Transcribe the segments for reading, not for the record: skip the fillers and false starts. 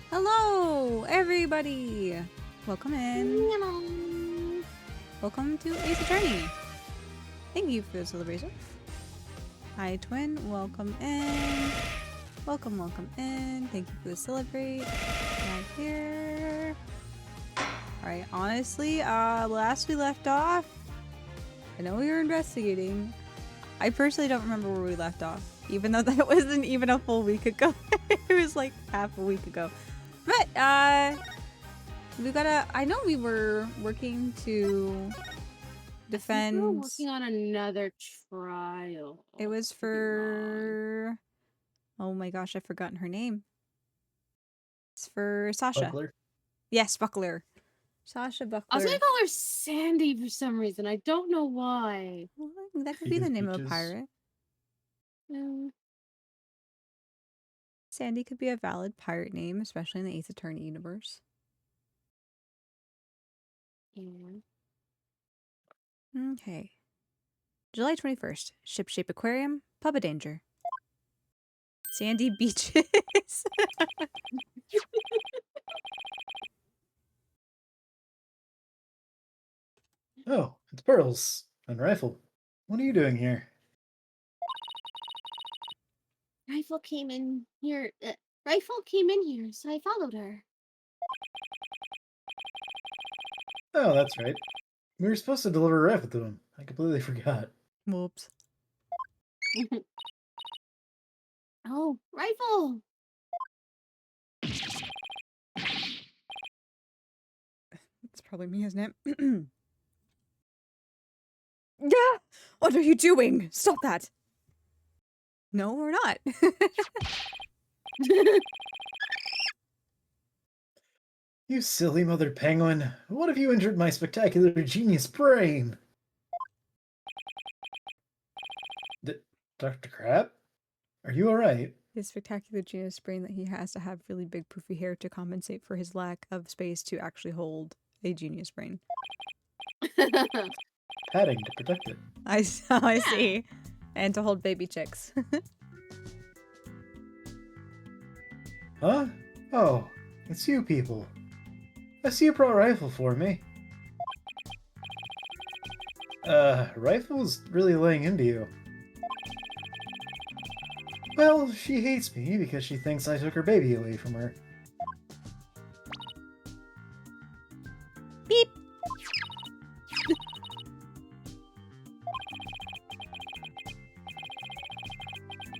Hello, everybody! Welcome in. Welcome to Ace Attorney. Thank you for the celebration. Hi, Twin. Welcome in. Welcome in. Thank you for the celebrate. Right here. Alright, honestly, last we left off, I know we were investigating. I personally don't remember where we left off, even though that wasn't even a full week ago. It was like half a week ago. But, we gotta, I know we were working to defend. We were working on another trial. It was for, oh my gosh, I've forgotten her name. It's for Sasha. Buckler? Yes, Buckler. Sasha Buckler. I was gonna call her Sandy for some reason. I don't know why. Well, that could be the name of a pirate. No. Sandy could be a valid pirate name, especially in the Ace Attorney universe. Yeah. Okay. July 21st. Ship-shape aquarium. Pub danger. Sandy beaches. Oh, it's Pearls and Rifle. What are you doing here? Rifle came in here. Rifle came in here, so I followed her. Oh, that's right. We were supposed to deliver Rifle to him. I completely forgot. Whoops. Oh, Rifle! It's probably me, isn't it? Yeah! What are you doing? Stop that! No, we're not. You silly mother penguin. What have you injured my spectacular genius brain? Dr. Crab? Are you alright? His spectacular genius brain that he has to have really big poofy hair to compensate for his lack of space to actually hold a genius brain. Padding to protect it. I see. And to hold baby chicks. Huh? Oh, it's you people. I see you brought Rifle for me. Rifle's really laying into you. Well, she hates me because she thinks I took her baby away from her. Beep!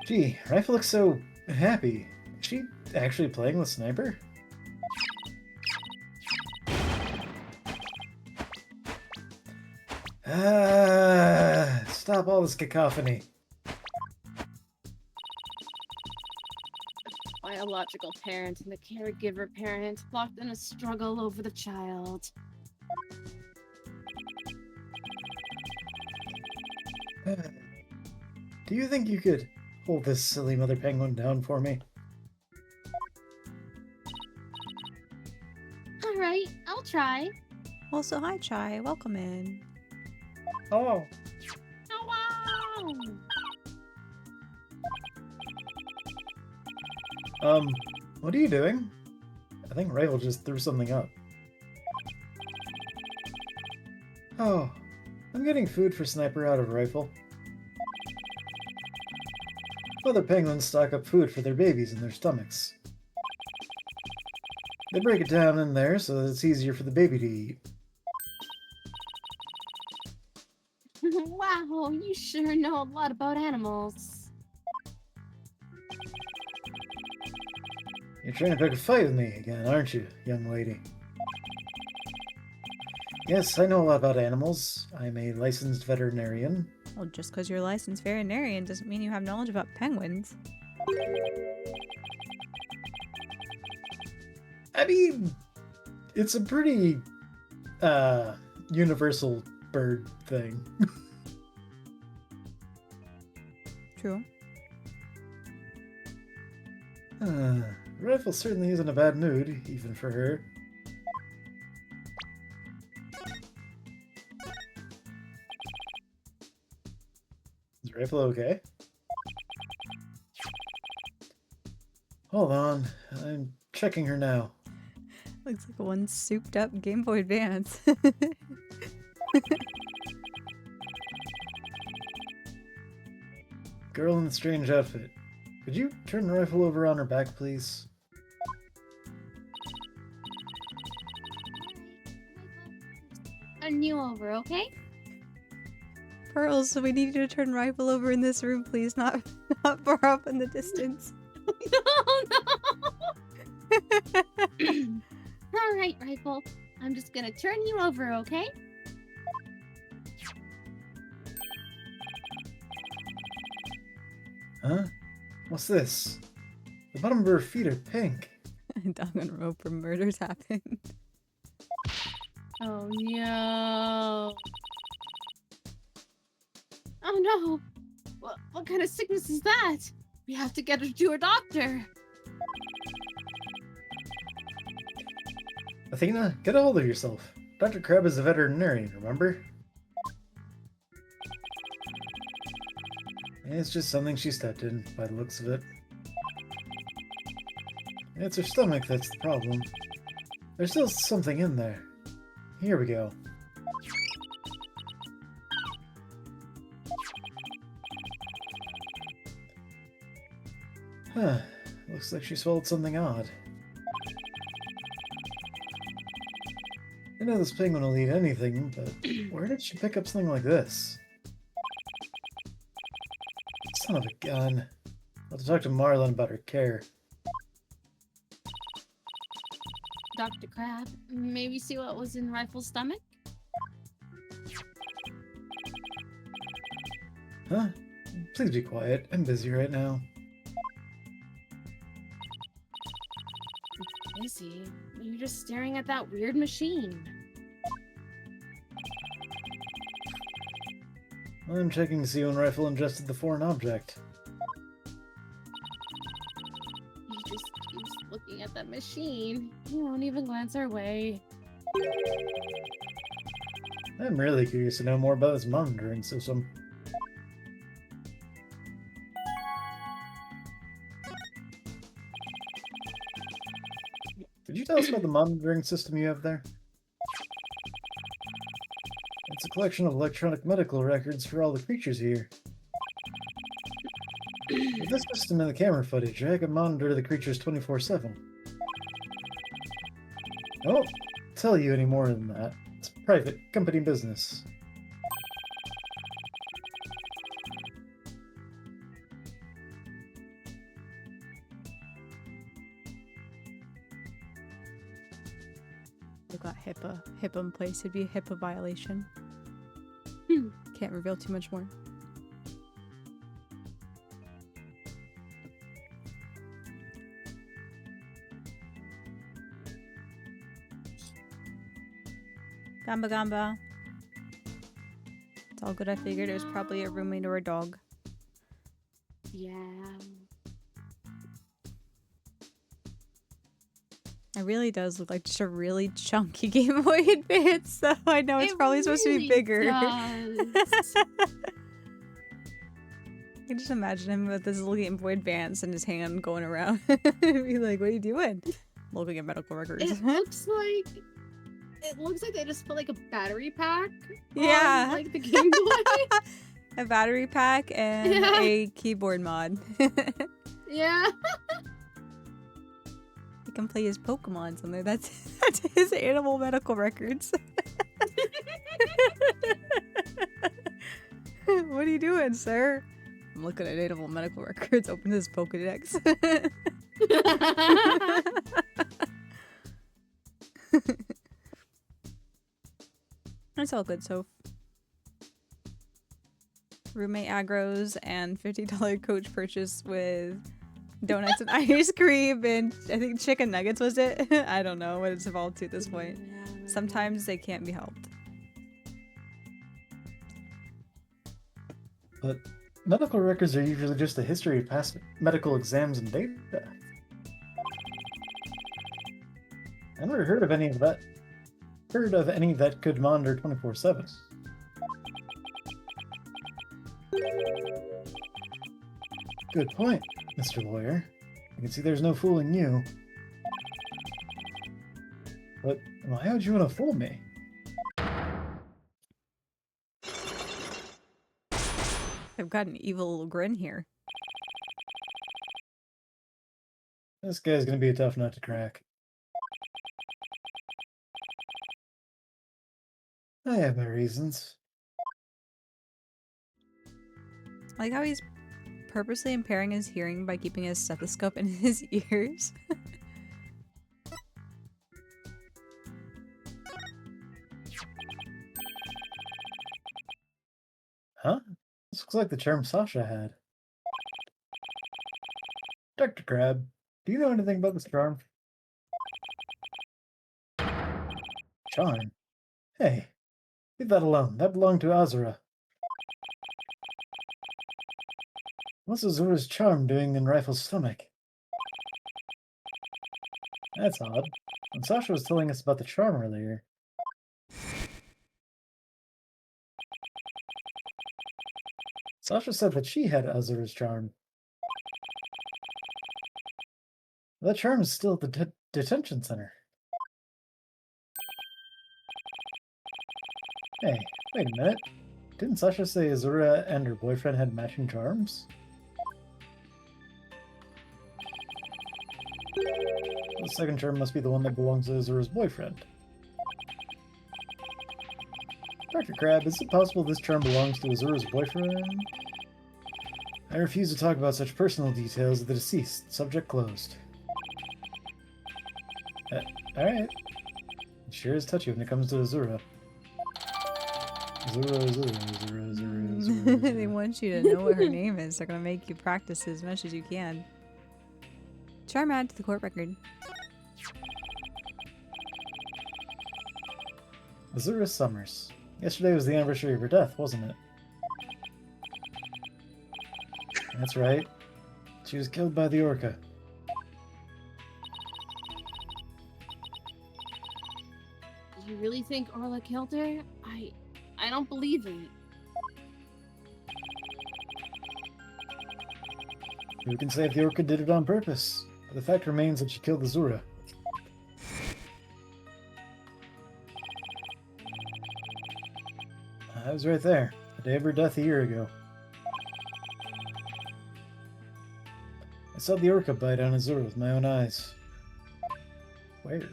Gee, Rifle looks so happy. Is she actually playing with Sniper? Stop all this cacophony. Biological parent and the caregiver parent locked in a struggle over the child. Do you think you could hold this silly mother penguin down for me? Alright, I'll try. Also, hi, Chai. Welcome in. Oh. Oh, wow! What are you doing? I think Rifle just threw something up. Oh, I'm getting food for Sniper out of Rifle. Other penguins stock up food for their babies in their stomachs. They break it down in there so that it's easier for the baby to eat. Wow, you sure know a lot about animals. You're trying to pick a fight with me again, aren't you, young lady? Yes, I know a lot about animals. I'm a licensed veterinarian. Well, just because you're a licensed veterinarian doesn't mean you have knowledge about penguins. I mean, it's a pretty, universal bird thing. True. Rifle certainly isn't a bad mood, even for her. Is Rifle okay? Hold on, I'm checking her now. Looks like one souped up Game Boy Advance. Girl in the strange outfit. Could you turn the rifle over on her back, please? Turn you over, okay? Pearls, we need you to turn rifle over in this room, please, not far off in the distance. No. All right, rifle. I'm just gonna turn you over, okay? Huh? What's this? The bottom of her feet are pink. Dog on rope for murders happened. Oh no. Oh no. What kind of sickness is that? We have to get her to her doctor. Athena, get a hold of yourself. Dr. Crab is a veterinarian, remember? It's just something she stepped in, by the looks of it. It's her stomach that's the problem. There's still something in there. Here we go. Huh. Looks like she swallowed something odd. I know this penguin will eat anything, but where did she pick up something like this? Son of a gun. I'll have to talk to Marlon about her care. Dr. Crab, maybe see what was in Rifle's stomach? Huh? Please be quiet. I'm busy right now. Busy? You're just staring at that weird machine. I'm checking to see when Rifle ingested the foreign object. He just keeps looking at that machine. He won't even glance our way. I'm really curious to know more about this monitoring system. Could you tell us about the monitoring system you have there? It's a collection of electronic medical records for all the creatures here. With this system and the camera footage, I can monitor the creatures 24/7. I won't tell you any more than that. It's private, company business. They've got HIPAA in place. It'd be a HIPAA violation. Can't reveal too much more. Gamba Gamba. It's all good. I figured it was probably a roommate or a dog. Yeah. It really does look like just a really chunky Game Boy Advance, so I know it's probably supposed to be bigger. Does. I can just imagine him with this little Game Boy Advance in his hand going around. Be like, what are you doing? Looking at medical records. It looks like they just put like a battery pack Yeah. on, like the Game Boy. A battery pack and Yeah. a keyboard mod. Yeah. He can play his Pokemons on there. That's his animal medical records. What are you doing, sir? I'm looking at animal medical records. Open his Pokedex. It's all good, Soph. Roommate aggros and $50 coach purchase with donuts and ice cream and I think chicken nuggets, was it? I don't know what it's evolved to at this point. Sometimes they can't be helped. But medical records are usually just a history of past medical exams and data. I never heard of any of that. Heard of any that could monitor 24/7. Good point, Mr. Lawyer. I can see there's no fooling you. But why would you want to fool me? I've got an evil little grin here. This guy's gonna be a tough nut to crack. I have my reasons. I like how he's purposely impairing his hearing by keeping his stethoscope in his ears. Huh? This looks like the charm Sasha had. Dr. Crab, do you know anything about this charm? Charm? Hey, leave that alone. That belonged to Azura. What's Azura's charm doing in Rifle's stomach? That's odd. When Sasha was telling us about the charm earlier. Sasha said that she had Azura's charm. That charm is still at the detention center. Hey, wait a minute. Didn't Sasha say Azura and her boyfriend had matching charms? The second charm must be the one that belongs to Azura's boyfriend. Dr. Crab, is it possible this charm belongs to Azura's boyfriend? I refuse to talk about such personal details of the deceased. Subject closed. Alright. It sure is touchy when it comes to Azura. Azura. They want you to know what her name is. They're gonna make you practice as much as you can. Charm add to the court record. Azura Summers. Yesterday was the anniversary of her death, wasn't it? That's right. She was killed by the orca. You really think Orla killed her? I don't believe it. Who can say if the orca did it on purpose? But the fact remains that she killed Azura. I was right there, the day of her death a year ago. I saw the orca bite on Azura with my own eyes. Where?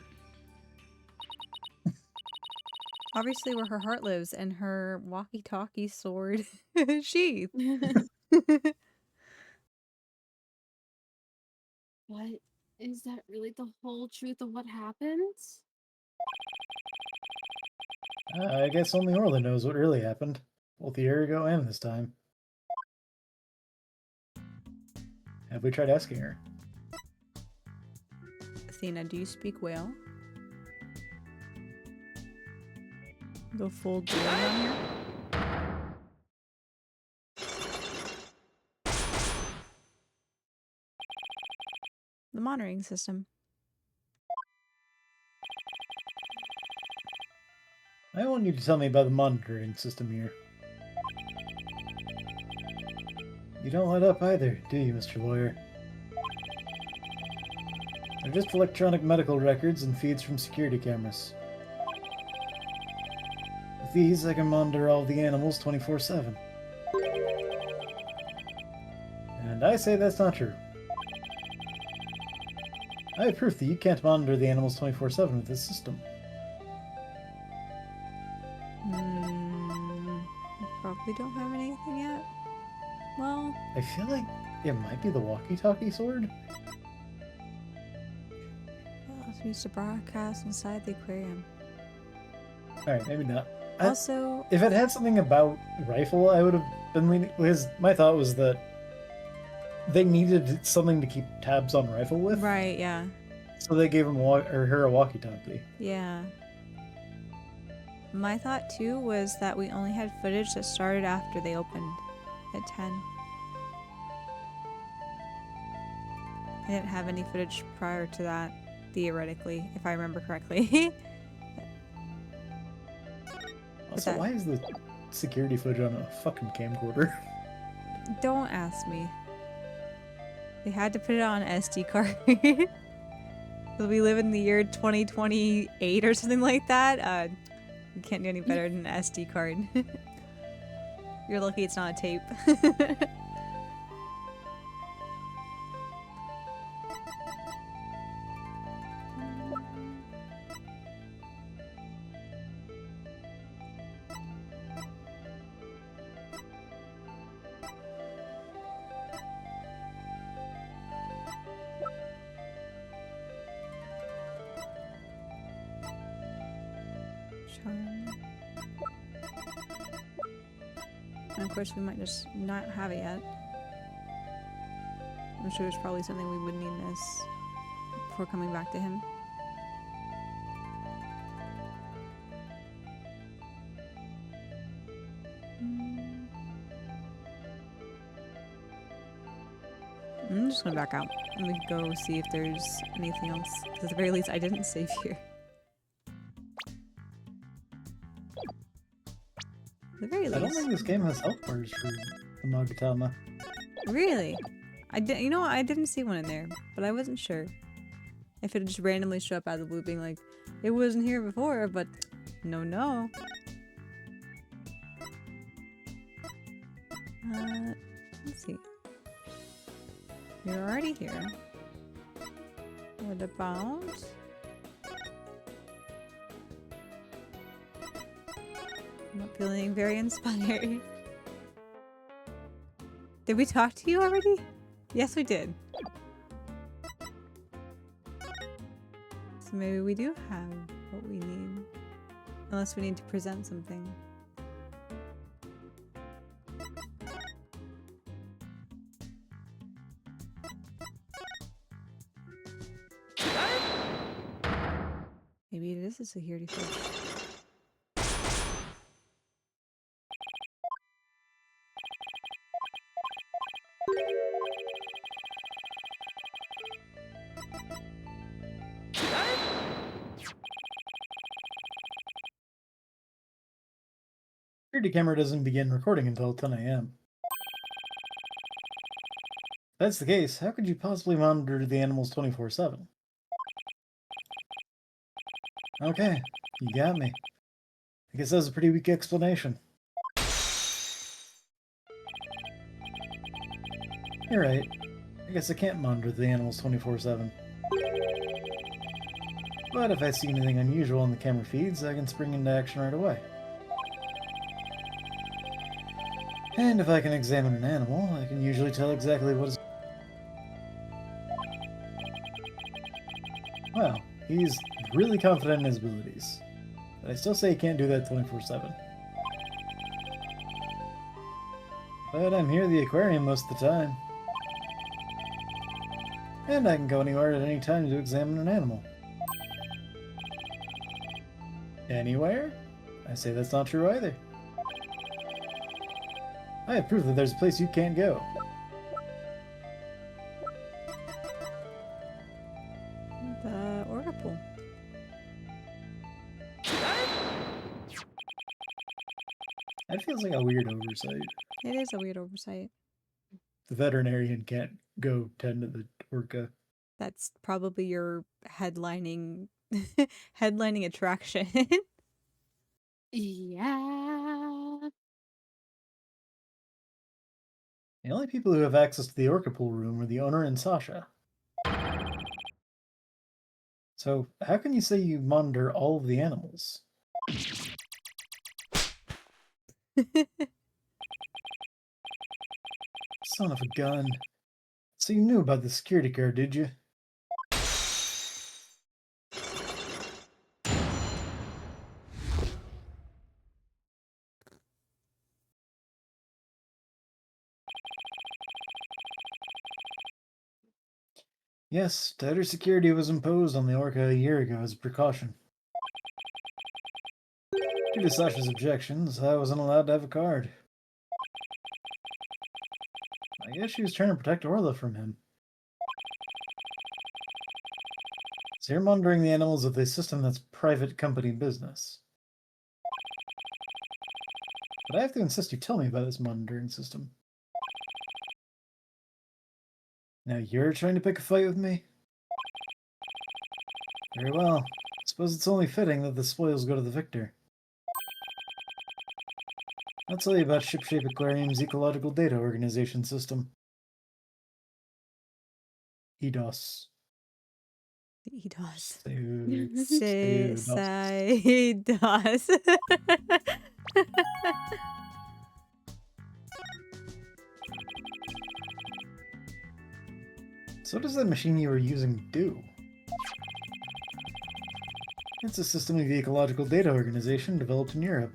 Obviously where her heart lives and her walkie-talkie sword sheath. But is that really the whole truth of what happened? I guess only Orla knows what really happened, both a year ago and this time. Have we tried asking her? Athena, do you speak whale? Go full Doubloon on here. The monitoring system. I want you to tell me about the monitoring system here. You don't let up either, do you, Mr. Lawyer? They're just electronic medical records and feeds from security cameras. With these, I can monitor all the animals 24/7. And I say that's not true. I have proof that you can't monitor the animals 24/7 with this system. Probably don't have anything yet. Well, I feel like it might be the walkie-talkie sword. it's used to broadcast inside the aquarium. Alright, maybe not. Also, If it had something about Rifle, I would have been leaning. Because my thought was that they needed something to keep tabs on Rifle with. right, yeah. So they gave him her a walkie-talkie. Yeah. My thought too was that we only had footage that started after they opened at 10. I didn't have any footage prior to that, theoretically, if I remember correctly. Also, why is the security footage on a fucking camcorder? Don't ask me. They had to put it on an SD card. So we live in the year 2028 or something like that. You can't do any better than an SD card. You're lucky it's not a tape. Charm. And of course we might just not have it yet. I'm sure there's probably something we would need this before coming back to him. I'm just gonna back out and we can go see if there's anything else. 'Cause at the very least, I didn't save here. At the very least. I don't think this game has health bars for the Magatama. Really? I did. You know what? I didn't see one in there, but I wasn't sure if it would just randomly show up out of the blue, being like, "It wasn't here before," but no. Let's see. You're already here. What about? I'm not feeling very inspired. Did we talk to you already? Yes, we did. So maybe we do have what we need. Unless we need to present something. Maybe it is a security fix. Security camera doesn't begin recording until 10 a.m. If that's the case, how could you possibly monitor the animals 24/7? Okay, you got me. I guess that's a pretty weak explanation. You're right. I guess I can't monitor the animals 24/7. But if I see anything unusual in the camera feeds, I can spring into action right away. And if I can examine an animal, I can usually tell exactly what is... Well, he's really confident in his abilities. But I still say he can't do that 24/7. But I'm here at the aquarium most of the time. And I can go anywhere at any time to examine an animal. Anywhere? I say that's not true either. I have proof that there's a place you can't go. The orca pool. That feels like a weird oversight. It is a weird oversight. The veterinarian can't go tend to the orca. That's probably your headlining headlining attraction. Yeah. The only people who have access to the orca pool room are the owner and Sasha. So, how can you say you monitor all of the animals? Son of a gun. So you knew about the security guard, did you? Yes, tighter security was imposed on the orca a year ago as a precaution. Due to Sasha's objections, I wasn't allowed to have a card. I guess she was trying to protect Orla from him. So you're monitoring the animals of a system that's private company business. But I have to insist you tell me about this monitoring system. Now you're trying to pick a fight with me? Very well. Suppose it's only fitting that the spoils go to the victor. I'll tell you about Shipshape Aquarium's Ecological Data Organization System. EDOS. EDOS. EDOS. So what does that machine you were using do? It's a system of the Ecological Data Organization developed in Europe.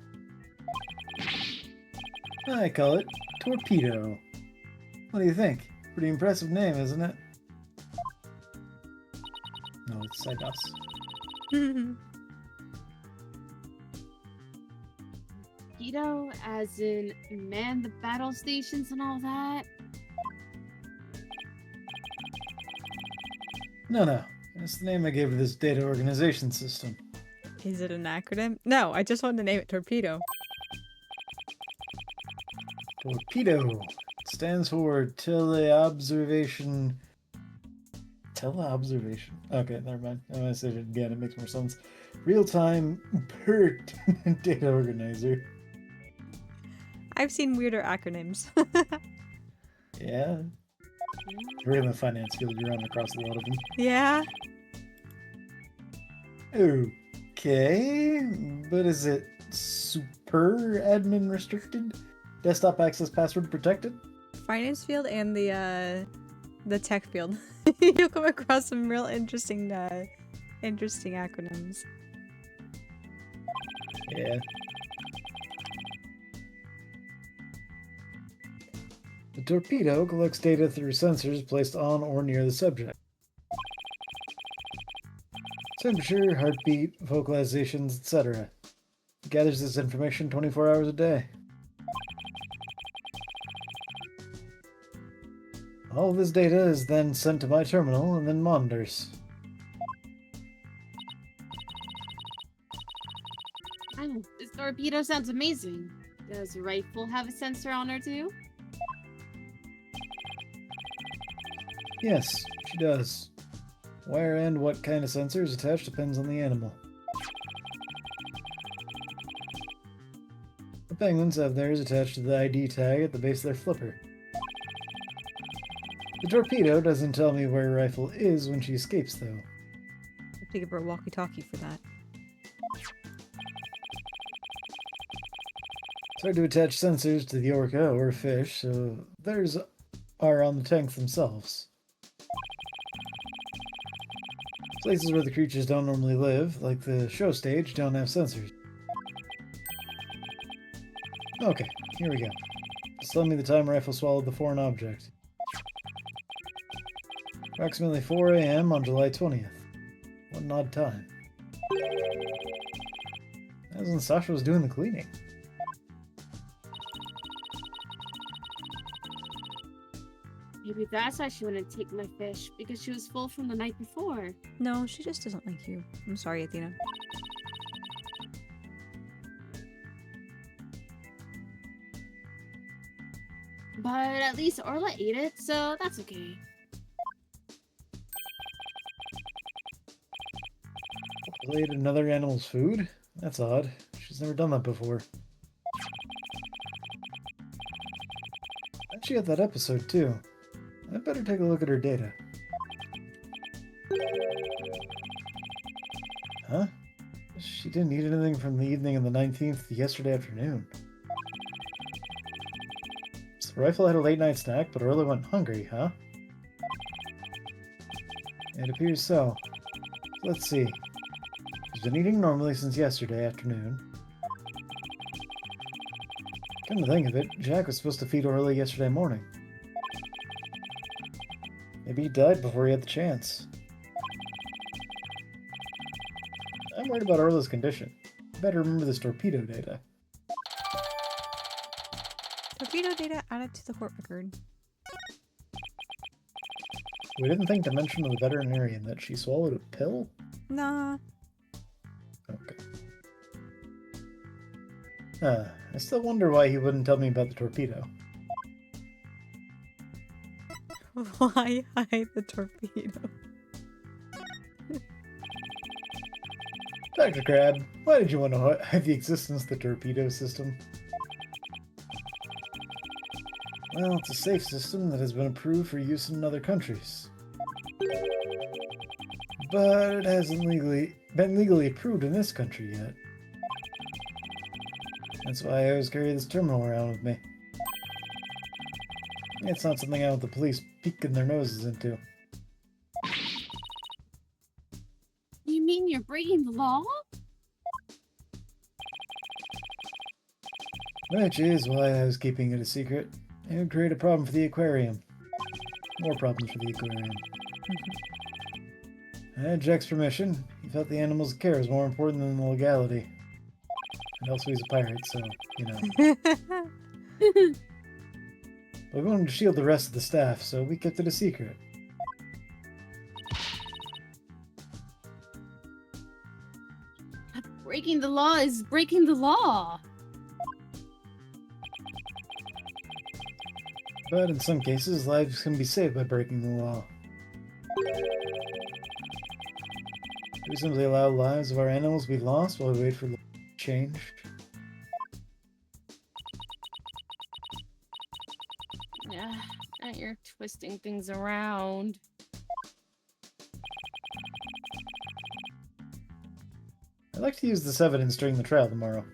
I call it Torpedo. What do you think? Pretty impressive name, isn't it? No, it's Sidos. Torpedo, as in man the battle stations and all that? No. That's the name I gave to this data organization system. Is it an acronym? No, I just wanted to name it Torpedo. Torpedo. It stands for teleobservation. Teleobservation. Okay, never mind. I'm gonna say it again. It makes more sense. Real-time pertinent data organizer. I've seen weirder acronyms. Yeah. We're in the finance field. You run across a lot of them. Yeah. Okay, but is it super admin restricted? Desktop access password protected? Finance field and the tech field. You'll come across some real interesting acronyms. Yeah. The torpedo collects data through sensors placed on or near the subject. Temperature, heartbeat, vocalizations, etc. It gathers this information 24 hours a day. All of this data is then sent to my terminal and then monitors. Oh, this torpedo sounds amazing. Does Rifle have a sensor on her too? Yes, she does. Where and what kind of sensor is attached depends on the animal. The penguins have theirs attached to the ID tag at the base of their flipper. The torpedo doesn't tell me where Rifle is when she escapes, though. I have to give her a walkie-talkie for that. It's hard to attach sensors to the orca or fish, so theirs are on the tanks themselves. Places where the creatures don't normally live, like the show stage, don't have sensors. Okay, here we go. Just tell me the time Rifle swallowed the foreign object. Approximately 4 a.m. on July 20th. What an odd time. That was when Sasha was doing the cleaning. Maybe that's why she wouldn't take my fish, because she was full from the night before. No, she just doesn't like you. I'm sorry, Athena. But at least Orla ate it, so that's okay. Orla ate another animal's food? That's odd. She's never done that before. And she had that episode too. I'd better take a look at her data. Huh? She didn't eat anything from the evening of the 19th to yesterday afternoon. So the Rifle had a late night snack, but Orla went hungry, huh? It appears so. Let's see. She's been eating normally since yesterday afternoon. Come to think of it, Jack was supposed to feed Orla yesterday morning. Maybe he died before he had the chance. I'm worried about Orla's condition. Better remember this torpedo data. Torpedo data added to the court record. We didn't think to mention to the veterinarian that she swallowed a pill? Nah. Okay. I still wonder why he wouldn't tell me about the torpedo. Why hide the torpedo? Dr. Crab, why did you want to hide the existence of the torpedo system? Well, it's a safe system that has been approved for use in other countries. But it hasn't been legally approved in this country yet. That's why I always carry this terminal around with me. It's not something I want the police peeking their noses into. You mean you're breaking the law? Which is why I was keeping it a secret. It would create a problem for the aquarium. More problems for the aquarium. I had Jack's permission. He felt the animal's care was more important than the legality. And also he's a pirate, so, you know. But we wanted to shield the rest of the staff, so we kept it a secret. Breaking the law is breaking the law. But in some cases, lives can be saved by breaking the law. We simply allow lives of our animals to be lost while we wait for change. Yeah, now you're twisting things around. I'd like to use this evidence during the trial tomorrow.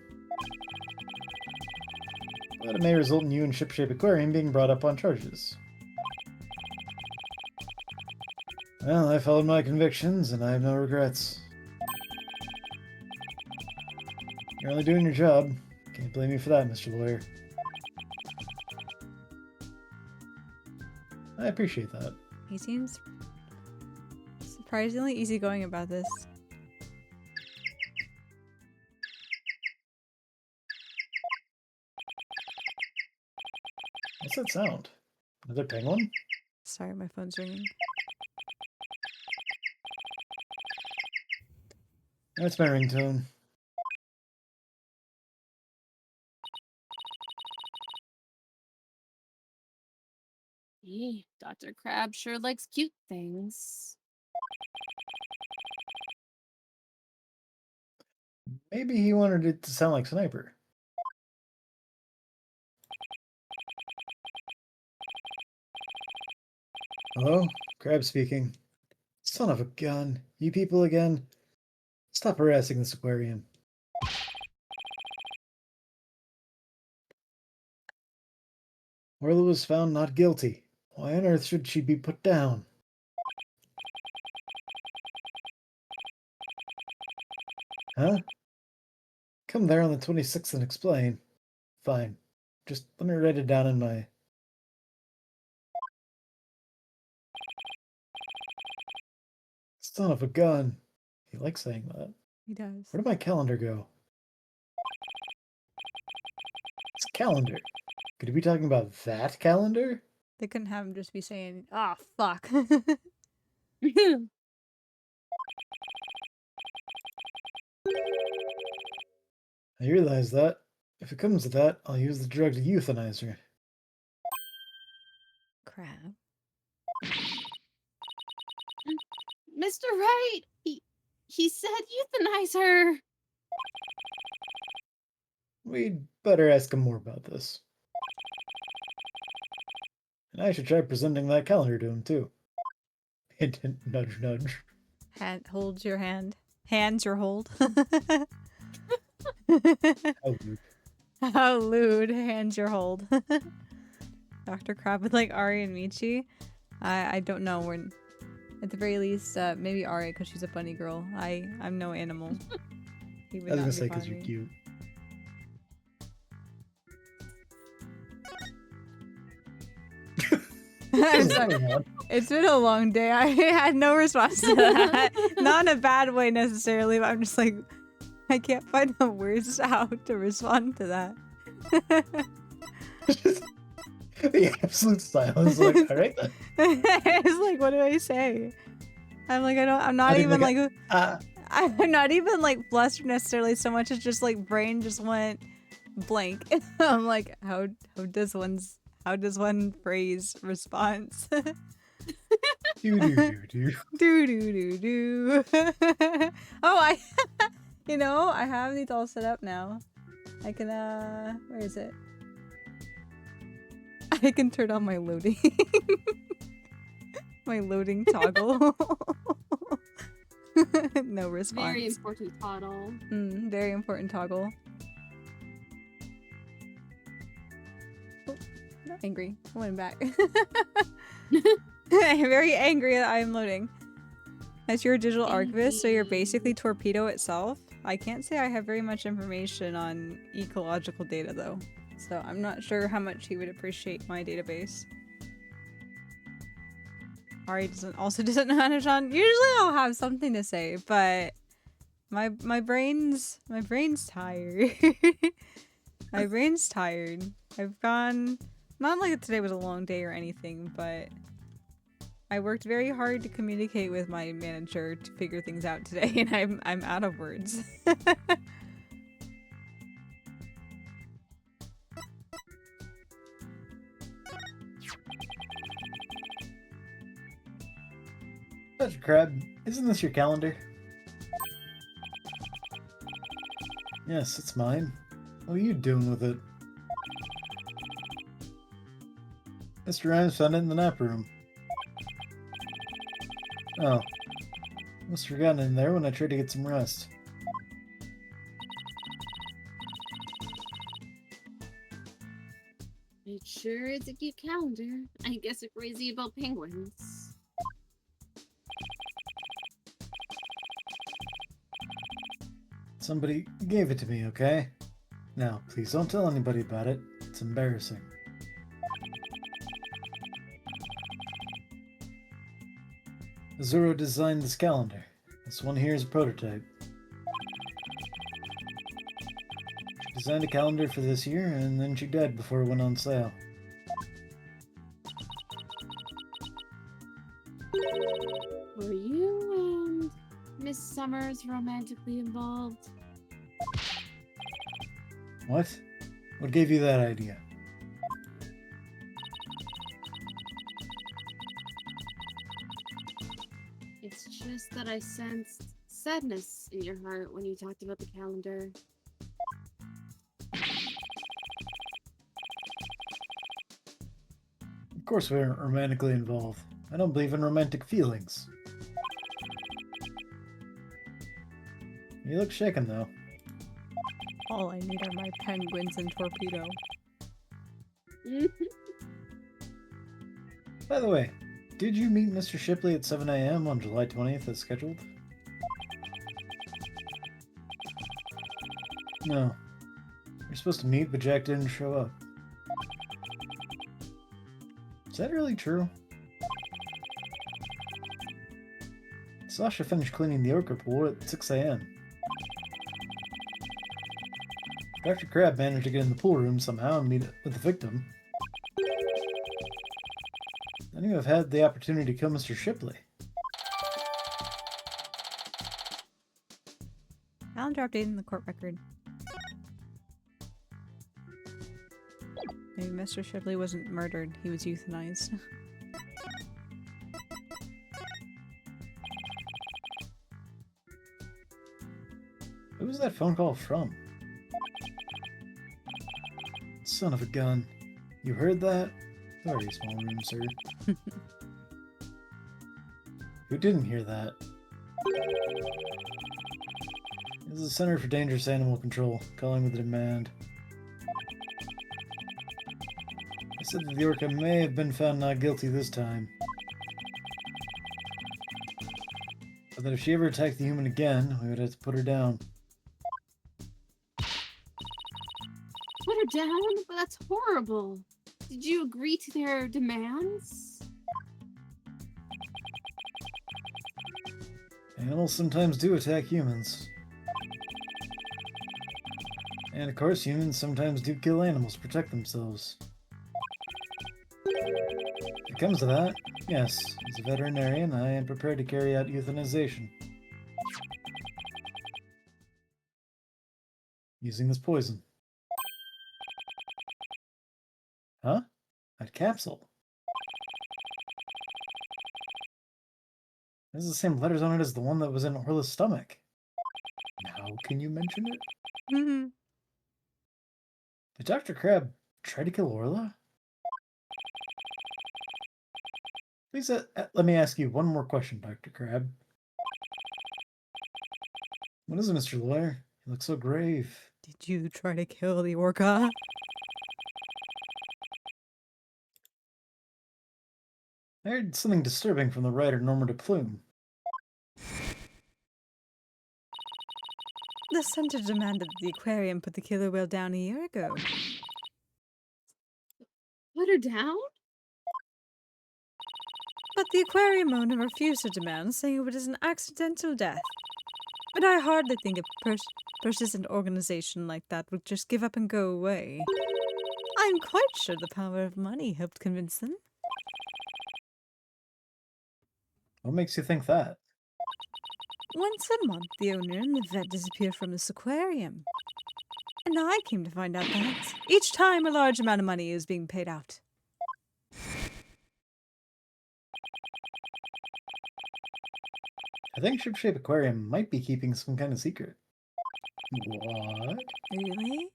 But it may result in you and Shipshape Aquarium being brought up on charges. Well, I followed my convictions, and I have no regrets. You're only doing your job. Can't blame you for that, Mr. Lawyer. I appreciate that. He seems surprisingly easygoing about this. What's that sound? Another penguin? Sorry, my phone's ringing. That's my ringtone. Gee, Dr. Crab sure likes cute things. Maybe he wanted it to sound like Sniper. Hello? Crab speaking. Son of a gun. You people again? Stop harassing this aquarium. Orla was found not guilty. Why on earth should she be put down? Huh? Come there on the 26th and explain. Fine. Just let me write it down in my... Son of a gun. He likes saying that. He does. Where did my calendar go? It's a calendar. Could he be talking about that calendar? They couldn't have him just be saying, "Ah, fuck." I realize that. If it comes to that, I'll use the drug to euthanize her. Crab. Mr. Wright, he said euthanize her. We'd better ask him more about this. And I should try presenting that calendar to him, too. Hint, hint, nudge, nudge. Hand holds your hand. Hands your hold. How rude. How lewd. Hands your hold. Dr. Crab with like Aria and Michi. I don't know. We're at the very least maybe Aria because she's a funny girl. I'm no animal. He would I was not gonna say befall because you're me. cute. I'm sorry. It's been a long day. I had no response to that. Not in a bad way necessarily, but I'm just like, I can't find the words out to respond to that. The absolute silence. Like, all right then. It's like, what do I say? I'm like, I'm not even like, I'm not even like flustered necessarily so much as just like brain just went blank. I'm like, how How does one phrase response? Do do do do. Do do do do. Oh, you know, I have these all set up now. I can, where is it? I can turn on my loading. My loading toggle. No response. Very important toggle. Very important toggle. Oh, not angry. I went back. I'm very angry that I'm loading. As you're a digital archivist, so you're basically Torpedo itself. I can't say I have very much information on ecological data though, so I'm not sure how much he would appreciate my database. Aria doesn't know how to John. Usually I'll have something to say, but my brain's tired. My brain's tired. I've gone, not like today was a long day or anything, but I worked very hard to communicate with my manager to figure things out today, and I'm out of words. Dr. Crab, isn't this your calendar? Yes, it's mine. What are you doing with it? Mr. Rhymes found it in the nap room. Oh. Must have forgotten it in there when I tried to get some rest. It sure is a cute calendar. I guess it crazy about penguins. Somebody gave it to me, okay? Now, please don't tell anybody about it. It's embarrassing. Azuro designed this calendar. This one here is a prototype. She designed a calendar for this year, and then she died before it went on sale. Were you and Miss Summers romantically involved? What? What gave you that idea? It's just that I sensed sadness in your heart when you talked about the calendar. Of course we aren't romantically involved. I don't believe in romantic feelings. You look shaken, though. All I need are my penguins and Torpedo. By the way, did you meet Mr. Shipley at 7 a.m. on July 20th as scheduled? No. You're supposed to meet, but Jack didn't show up. Is that really true? Sasha finished cleaning the ochre pool at 6 a.m. Dr. Crab managed to get in the pool room somehow and meet with the victim. Then you have had the opportunity to kill Mr. Shipley. Calendar update in the court record. Maybe Mr. Shipley wasn't murdered, he was euthanized. Who was that phone call from? Son of a gun. You heard that? Sorry, small room, sir. Who didn't hear that? This is the Center for Dangerous Animal Control, calling with a demand. I said that the orca may have been found not guilty this time. But that if she ever attacked the human again, we would have to put her down. Put her down? But that's horrible. Did you agree to their demands? Animals sometimes do attack humans. And of course, humans sometimes do kill animals to protect themselves. If it comes to that, yes, as a veterinarian, I am prepared to carry out euthanization. Using this poison. Huh? That capsule. It has the same letters on it as the one that was in Orla's stomach. Now can you mention it? Mm-hmm. Did Dr. Crab try to kill Orla? Please let me ask you one more question, Dr. Crab. What is it, Mr. Lawyer? You look so grave. Did you try to kill the orca? I heard something disturbing from the writer Norma de Plume. The center demanded that the aquarium put the killer whale down a year ago. Put her down? But the aquarium owner refused her demand, saying it was an accidental death. But I hardly think a persistent organization like that would just give up and go away. I'm quite sure the power of money helped convince them. What makes you think that? Once a month, the owner and the vet disappear from this aquarium. And I came to find out that each time a large amount of money is being paid out. I think Shipshape Aquarium might be keeping some kind of secret. What? Really?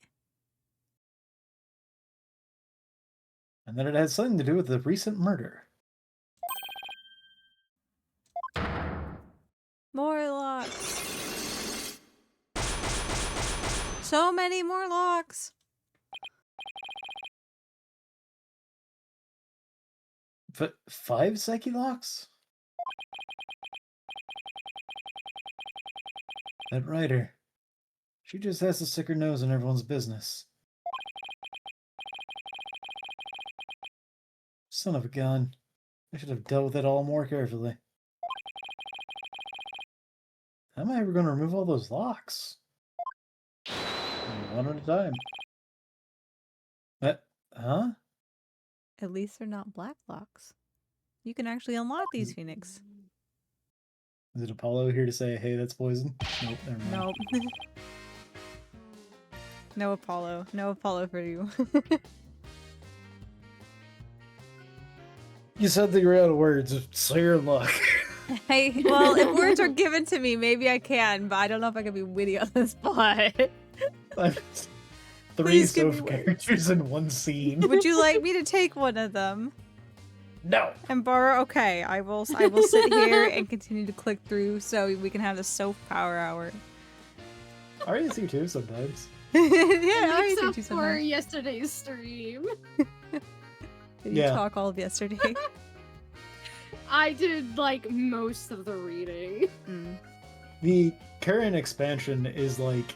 And that it has something to do with the recent murder. Morlocks. So many Morlocks. But 5 Psyche locks? That writer. She just has to stick her nose in everyone's business. Son of a gun. I should have dealt with it all more carefully. How am I ever going to remove all those locks? One at a time. Huh? At least they're not black locks. You can actually unlock these, Phoenix. Is it Apollo here to say, hey, that's poison? Nope, never mind. Nope. No Apollo. No Apollo for you. You said that you were out of words, so you're in luck. Hey, well, if words are given to me, maybe I can, but I don't know if I can be witty on the spot. 3 Please give me Soph words. characters in one scene. Would you like me to take one of them No! and borrow? Okay, I will sit here and continue to click through so we can have the Soph power hour. Aria's here too sometimes. Yeah, Makes I up do for sometimes. yesterday's stream. Did you Yeah. talk all of yesterday? I did like most of the reading. Mm. The current expansion is like,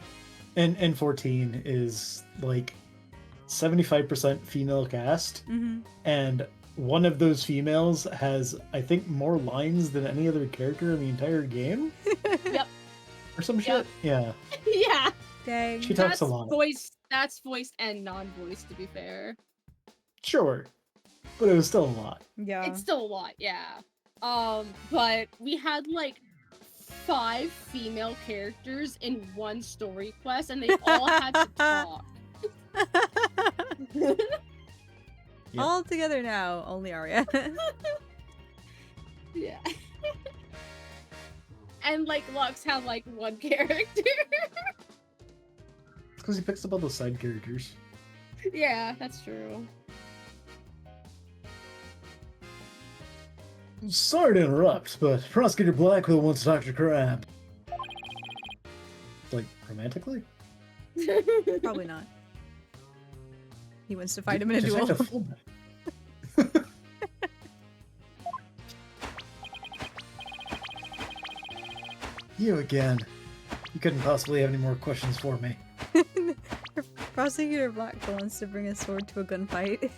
and 14 is like 75% female cast, Mm-hmm. and one of those females has, I think, more lines than any other character in the entire game? Yep. Or some shit? Yeah. Yeah. Dang. She talks a lot. That's voiced and non-voiced, to be fair. Sure. But it was still a lot. Yeah. It's still a lot, yeah. But we had like 5 female characters in one story quest, and they all had to talk. Yep. All together now, only Aria. Yeah. And like Lux had like one character. It's because he picks up all the side characters. Yeah, that's true. Sorry to interrupt, but Prosecutor Blackwell wants Dr. Crab. Like, romantically? Probably not. He wants to fight him in a Just duel. act a fullback. You again. You couldn't possibly have any more questions for me. Prosecutor Blackwell wants to bring a sword to a gunfight.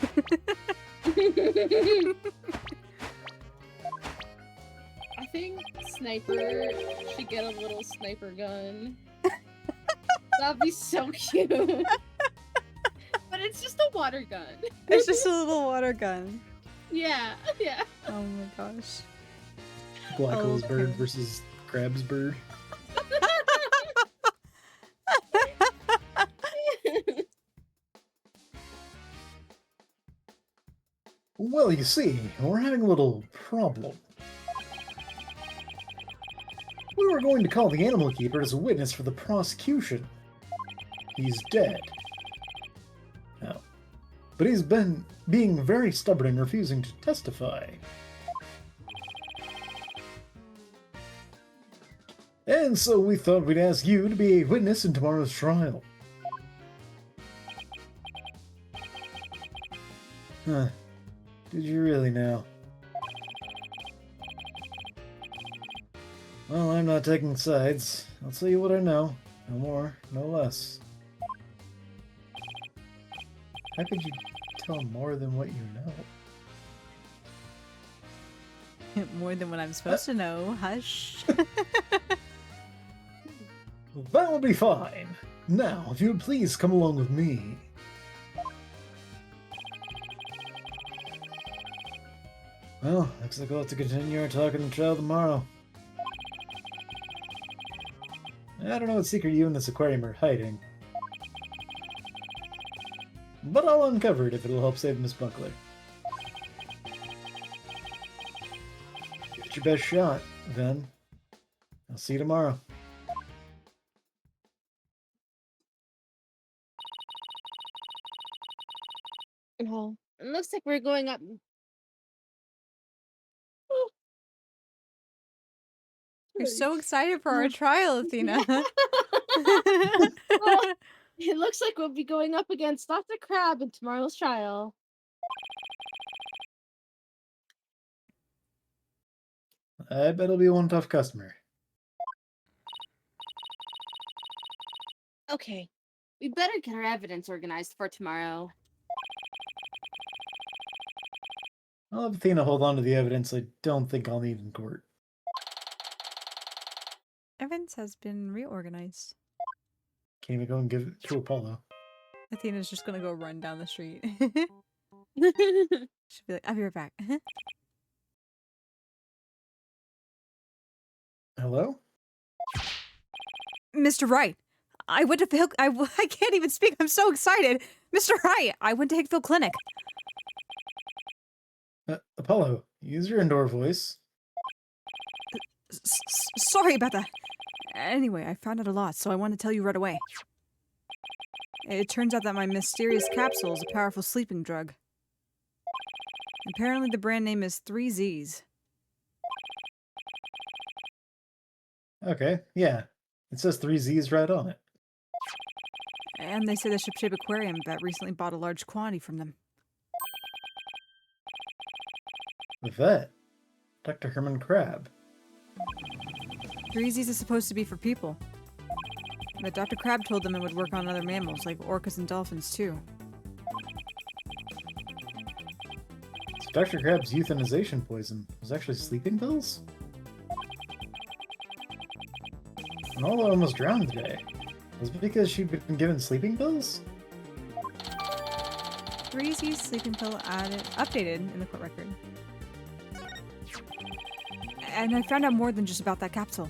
I think Sniper should get a little sniper gun. That'd be so cute. But it's just a water gun. It's just a little water gun. Yeah, yeah. Oh my gosh. Blackwell's Okay. bird versus Crab's bird. Well, you see, we're having a little problem. We were going to call the animal keeper as a witness for the prosecution. He's dead. Oh. But he's been being very stubborn and refusing to testify. And so we thought we'd ask you to be a witness in tomorrow's trial. Huh. Did you really now? Well, I'm not taking sides. I'll tell you what I know. No more, no less. How could you tell more than what you know? More than what I'm supposed to know. Hush. That will be fine. Now, if you would please come along with me. Well, looks like we'll have to continue our talk in the trial tomorrow. I don't know what secret you and this aquarium are hiding. But I'll uncover it if it'll help save Miss Buckler. Give it your best shot, then. I'll see you tomorrow. Oh, it looks like we're going up. You're so excited for our trial, Athena. Well, it looks like we'll be going up against Dr. Crab in tomorrow's trial. I bet it'll be one tough customer. Okay, we better get our evidence organized for tomorrow. I'll have Athena hold on to the evidence I don't think I'll need in court. Evidence has been reorganized. Can't even go and give it to Apollo. Athena's just gonna go run down the street. She'll be like, I'll be right back. Hello? Mr. Wright, I went to I can't even speak. I'm so excited. Mr. Wright, I went to Hickville Clinic. Apollo, use your indoor voice. Sorry about that. Anyway, I found out a lot, so I want to tell you right away. It turns out that my mysterious capsule is a powerful sleeping drug. Apparently the brand name is 3Zs. Okay, yeah. It says 3Zs right on it. And they say the Shipshape Aquarium vet recently bought a large quantity from them. The vet? Dr. Herman Crab. 3Zs is supposed to be for people. But Dr. Crab told them it would work on other mammals, like orcas and dolphins, too. So Dr. Crab's euthanization poison was actually sleeping pills? Ronaldo almost drowned today. Was it because she'd been given sleeping pills? 3Z's sleeping pill updated in the court record. And I found out more than just about that capsule.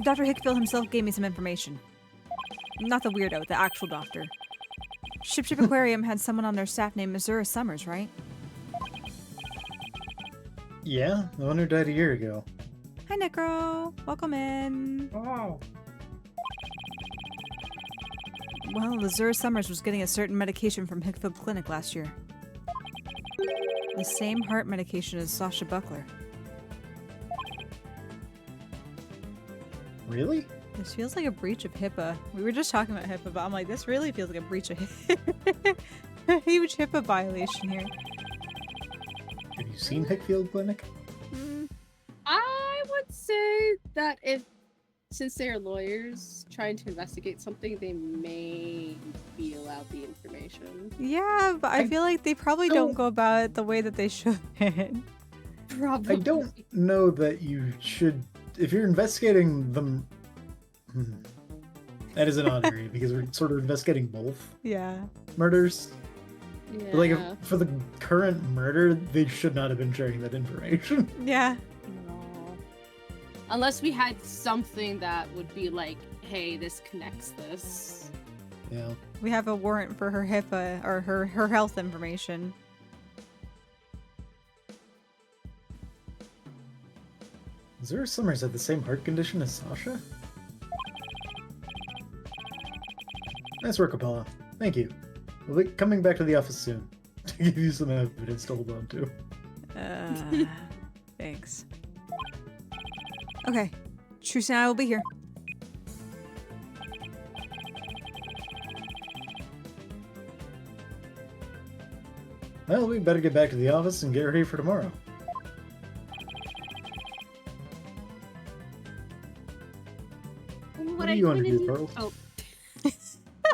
Dr. Hickville himself gave me some information. Not the weirdo, the actual doctor. Shipshape Aquarium had someone on their staff named Missouri Summers, right? Yeah, the one who died a year ago. Hi, Necro. Welcome in. Oh. Well, Missouri Summers was getting a certain medication from Hickville Clinic last year. The same heart medication as Sasha Buckler. Really? This feels like a breach of HIPAA. We were just talking about HIPAA, but I'm like, this really feels like a breach of HIPAA. A huge HIPAA violation here. Have you seen Hickfield Clinic? I would say that since they're lawyers trying to investigate something, they may be allowed the information. Yeah, but I feel like they probably don't go about it the way that they should. Probably. I don't know that you should... If you're investigating them... That is an odd area, because we're sort of investigating both Yeah. murders. Yeah. But, like, for the current murder, they should not have been sharing that information. Yeah. No. Unless we had something that would be like, hey, this connects this. Yeah. We have a warrant for her HIPAA, or her health information. Zero Summers had the same heart condition as Sasha? Nice work, Apollo. Thank you. We'll be coming back to the office soon to give you some evidence to hold on to. Thanks. Okay. Truce and I will be here. Well, we better get back to the office and get ready for tomorrow. What What are do you want to going do, to Pearls? Oh,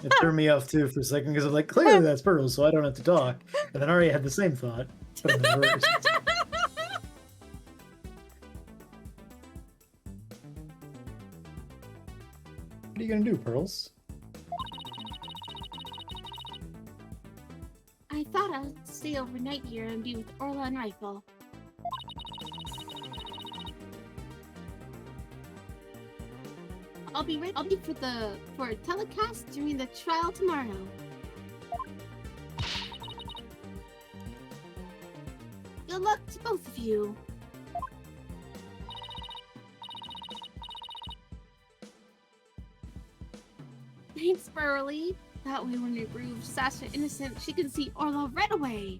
It threw me off too for a second because I'm like, clearly that's Pearls, so I don't have to talk. And then Aria had the same thought, but in the reverse. What are you gonna do, Pearls? I thought I'd stay overnight here and be with Orla and Rifle. I'll be ready for a telecast during the trial tomorrow. Good luck to both of you. Thanks, Burley. That way when we prove Sasha innocent, she can see Orla right away.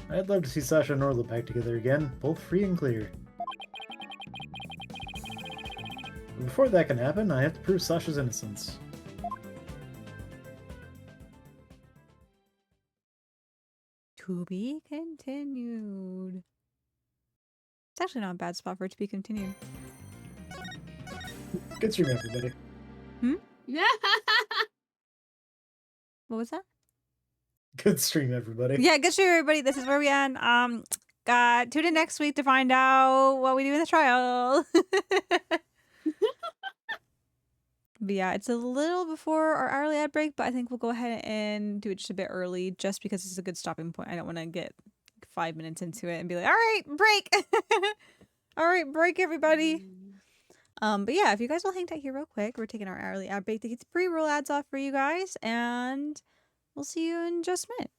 I'd love to see Sasha and Orla back together again, both free and clear. But before that can happen, I have to prove Sasha's innocence. To be continued. It's actually not a bad spot for it to be continued. Good stream, everybody. What was that? Good stream, everybody. Yeah, good stream, everybody. This is where we end. Tune in next week to find out what we do in the trial. But yeah, it's a little before our hourly ad break, but I think we'll go ahead and do it just a bit early, just because it's a good stopping point. I don't want to get 5 minutes into it and be like, all right, break. All right, break, everybody. But yeah, if you guys will hang tight here real quick, we're taking our hourly ad break to get the pre-roll ads off for you guys, and we'll see you in just a minute.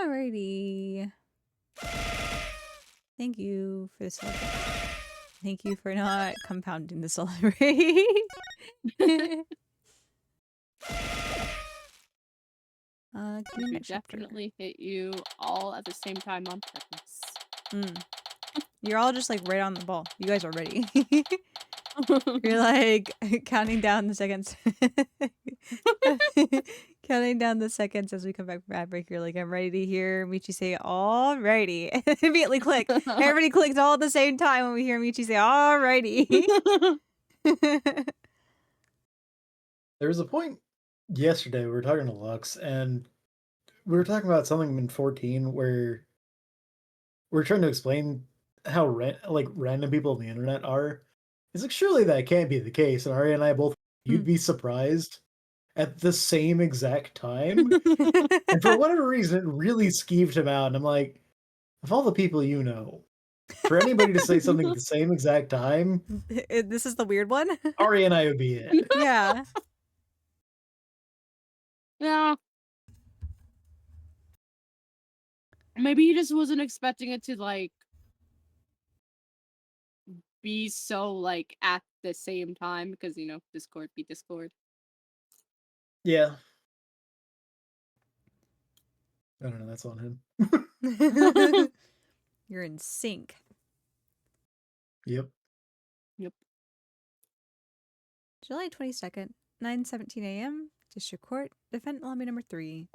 Alrighty. Thank you for the celebration. Thank you for not compounding the celebration. I should definitely hit you all at the same time on purpose. You're all just like right on the ball. You guys are ready. You're like counting down the seconds. Counting down the seconds as we come back from ad break. You're like, I'm ready to hear Michi say alrighty. And immediately click. Everybody clicks all at the same time when we hear Michi say alrighty. There was a point yesterday we were talking to Lux, and we were talking about something in 14 where we're trying to explain how random people on the internet are. It's like, surely that can't be the case. And Aria and I both, you'd be surprised at the same exact time. And for whatever reason, it really skeeved him out. And I'm like, of all the people you know, for anybody to say something at the same exact time, this is the weird one. Aria and I would be it. Yeah. Yeah. Maybe he just wasn't expecting it to, like, be so, like, at the same time, because, you know, Discord be Discord. Yeah. I don't know, that's on him. You're in sync. Yep. July 22nd, 9:17 a.m. District Court, Defendant Lobby number 3.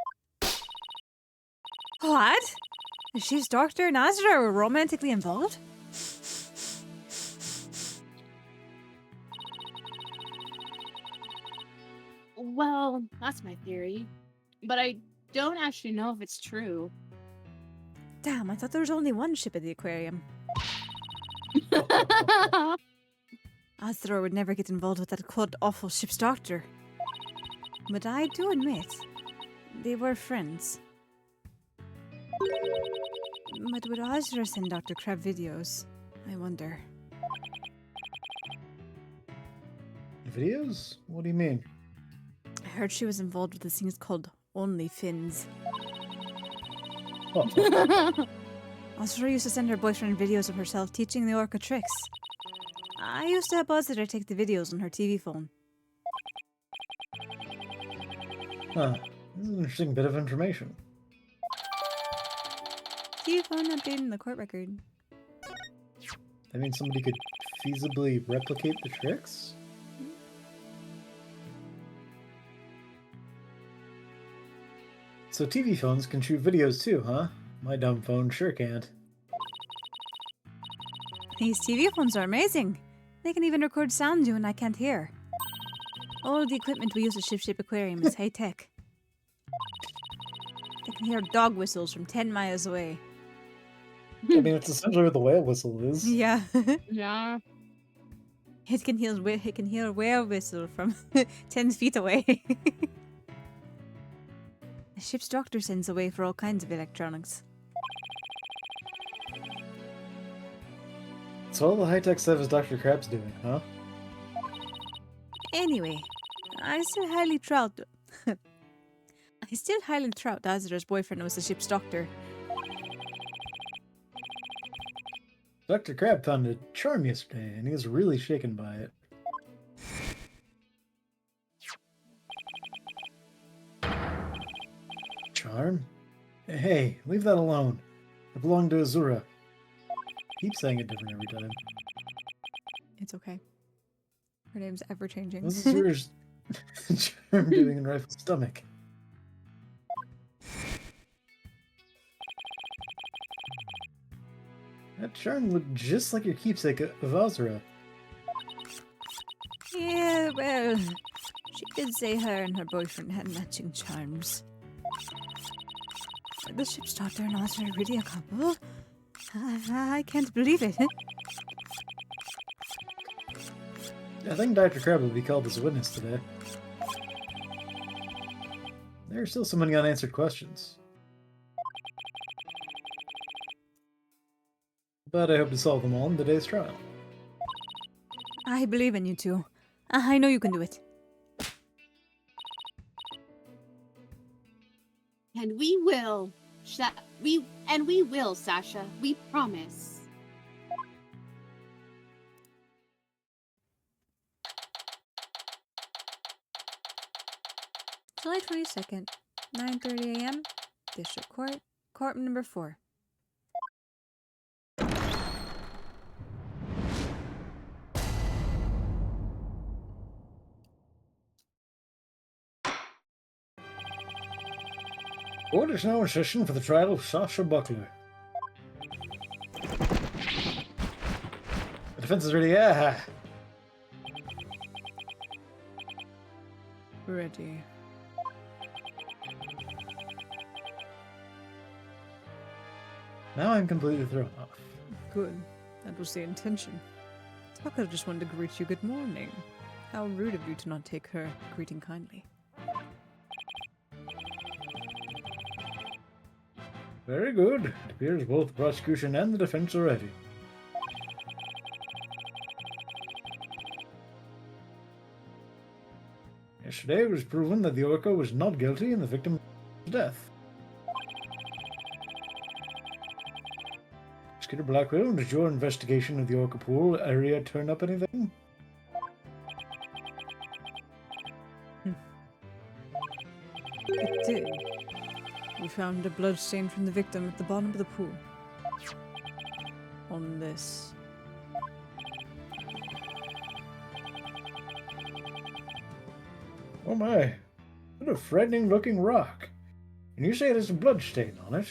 What? She's Dr. and Azra were romantically involved? Well, that's my theory. But I don't actually know if it's true. Damn, I thought there was only one ship at the aquarium. Azra would never get involved with that quote awful ship's doctor. But I do admit, they were friends. But would Azra send Dr. Crab videos? I wonder. Videos? What do you mean? I heard she was involved with this thing called OnlyFins. Oh. Azra used to send her boyfriend videos of herself teaching the orca tricks. I used to help Azra take the videos on her TV phone. Huh. This is an interesting bit of information. TV phone updating the court record. That means somebody could feasibly replicate the tricks? So TV phones can shoot videos too, huh? My dumb phone sure can't. These TV phones are amazing. They can even record sound you and I can't hear. All the equipment we use at Ship Aquarium is high-tech. They can hear dog whistles from 10 miles away. I mean, it's essentially what the whale whistle is. Yeah. Yeah. It can hear a whale whistle from 10 feet away. The ship's doctor sends away for all kinds of electronics. So all the high-tech stuff is Dr. Crab's doing, huh? Anyway, I still highly doubt Azra's boyfriend was the ship's doctor. Dr. Crab found a charm yesterday, and he was really shaken by it. Charm? Hey, leave that alone. It belonged to Azura. Keep saying it different every time. It's okay. Her name's ever changing. What's Azura's charm doing in Rifle's stomach? That charm looked just like your keepsake of Azura. Yeah, well, she did say her and her boyfriend had matching charms. The ship's doctor and Azra are really a couple. I can't believe it. I think Dr. Crab will be called as a witness today. There are still so many unanswered questions. But I hope to solve them all in today's trial. I believe in you two. I know you can do it. And we will. We will, Sasha. We promise. July 22nd, 9:30 a.m. District Court, Courtroom number 4. Court is now in session for the trial of Sasha Buckler. The defense is ready. Ready. Now I'm completely thrown off. Good. That was the intention. Tucker just wanted to greet you good morning. How rude of you to not take her greeting kindly. Very good. It appears both the prosecution and the defense are ready. Yesterday it was proven that the Orca was not guilty in the victim's death. Skipper Blackwell, did your investigation of the Orca pool area turn up anything? It did. We found a blood stain from the victim at the bottom of the pool. On this. Oh my, what a frightening looking rock. And you say there's a blood stain on it?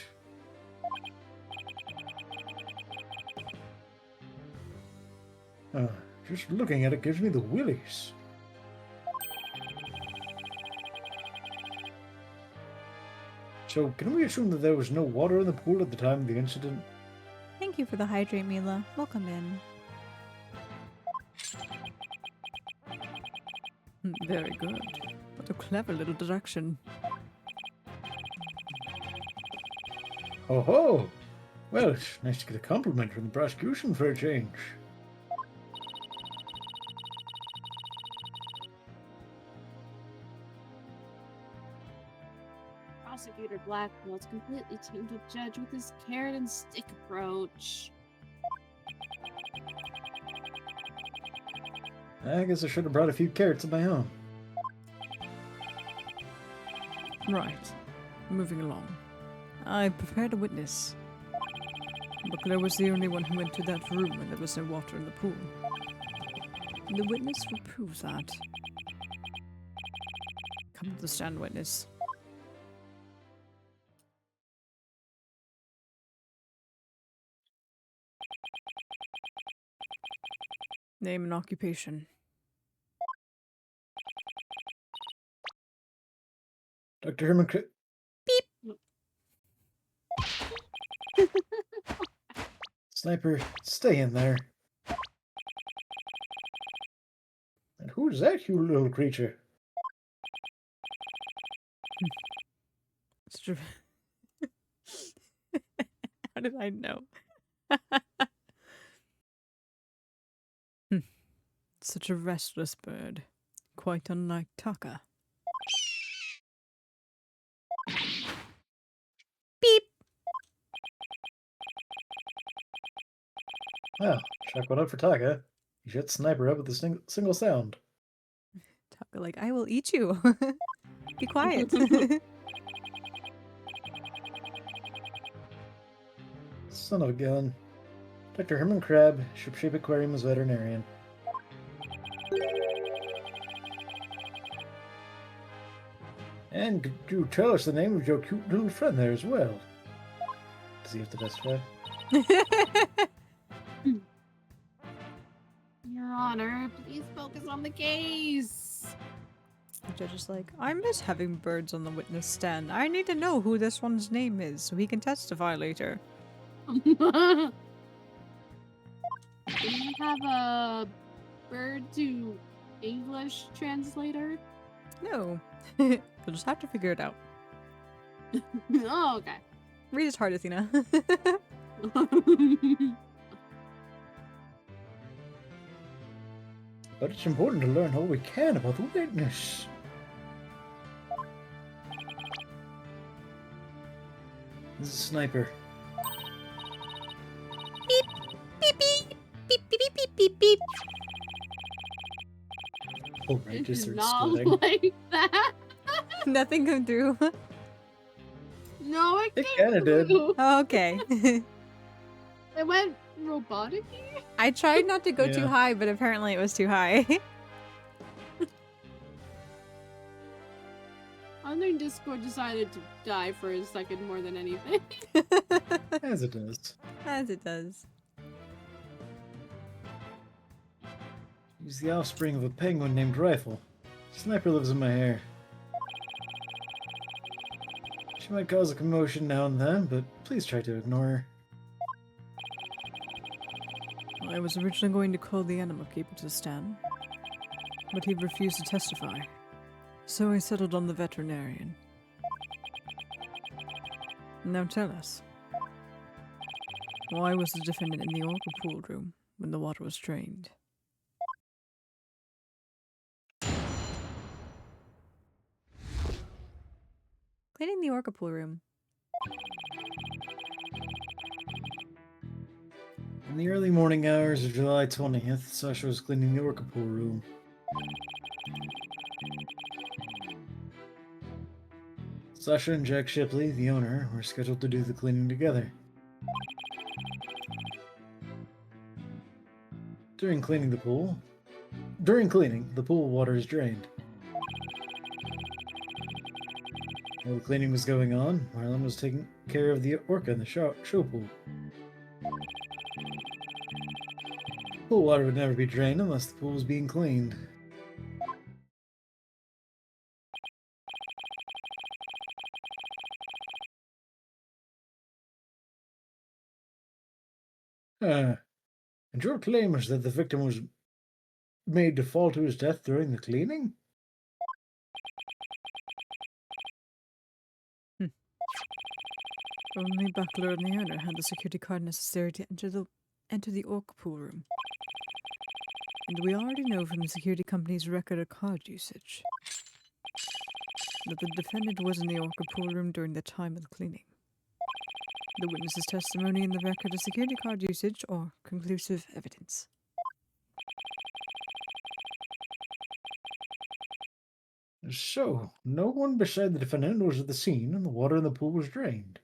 Just looking at it gives me the willies. So, can we assume that there was no water in the pool at the time of the incident? Thank you for the hydrate, Mila. Welcome in. Very good. What a clever little deduction. Oh ho! Well, it's nice to get a compliment from the prosecution for a change. Prosecutor Blackwell is completely tuned with Judge with his carrot and stick approach. I guess I should have brought a few carrots of my own. Right. Moving along. I prepared a witness. Buckler was the only one who went to that room when there was no water in the pool. The witness will prove that. Come to the stand, witness. Name and occupation. Dr. Herman Sniper, stay in there. And who's that you little creature? It's true. How did I know? Such a restless bird. Quite unlike Taka. Beep! Well, check one out for Taka. You shut Sniper up with a single sound. Taka like, I will eat you. Be quiet. Son of a gun. Dr. Herman Crab, Shipshape Aquarium's veterinarian. And could you tell us the name of your cute little friend there as well? Does he have to testify? Your Honor, please focus on the case. The judge is like, I miss having birds on the witness stand. I need to know who this one's name is so he can testify later. Do you have a bird to English translator? No. You'll just have to figure it out. Oh, okay. Read his heart, Athena. But it's important to learn all we can about the witness. This is Sniper. Beep, beep, beep, beep, beep, beep, beep, beep. Oh, right, It just did starts not splitting. like that. Nothing come through. No, it It came kinda did. through. Oh, okay. It went robotic. I tried not to go too Yeah. high, but apparently it was too high. I think Discord decided to die for a second more than anything. As it does. As it does. He's the offspring of a penguin named Rifle. Sniper lives in my hair. She might cause a commotion now and then, but please try to ignore her. I was originally going to call the animal keeper to the stand, but he refused to testify. So I settled on the veterinarian. Now tell us, why was the defendant in the orca pool room when the water was drained? Cleaning the orca pool room. In the early morning hours of July 20th, Sasha was cleaning the orca pool room. Sasha and Jack Shipley, the owner, were scheduled to do the cleaning together. During cleaning, the pool water is drained. While the cleaning was going on, Marlon was taking care of the orca in the show pool. Pool water would never be drained unless the pool was being cleaned. And your claim is that the victim was made to fall to his death during the cleaning? Only Buckler and the owner had the security card necessary to enter the orca pool room. And we already know from the security company's record of card usage that the defendant was in the orca pool room during the time of the cleaning. The witness's testimony and the record of security card usage are conclusive evidence. So, no one beside the defendant was at the scene and the water in the pool was drained.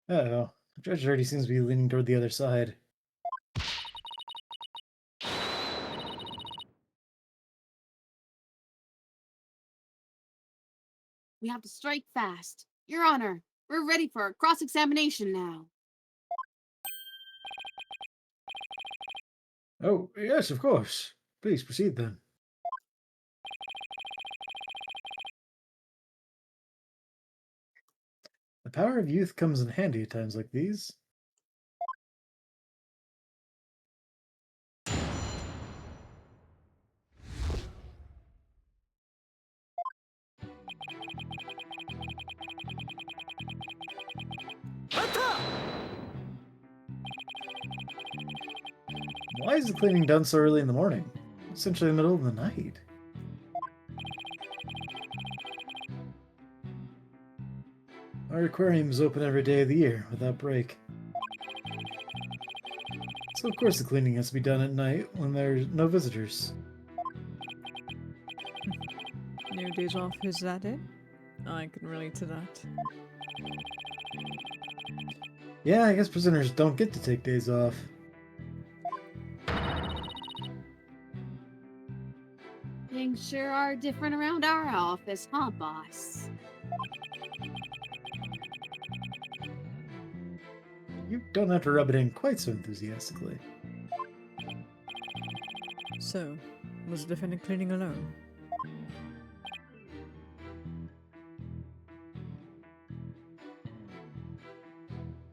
Uh-oh. The judge already seems to be leaning toward the other side. We have to strike fast. Your Honor, we're ready for a cross-examination now. Oh, yes, of course. Please proceed then. The power of youth comes in handy at times like these. Why is the cleaning done so early in the morning? Essentially the middle of the night. Our aquarium is open every day of the year, without break. So of course the cleaning has to be done at night when there's no visitors. No days off, is that it? I can relate to that. Yeah, I guess prisoners don't get to take days off. Things sure are different around our office, huh, boss? You don't have to rub it in quite so enthusiastically. So, was the defendant cleaning alone?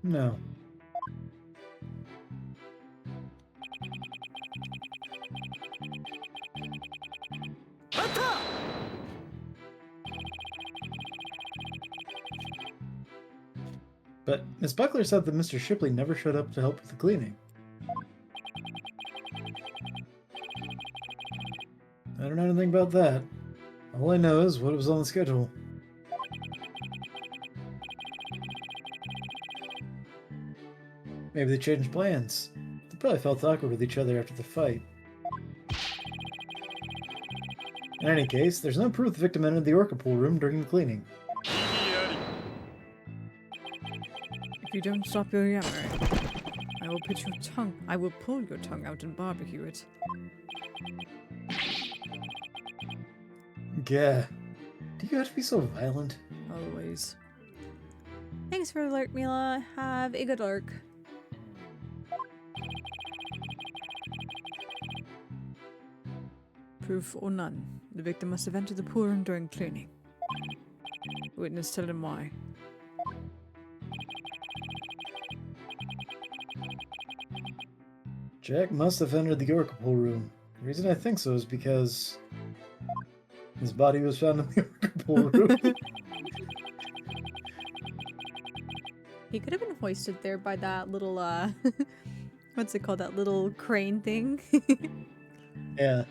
No. But Miss Buckler said that Mr. Shipley never showed up to help with the cleaning. I don't know anything about that. All I know is what was on the schedule. Maybe they changed plans. They probably felt awkward with each other after the fight. In any case, there's no proof the victim entered the orca pool room during the cleaning. If you don't stop your yammering, I will pull your tongue out and barbecue it. Gah. Do you have to be so violent? Always. Thanks for the lurk, Mila. Have a good lurk. Proof or none, the victim must have entered the pool room during cleaning. Witness tell him why. Jack must have entered the orca pool room. The reason I think so is because his body was found in the orca pool room. He could have been hoisted there by that little, what's it called? That little crane thing? Yeah.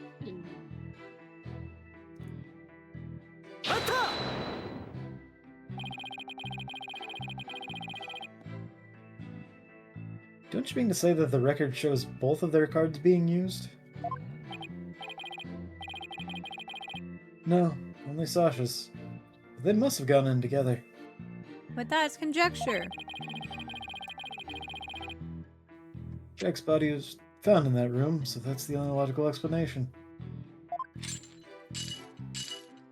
Don't you mean to say that the record shows both of their cards being used? No, only Sasha's. They must have gone in together. But that's conjecture. Jack's body was found in that room, so that's the only logical explanation.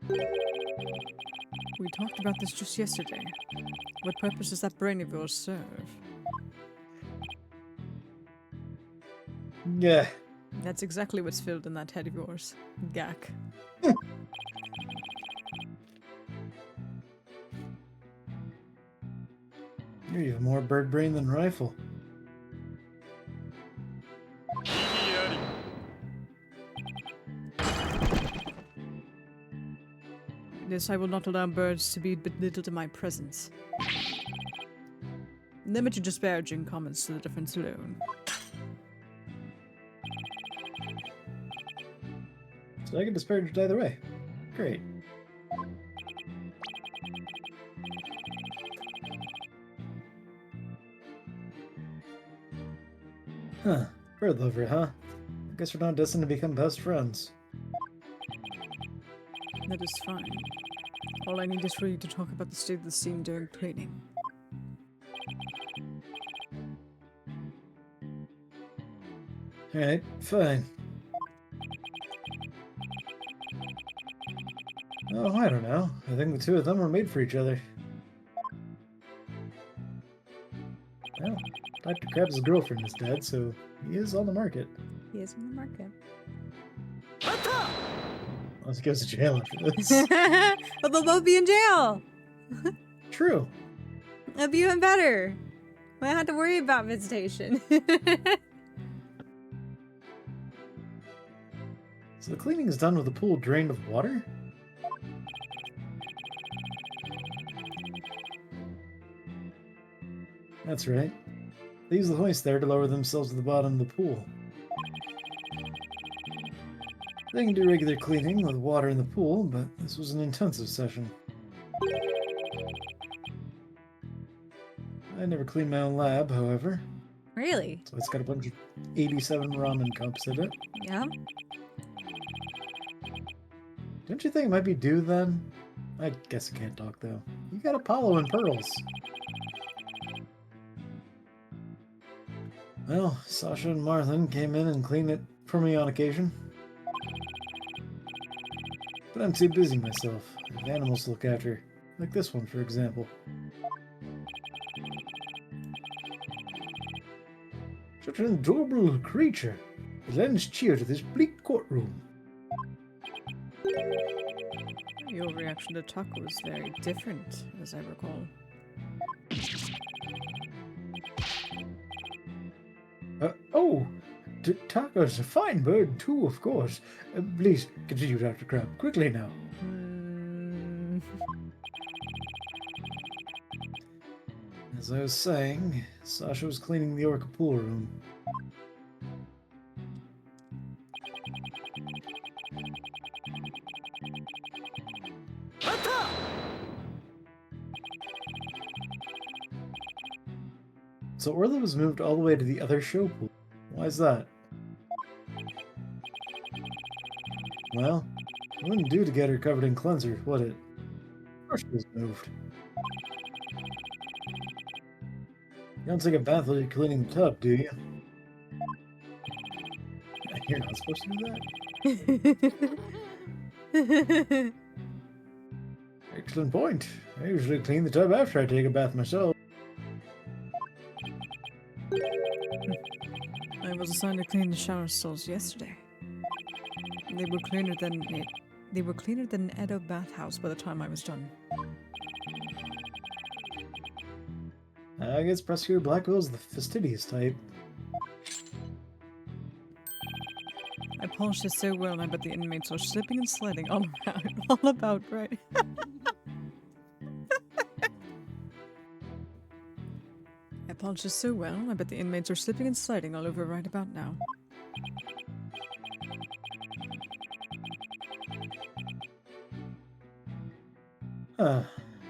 We talked about this just yesterday. What purpose does that brain of yours serve? Yeah. That's exactly what's filled in that head of yours. Gack. You're even more bird brain than rifle. Yes, I will not allow birds to be belittled in my presence. Limit your disparaging comments to the difference alone. So I can disparage it either way. Great. Huh. Bird lover, huh? I guess we're not destined to become best friends. That is fine. All I need is for you to talk about the state of the scene during cleaning. Alright, fine. Oh, I don't know. I think the two of them were made for each other. Well, Dr. Krabs' girlfriend is dead, so he is on the market. He is in the market. Unless he goes to jail after this. But they'll both be in jail. True. That'd be even better. We don't have to worry about visitation. So the cleaning is done with the pool drained of water? That's right. They use the hoist there to lower themselves to the bottom of the pool. They can do regular cleaning with water in the pool, but this was an intensive session. I never cleaned my own lab, however. Really? So it's got a bunch of 87 ramen cups in it. Yeah. Don't you think it might be due then? I guess I can't talk though. You got Apollo and pearls. Well, Sasha and Martha came in and cleaned it for me on occasion. But I'm too busy myself. I have animals to look after. Like this one, for example. Such an adorable creature. It lends cheer to this bleak courtroom. Your reaction to Taco was very different, as I recall. Oh! Taco's a fine bird, too, of course. Please, continue, Dr. Crab. Quickly now. As I was saying, Sasha was cleaning the orca pool room. So Orla was moved all the way to the other show pool. Why is that? Well, it wouldn't do to get her covered in cleanser, would it? Of course she was moved. You don't take a bath while you're cleaning the tub, do you? You're not supposed to do that. Excellent point. I usually clean the tub after I take a bath myself. I was assigned to clean the shower stalls yesterday. They were cleaner than an Edo bathhouse by the time I was done. I guess Prosecutor Blackwell's the fastidious type. I polished it so well, and I bet the inmates are slipping and sliding all around, all about, right? I polished it so well, I bet the inmates are slipping and sliding all over right about now.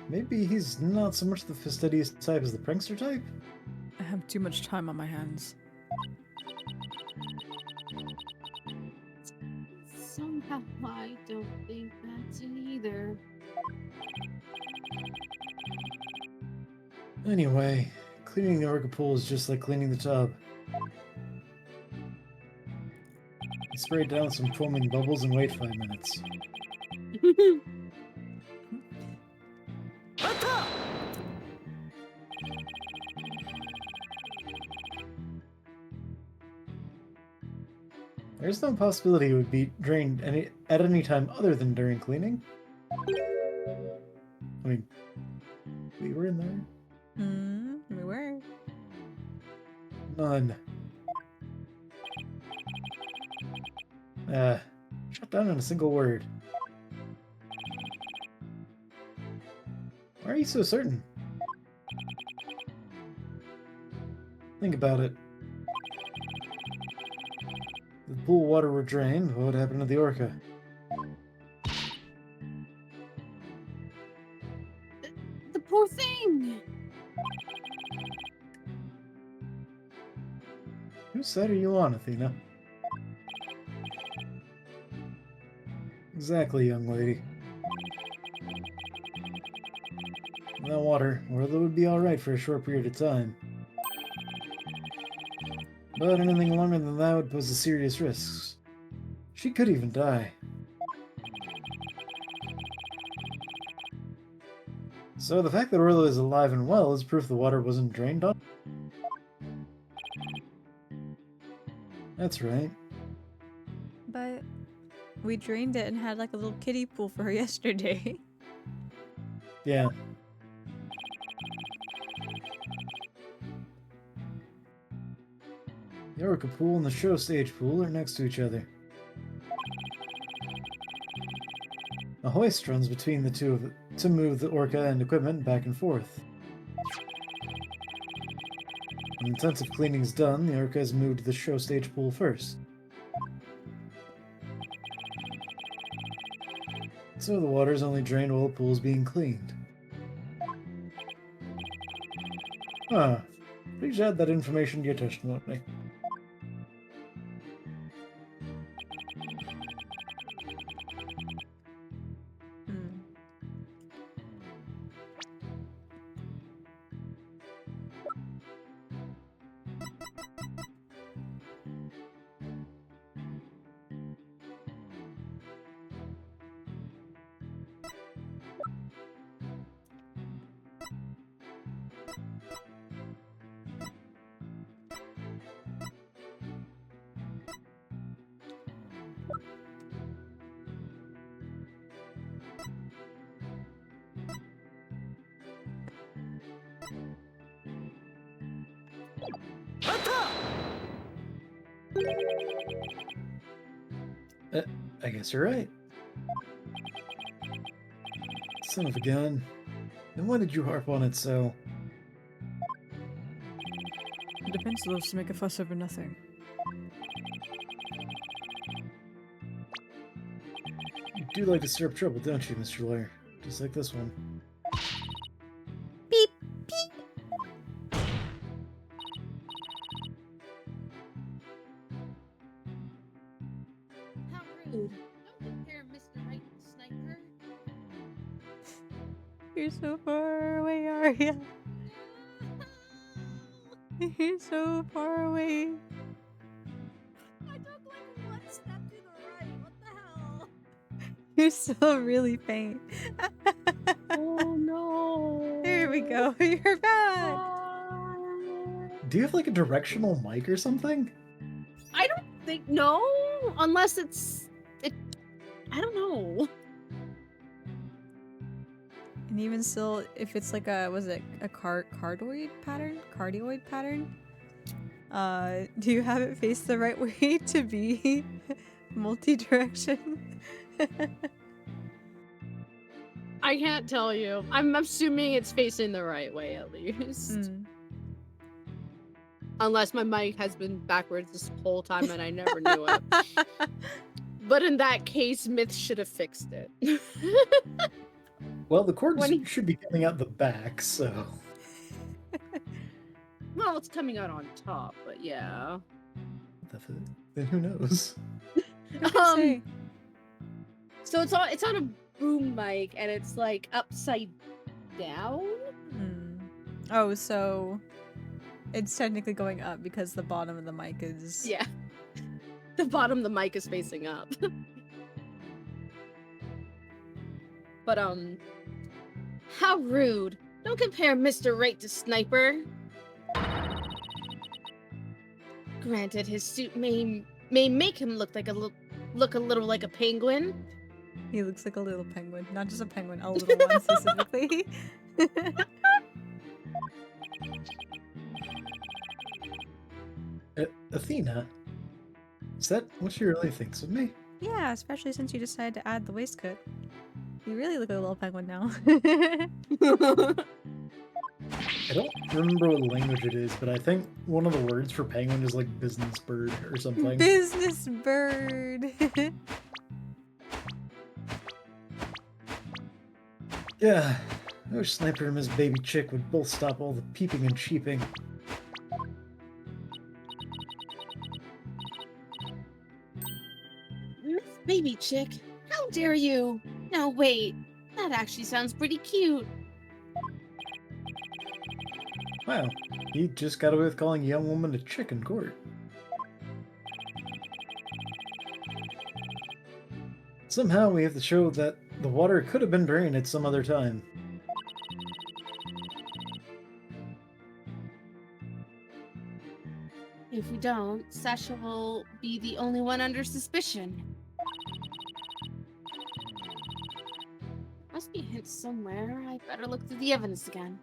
Maybe he's not so much the fastidious type as the prankster type? I have too much time on my hands. Somehow I don't think that's it either. Anyway, cleaning the orca pool is just like cleaning the tub. You spray it down with some foaming bubbles and wait 5 minutes. There's no possibility it would be drained at any time other than during cleaning. I mean, we were in there. We were. None. Shut down on a single word. Why are you so certain? Think about it. If the pool water were drained, what would happen to the orca? The poor thing! Whose side are you on, Athena? Exactly, young lady. Without water, Orla would be alright for a short period of time. But anything longer than that would pose a serious risks. She could even die. So the fact that Orla is alive and well is proof the water wasn't drained on? That's right. But we drained it and had like a little kiddie pool for her yesterday. Yeah. The orca pool and the show stage pool are next to each other. A hoist runs between the two to move the orca and equipment back and forth. When intensive cleaning is done, the orca is moved to the show stage pool first. So the water is only drained while the pool is being cleaned. Huh. Please add that information to your testimony. I guess you're right. Son of a gun. Then why did you harp on it so? The defense loves to make a fuss over nothing. You do like to stir up trouble, don't you, Mr. Lawyer? Just like this one. Beep, beep. rude. Don't compare Mr. Right to Sniper. You're so far away, Aria. You're so far away. I took like one step to the right. What the hell? You're still really faint. Oh no. There we go. You're back. Do you have like a directional mic or something? I don't think no, unless it. I don't know. And even still, if it's like a, was it a cardioid pattern? Cardioid pattern? Do you have it face the right way to be multi-direction? I can't tell you. I'm assuming it's facing the right way at least. Mm. Unless my mic has been backwards this whole time and I never knew it. But in that case, Myth should have fixed it. Well, the cords When he- should be coming out the back, so. Well, it's coming out on top, but yeah. Then who knows? Say. So it's on a boom mic and it's like upside down. Mm. Oh, so it's technically going up because the bottom of the mic is... Yeah. The bottom of the mic is facing up. But how rude. Don't compare Mr. Right to Sniper. Granted, his suit may make him look a little like a penguin. He looks like a little penguin. Not just a penguin, a little one specifically. Athena? Is that what she really thinks of me? Yeah, especially since you decided to add the waistcoat. You really look like a little penguin now. I don't remember what language it is, but I think one of the words for penguin is like business bird or something. Business bird. Yeah, I wish Sniper and Miss Baby Chick would both stop all the peeping and cheeping. Miss Baby Chick, how dare you? No, wait. That actually sounds pretty cute. Wow, he just got away with calling a young woman a chick in court. Somehow we have to show that the water could have been drained at some other time. If we don't, Sasha will be the only one under suspicion. Must be a hint somewhere. I better look through the evidence again.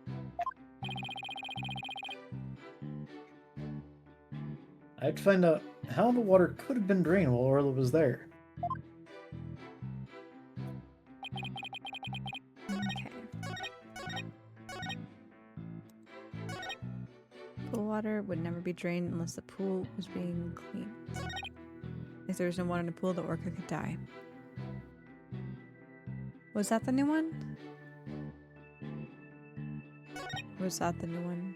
I had to find out how the water could have been drained while Orla was there. Okay. Pool water would never be drained unless the pool was being cleaned. If there was no water in the pool, the orca could die. Was that the new one? Was that the new one?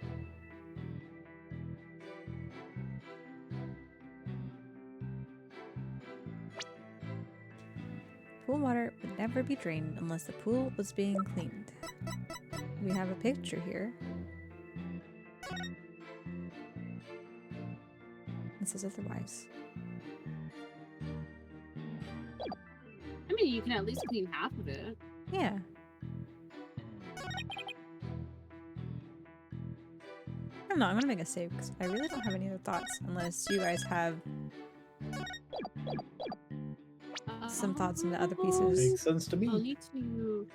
Pool water would never be drained unless the pool was being cleaned. We have a picture here. It says otherwise. I mean, you can at least clean half of it. Yeah. I don't know, I'm gonna make a save because I really don't have any other thoughts unless you guys have some thoughts on the other pieces. Makes sense to I'll me. need to...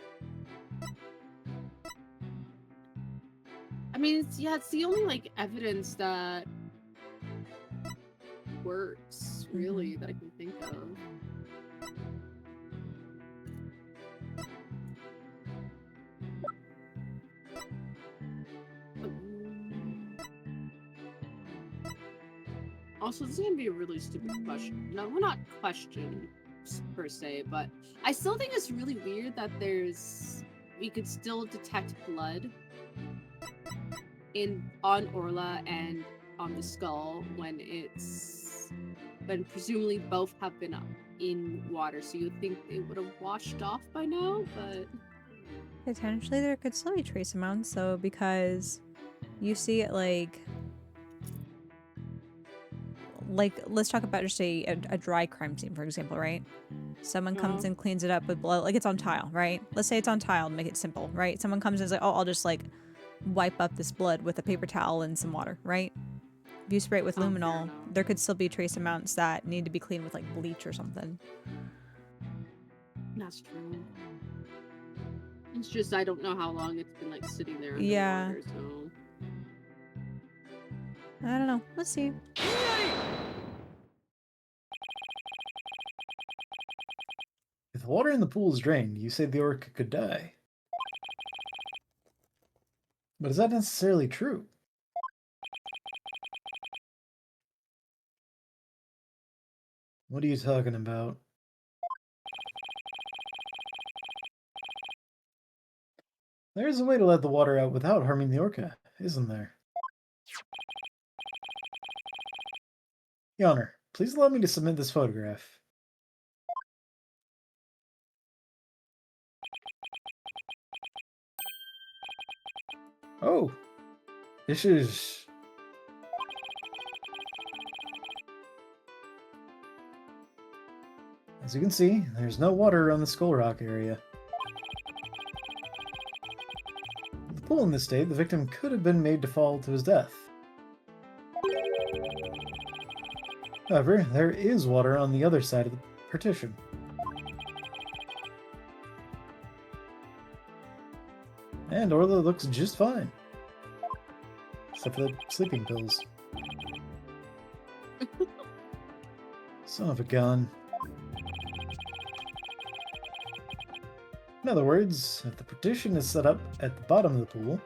I mean, it's the only, like, evidence that works, really, that I can think of. Also, this is gonna be a really stupid question. No, well, not question per se, but I still think it's really weird that we could still detect blood on Orla and on the skull when but presumably both have been in water, so you'd think they would have washed off by now, but... Potentially there could still be trace amounts, though, because you see it like let's talk about just a dry crime scene, for example, right? Someone comes and cleans it up with blood, like it's on tile, right? Let's say it's on tile to make it simple, right? Someone comes and is like, oh, I'll just like wipe up this blood with a paper towel and some water, right? If you spray it with luminol, there could still be trace amounts that need to be cleaned with like bleach or something. That's true. It's just I don't know how long it's been like sitting there underwater, so... I don't know. Let's see. If the water in the pool is drained, you say the orc could die. But is that necessarily true? What are you talking about? There's a way to let the water out without harming the orca, isn't there? Your Honor, please allow me to submit this photograph. Oh, this is... As you can see, there's no water around the Skull Rock area. With the pool in this state, the victim could have been made to fall to his death. However, there is water on the other side of the partition. And Orla looks just fine. Except for the sleeping pills. Son of a gun. In other words, if the partition is set up at the bottom of the pool,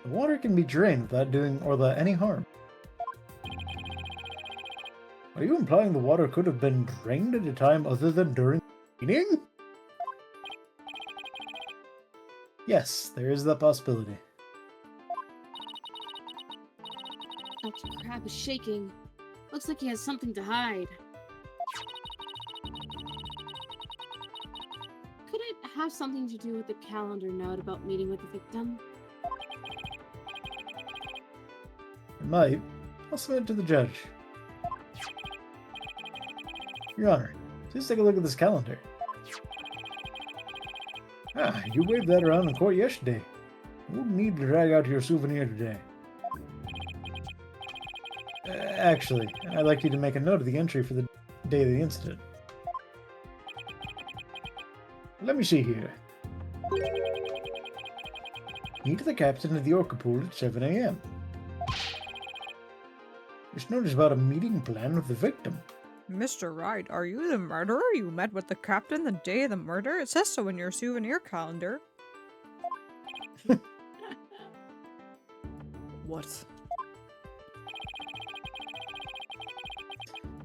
the water can be drained without doing Orla any harm. Are you implying the water could have been drained at a time other than during cleaning? Yes, there is that possibility. Dr. Crab is shaking. Looks like he has something to hide. Could it have something to do with the calendar note about meeting with the victim? It might. I'll submit it to the judge. Your Honor, please take a look at this calendar. Ah, you waved that around in court yesterday. You wouldn't need to drag out your souvenir today. Actually, I'd like you to make a note of the entry for the day of the incident. Let me see here. Meet the captain of the Orca Pool at 7 AM. This note is about a meeting plan with the victim. Mr. Wright, are you the murderer? You met with the captain the day of the murder? It says so in your souvenir calendar. What?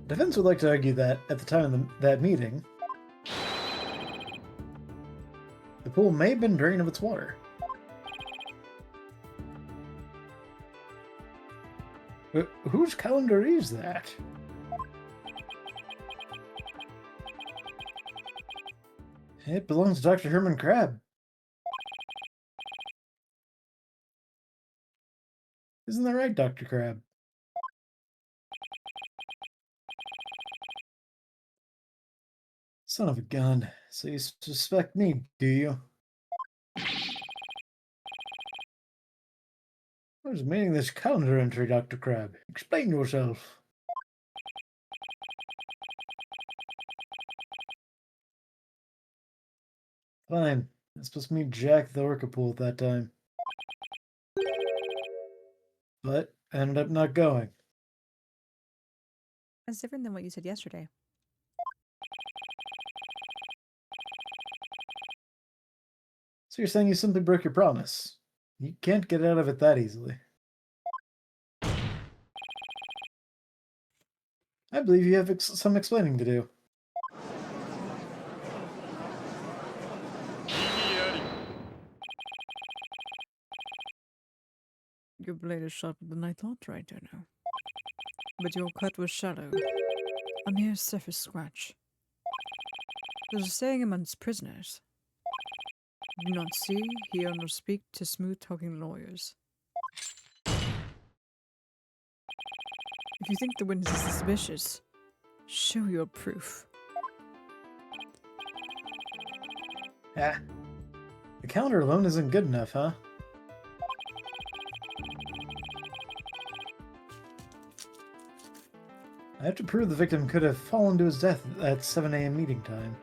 Defense would like to argue that, at the time of that meeting, the pool may have been drained of its water. But whose calendar is that? It belongs to Dr. Herman Crab. Isn't that right, Dr. Crab? Son of a gun. So you suspect me, do you? What is meaning this calendar entry, Dr. Crab? Explain yourself. Fine. I was supposed to meet Jack the Orca Pool at that time. But I ended up not going. That's different than what you said yesterday. So you're saying you simply broke your promise? You can't get out of it that easily. I believe you have some explaining to do. Your blade is sharper than I thought, right, Dono? But your cut was shallow. A mere surface scratch. There's a saying amongst prisoners. Do not see, hear, nor speak to smooth-talking lawyers. If you think the witness is suspicious, show your proof. Ah. The calendar alone isn't good enough, huh? I have to prove the victim could have fallen to his death at 7 a.m. meeting time.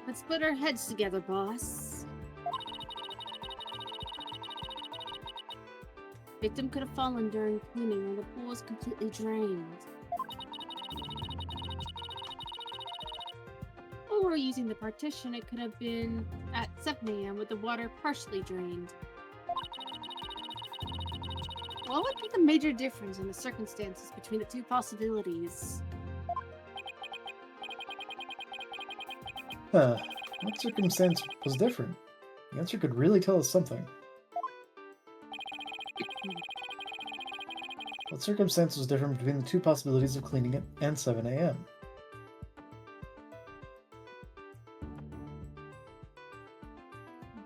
Let's put our heads together, boss. Victim could have fallen during cleaning when the pool was completely drained. Or using the partition, it could have been at 7 a.m. with the water partially drained. What would be the major difference in the circumstances between the two possibilities? Huh. What circumstance was different? The answer could really tell us something. What circumstance was different between the two possibilities of cleaning it and 7 a.m.?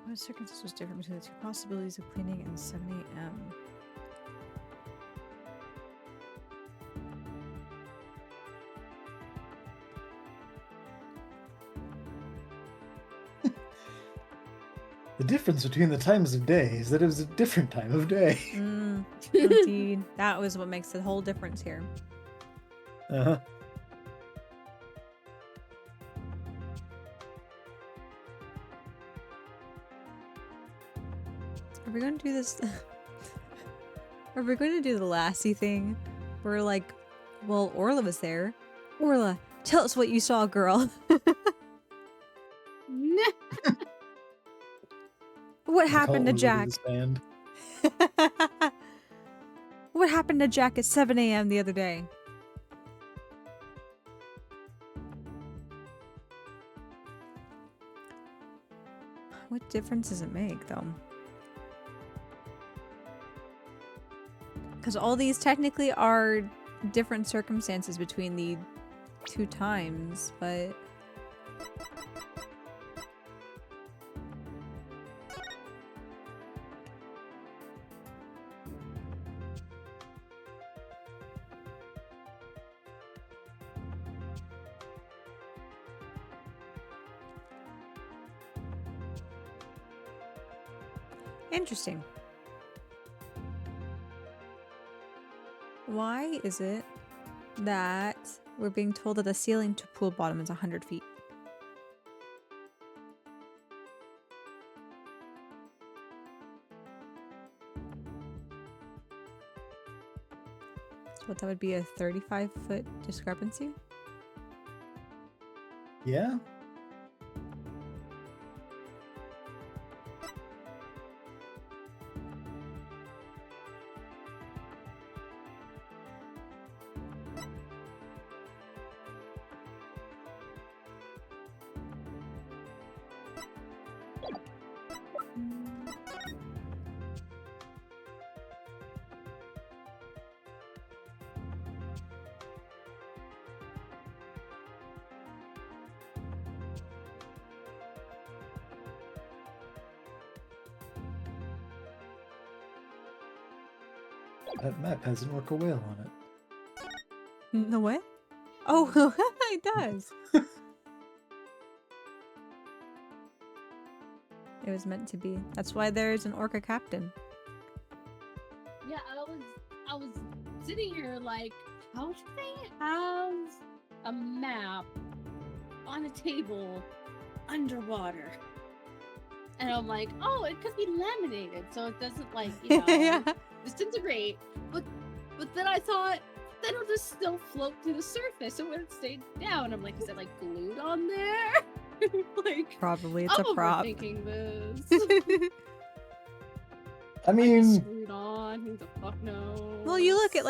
What circumstance was different between the two possibilities of cleaning and 7 a.m.? The difference between the times of day is that it was a different time of day. Indeed. That was what makes the whole difference here. Uh-huh. Are we going to do this? Are we going to do the Lassie thing? Where like, well, Orla was there. Orla, tell us what you saw, girl. What happened to Jack? What happened to Jack at 7 a.m. the other day? What difference does it make, though? Because all these technically are different circumstances between the two times, but... Interesting. Why is it that we're being told that the ceiling to pool bottom is 100 feet? So that would be a 35-foot discrepancy? Yeah? That map has an orca whale on it. The what? Oh, it does. It was meant to be. That's why there's an orca captain. Yeah, I was sitting here like, how do they have a map on a table underwater? And I'm like, oh, it could be laminated, so it doesn't like, you know, Yeah. disintegrate. But then I thought, then it'll just still float to the surface. It wouldn't stay down. I'm like, is it like glued on there? Like, Probably it's I'm a prop. overthinking this. I mean, Screwed on. Who the fuck knows? Well, you look at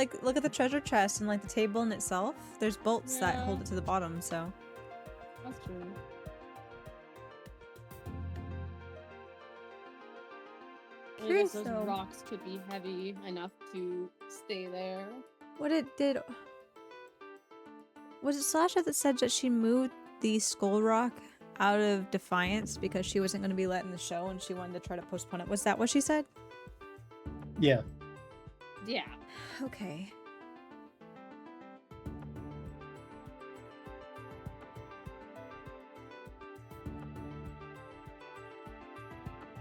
the treasure chest and like the table in itself. There's bolts that Yeah. hold it to the bottom, so. That's true. I Curious guess those though. rocks could be heavy enough to stay there. What it did. Was it Sasha that said that she moved the skull rock out of defiance because she wasn't going to be let in the show and she wanted to try to postpone it? Was that what she said? Yeah. Yeah. Okay.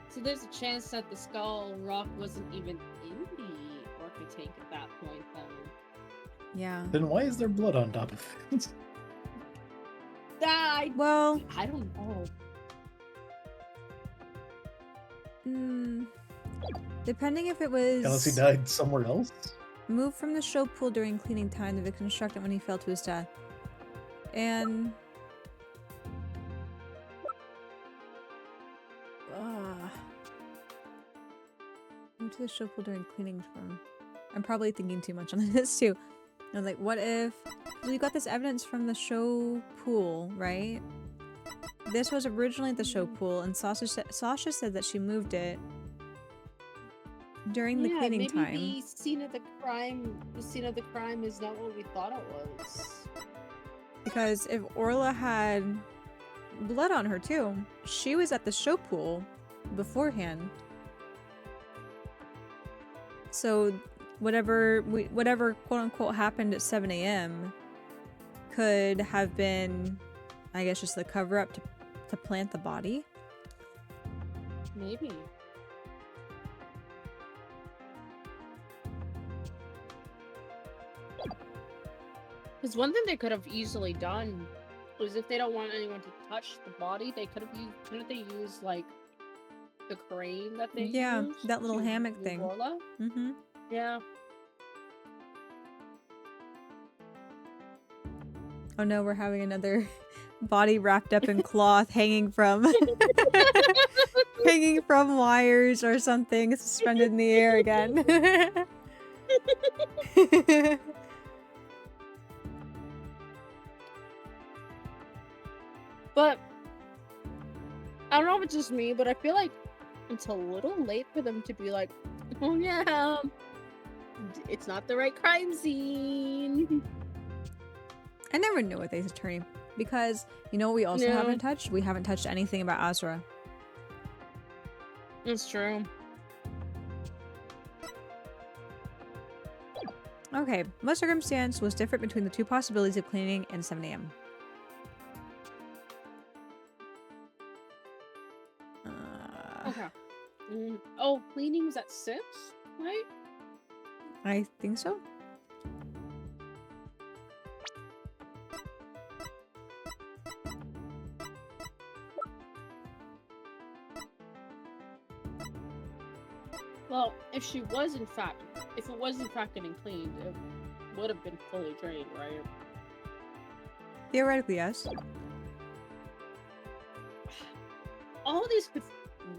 So there's a chance that the skull rock wasn't even in the orca tank at that point, though. Yeah. Then why is there blood on top of it? Well, I don't know. depending if it was Unless he died somewhere else? moved from the show pool during cleaning time, the victim struck it when he fell to his death. And moved to the show pool during cleaning time. I'm probably thinking too much on this too. I was like, what if we got this evidence from the show pool, right? This was originally at the show pool, and Sasha said that she moved it during the cleaning time. Maybe the scene of the crime is not what we thought it was. Because if Orla had blood on her too, she was at the show pool beforehand. So whatever quote unquote happened at 7 a.m. could have been, I guess, just the cover up to plant the body. Maybe. Because one thing they could have easily done was, if they don't want anyone to touch the body, they could have used. Couldn't they use like the crane that they used? That little to hammock move thing. Orla? Mm-hmm. Yeah. Oh no, we're having another body wrapped up in cloth hanging from hanging from wires or something, suspended in the air again. But I don't know if it's just me, but I feel like it's a little late for them to be like, oh yeah, it's not the right crime scene. I never knew with Ace Attorney, because you know what we also haven't touched? We haven't touched anything about Azra. It's true. Okay, what circumstance was different between the two possibilities of cleaning and 7 a.m.? Okay. Oh, cleaning was at 6, right? I think so. Well, if it was in fact getting cleaned, it would have been fully drained, right? Theoretically, yes. All these could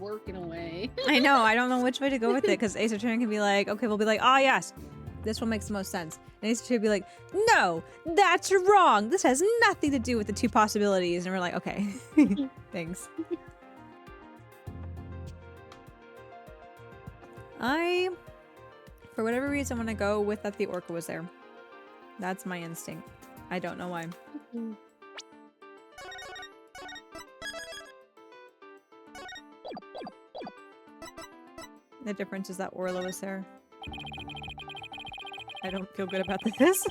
work in a way. I know, I don't know which way to go with it, because Ace Attorney can be like, okay, we'll be like, oh yes, this one makes the most sense. And Ace Attorney will be like, no, that's wrong. This has nothing to do with the two possibilities. And we're like, okay, thanks. For whatever reason, want to go with that the orca was there. That's my instinct. I don't know why. The difference is that Orla was there. I don't feel good about this.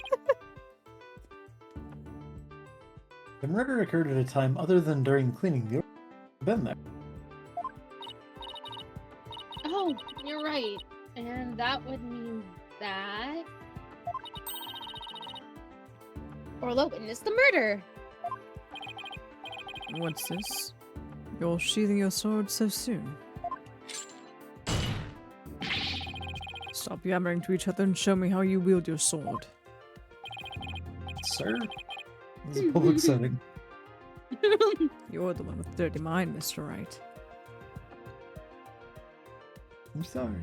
The murder occurred at a time other than during cleaning. The orca had been there. Oh, you're right. And that would mean that Orla witnessed the murder. What's this? You're sheathing your sword so soon. Stop yammering to each other and show me how you wield your sword. Sir? This is a public setting. You're the one with dirty mind, Mr. Wright. I'm sorry.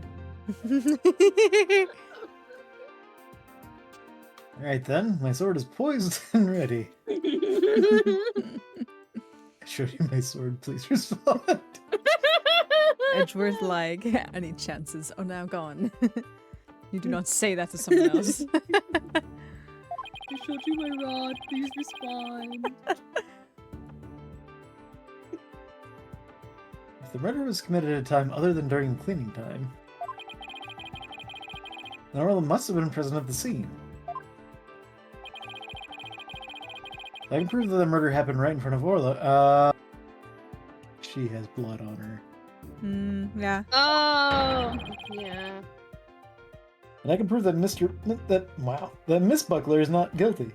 Alright then, my sword is poised and ready. I showed you my sword, please respond. Edgeworth like, any chances are now gone. You do not say that to someone else. I showed you my rod. Please respond. If the murder was committed at a time other than during cleaning time, then Orla must have been present at the scene. I can prove that the murder happened right in front of Orla. She has blood on her. Yeah. Oh, yeah. And I can prove that that Miss Buckler is not guilty.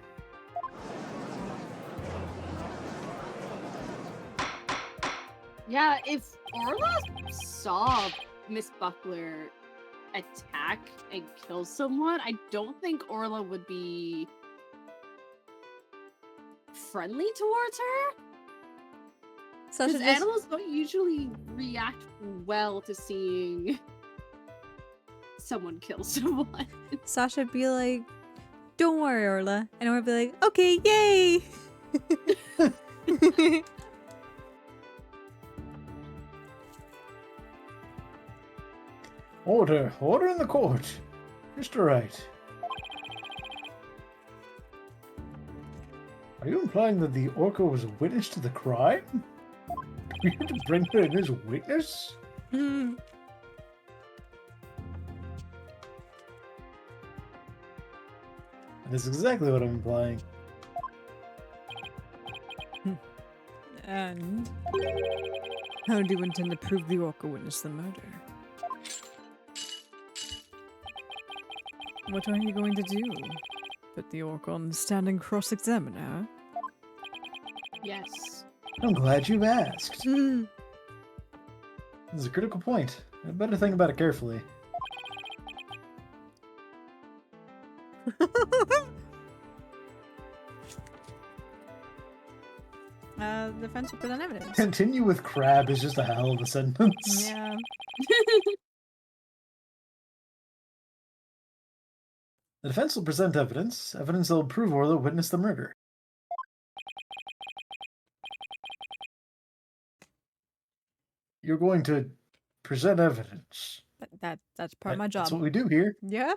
Yeah, if Orla saw Miss Buckler attack and kill someone, I don't think Orla would be friendly towards her. Sasha Because just, animals don't usually react well to seeing someone kill someone. Sasha be like, "Don't worry, Orla," and Orla be like, "Okay, yay!" Order! Order in the court! Mr. Wright. Are you implying that the orca was a witness to the crime? Do we have to bring her in as a witness? That's exactly what I'm implying. And how do you intend to prove the orca witnessed the murder? What are you going to do? Put the orca on the stand and cross-examine her? Yes. I'm glad you asked. This is a critical point. I better think about it carefully. The defense will present evidence. Continue with crab is just a hell of a sentence. Yeah. The defense will present evidence. Evidence that will prove Orla witnessed the murder. You're going to present evidence. That's part of my job. That's what we do here. Yeah.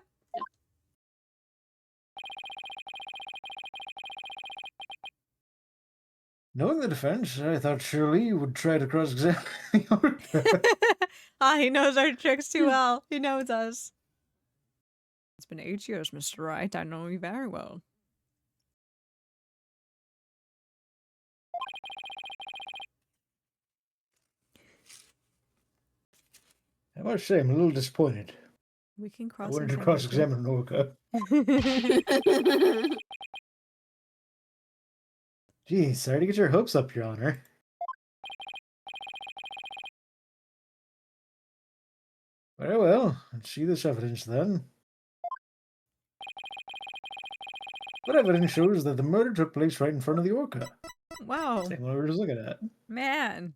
Knowing the defense, I thought surely you would try to cross-examine the orca. He knows our tricks too well. He knows us. It's been 8 years, Mr. Wright. I know you very well. I must say, I'm a little disappointed. We can I cross. wanted to cross-examine an orca. Geez, sorry to get your hopes up, Your Honor. Very well, let's see this evidence then. What evidence shows that the murder took place right in front of the orca? Wow, Same one we were just looking at. man.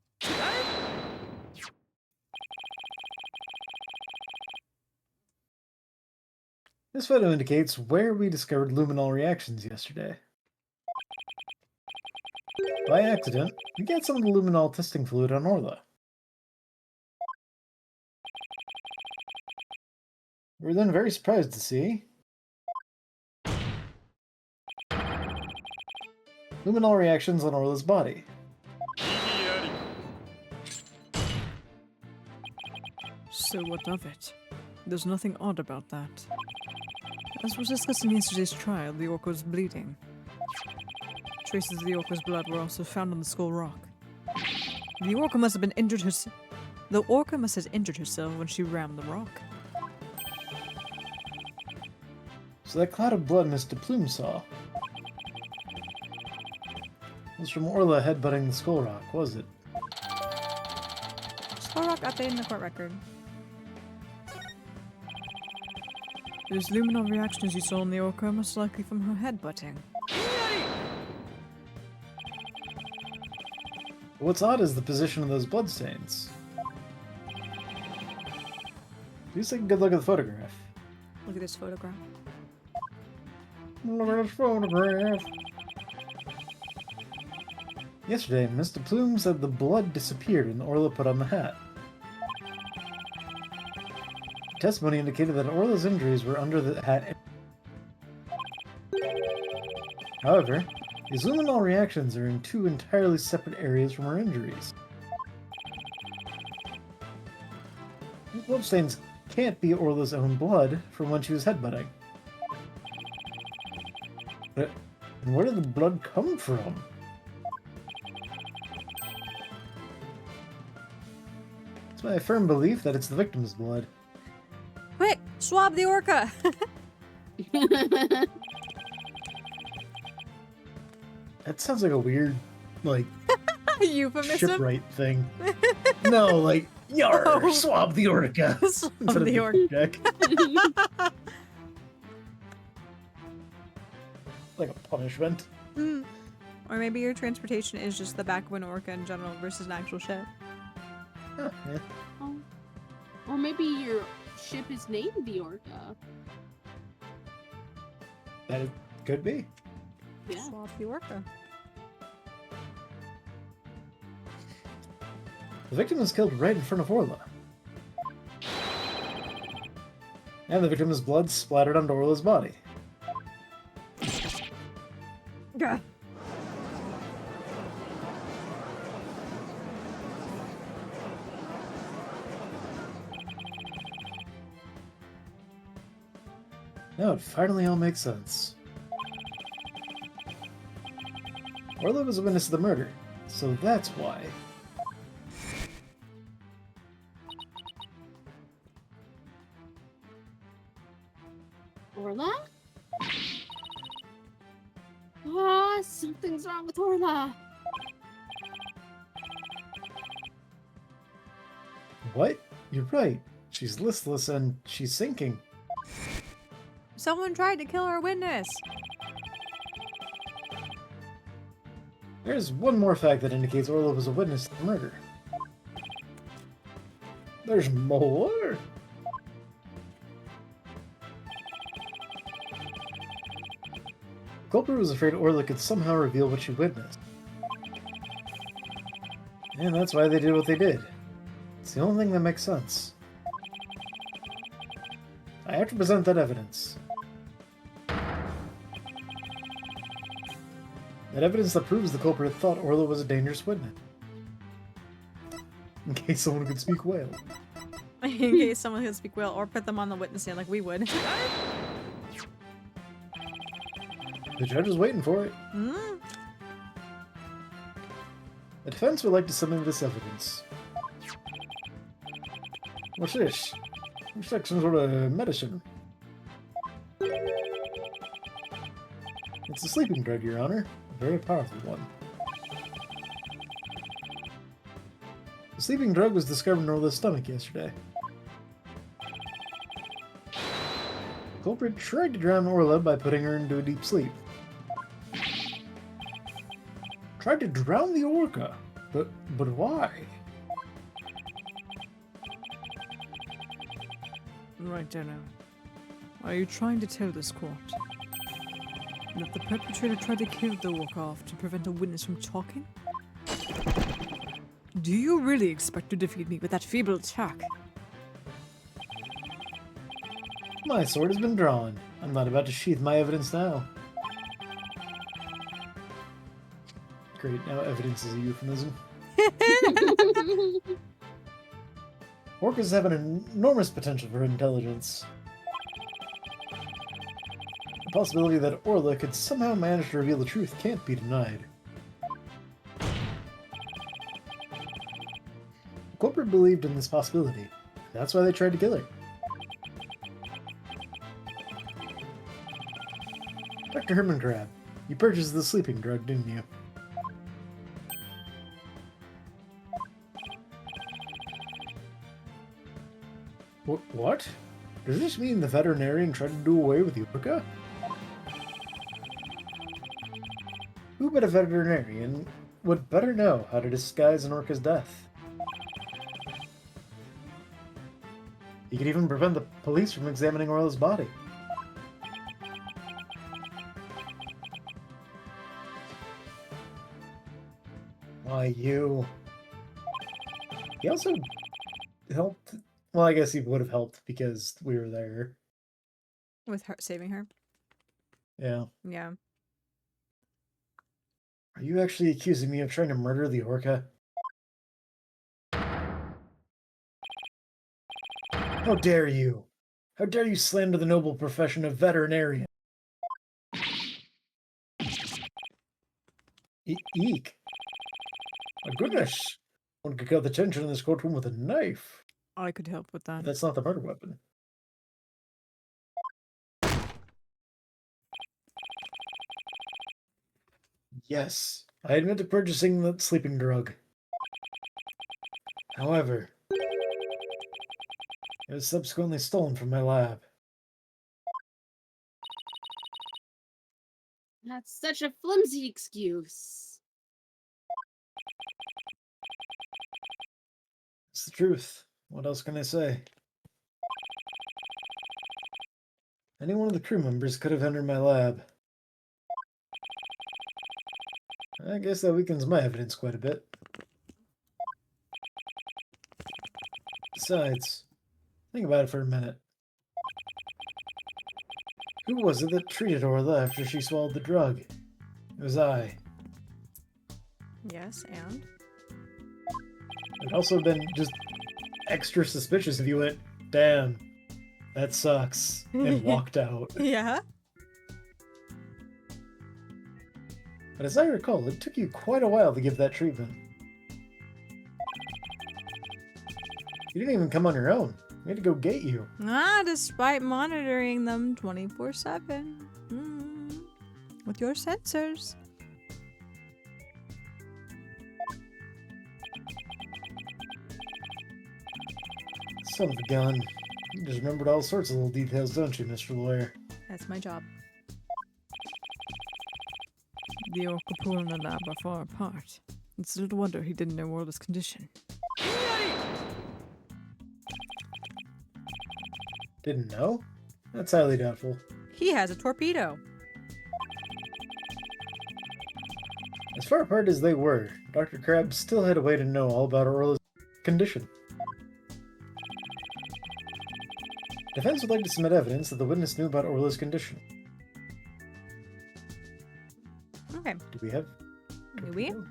This photo indicates where we discovered luminol reactions yesterday. By accident, we got some of the luminol testing fluid on Orla. We were then very surprised to see luminol reactions on Orla's body. So what of it? There's nothing odd about that. As was discussed in yesterday's trial, the orca was bleeding. Traces of the orca's blood were also found on the skull rock. The orca must have been injured herself. The orca must have injured herself when she rammed the rock. So that cloud of blood Miss Doubloon saw was from Orla headbutting the skull rock, was it? Skull Rock update in the court record. Those luminol reactions you saw in the orca are most likely from her headbutting. What's odd is the position of those bloodstains. Please take a good look at the photograph. Look at this photograph. Look at this photograph. Yesterday, Miss Doubloon said the blood disappeared when Orla put on the hat. Testimony indicated that Orla's injuries were under the hat. However, these luminol reactions are in two entirely separate areas from her injuries. These bloodstains can't be Orla's own blood from when she was headbutting. But where did the blood come from? It's my firm belief that it's the victim's blood. Quick, swab the orca. That sounds like a weird, like, Euphemism. shipwright thing. No, like, yar, Oh. swab the orca. Swab Instead of the orca. check. Like a punishment. Mm. Or maybe your transportation is just the back of an orca in general versus an actual ship. Huh, yeah. Oh. Or maybe your ship is named the Orca. That it could be. Yeah. Swab the orca. The victim was killed right in front of Orla. And the victim's blood splattered onto Orla's body. Yeah. Now it finally all makes sense. Orla was a witness to the murder, so that's why. Orla? Ah, something's wrong with Orla. What? You're right. She's listless and she's sinking. Someone tried to kill our witness. There's one more fact that indicates Orla was a witness to the murder. There's more? The culprit was afraid Orla could somehow reveal what she witnessed. And that's why they did what they did. It's the only thing that makes sense. I have to present that evidence. That evidence that proves the culprit thought Orla was a dangerous witness. In case someone could speak whale. In case someone could speak well, or put them on the witness stand like we would. The judge was waiting for it. Mm. The defense would like to submit this evidence. What's this? Looks like some sort of medicine. It's a sleeping drug, Your Honor. A very powerful one. The sleeping drug was discovered in Orla's stomach yesterday. The culprit tried to drown Orla by putting her into a deep sleep. Tried to drown the orca? But why? Right, Dano. Are you trying to tell this court that the perpetrator tried to kill the walk-off to prevent a witness from talking? Do you really expect to defeat me with that feeble attack? My sword has been drawn. I'm not about to sheath my evidence now. Great, now evidence is a euphemism. Orcas have an enormous potential for intelligence. The possibility that Orla could somehow manage to reveal the truth can't be denied. The culprit believed in this possibility. That's why they tried to kill her. Dr. Herman Crab, you purchased the sleeping drug, didn't you? What? Does this mean the veterinarian tried to do away with the orca? Who but a veterinarian would better know how to disguise an orca's death? He could even prevent the police from examining Orla's body. Why, you... He also helped Well, I guess he would have helped because we were there. With her saving her. Yeah. Yeah. Are you actually accusing me of trying to murder the orca? How dare you? How dare you slander the noble profession of veterinarian? Eek. My goodness. One could cut the tension in this courtroom with a knife. I could help with But that. that's not the murder weapon. Yes, I admit to purchasing the sleeping drug. However, it was subsequently stolen from my lab. That's such a flimsy excuse. It's the truth. What else can I say? Any one of the crew members could have entered my lab. I guess that weakens my evidence quite a bit. Besides, think about it for a minute. Who was it that treated Orla after she swallowed the drug? It was I. Yes, and? It'd also been just extra suspicious if you went, damn, that sucks, and walked out. Yeah. But as I recall, it took you quite a while to give that treatment. You didn't even come on your own. We had to go get you. Despite monitoring them 24/7. With your sensors. Son of a gun. You just remembered all sorts of little details, don't you, Mr. Lawyer? That's my job. The orca pool and the lab are far apart. It's little wonder he didn't know Orla's condition. Didn't know? That's highly doubtful. He has a torpedo. As far apart as they were, Dr. Crabbe still had a way to know all about Orla's condition. Defense would like to submit evidence that the witness knew about Orla's condition. Okay. Do we have? Do we? torpedo?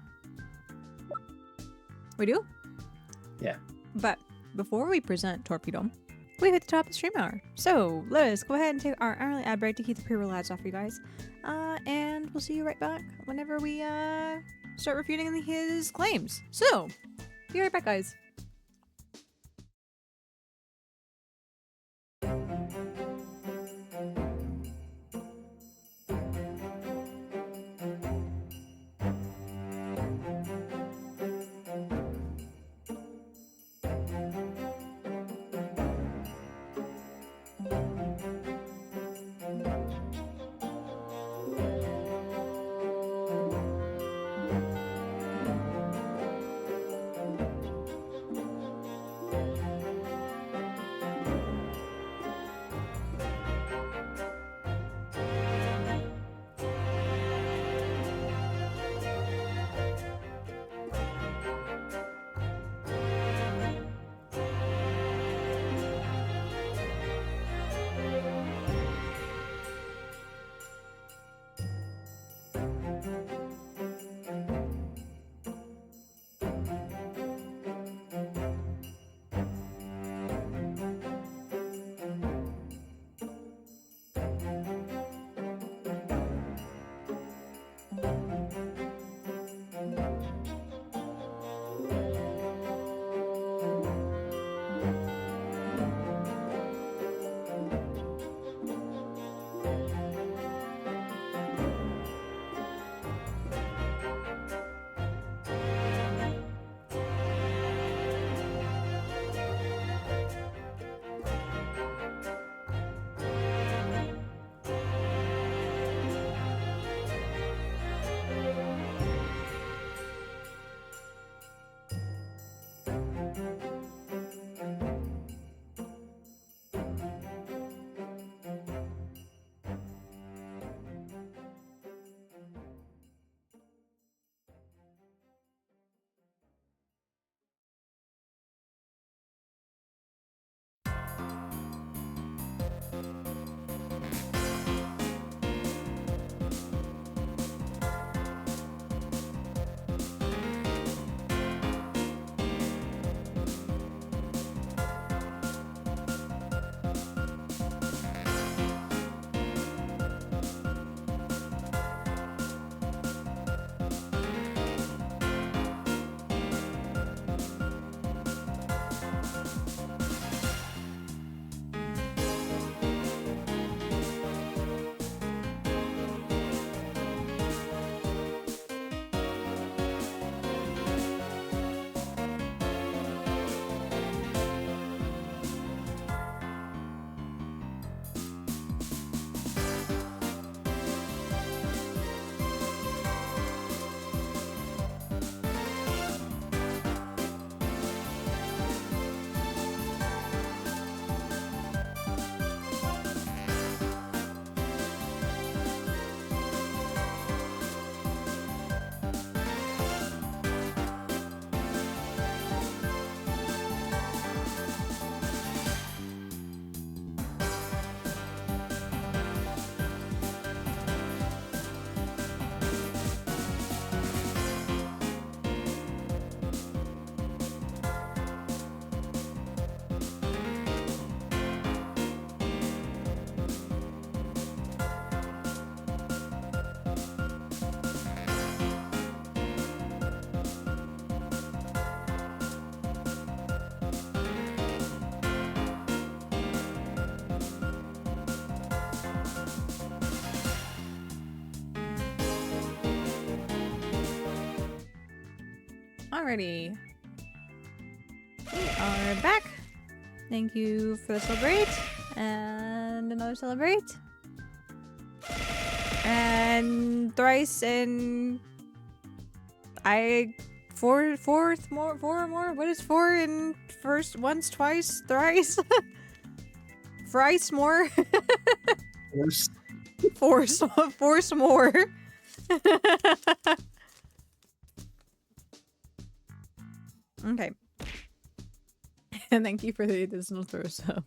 We do? Yeah. But before we present Torpedo, we hit the top of the stream hour. So let us go ahead and take our early ad break to keep the pre-roll ads off for you guys. And we'll see you right back whenever we start refuting his claims. So, be right back, guys. Alrighty. We are back. Thank you for the celebrate. And another celebrate. And thrice and four more. What is four in first? Once, twice, thrice. Thrice more. Force more. Okay. And thank you for the additional throw sub.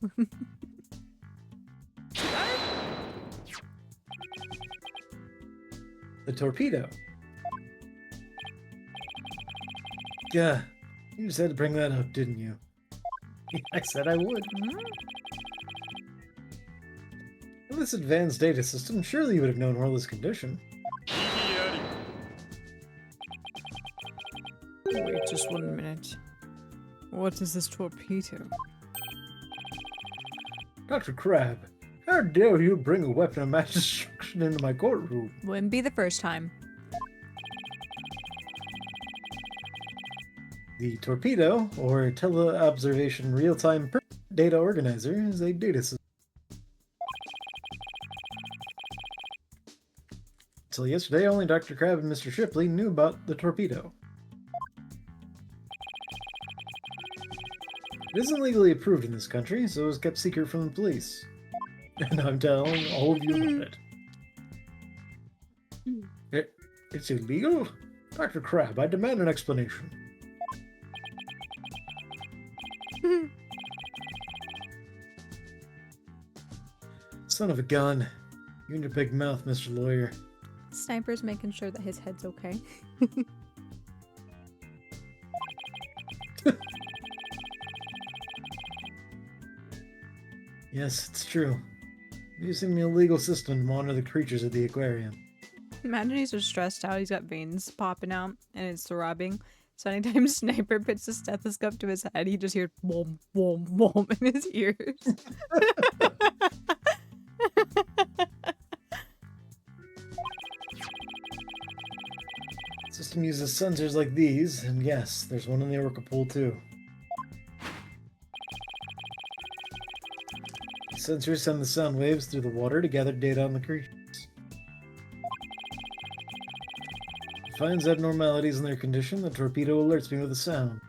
The torpedo. Yeah, you just had to bring that up, didn't you? I said I would. With this advanced data system, surely you would have known Orla's condition. Wait just 1 minute. What is this torpedo? Dr. Crab, how dare you bring a weapon of mass destruction into my courtroom? Wouldn't be the first time. The torpedo, or Teleobservation Real-Time Data Organizer, is a data system. Until yesterday, only Dr. Crab and Mr. Shipley knew about the torpedo. It isn't legally approved in this country, so it was kept secret from the police. And I'm telling all of you about it. It's illegal? Dr. Crab, I demand an explanation. Son of a gun. You and your big mouth, Mr. Lawyer. Sniper's making sure that his head's okay. Yes, it's true. Using the illegal system to monitor the creatures at the aquarium. Imagine he's just stressed out, he's got veins popping out, and it's throbbing. So anytime Sniper puts the stethoscope to his head, he just hears boom, boom, boom in his ears. The system uses sensors like these, and yes, there's one in the orca pool too. The sensors send the sound waves through the water to gather data on the creatures. If it finds abnormalities in their condition, the torpedo alerts me with a sound.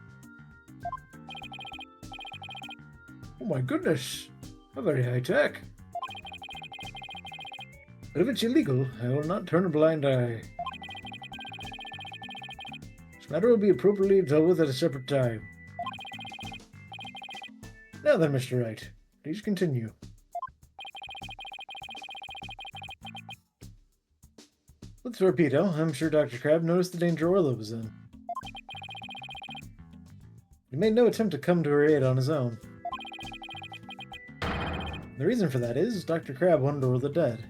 Oh my goodness! How very high tech! But if it's illegal, I will not turn a blind eye. This matter will be appropriately dealt with at a separate time. Now then, Mr. Wright, please continue. With the torpedo, I'm sure Dr. Crab noticed the danger Orla was in. He made no attempt to come to her aid on his own. The reason for that is Dr. Crab wanted Orla dead.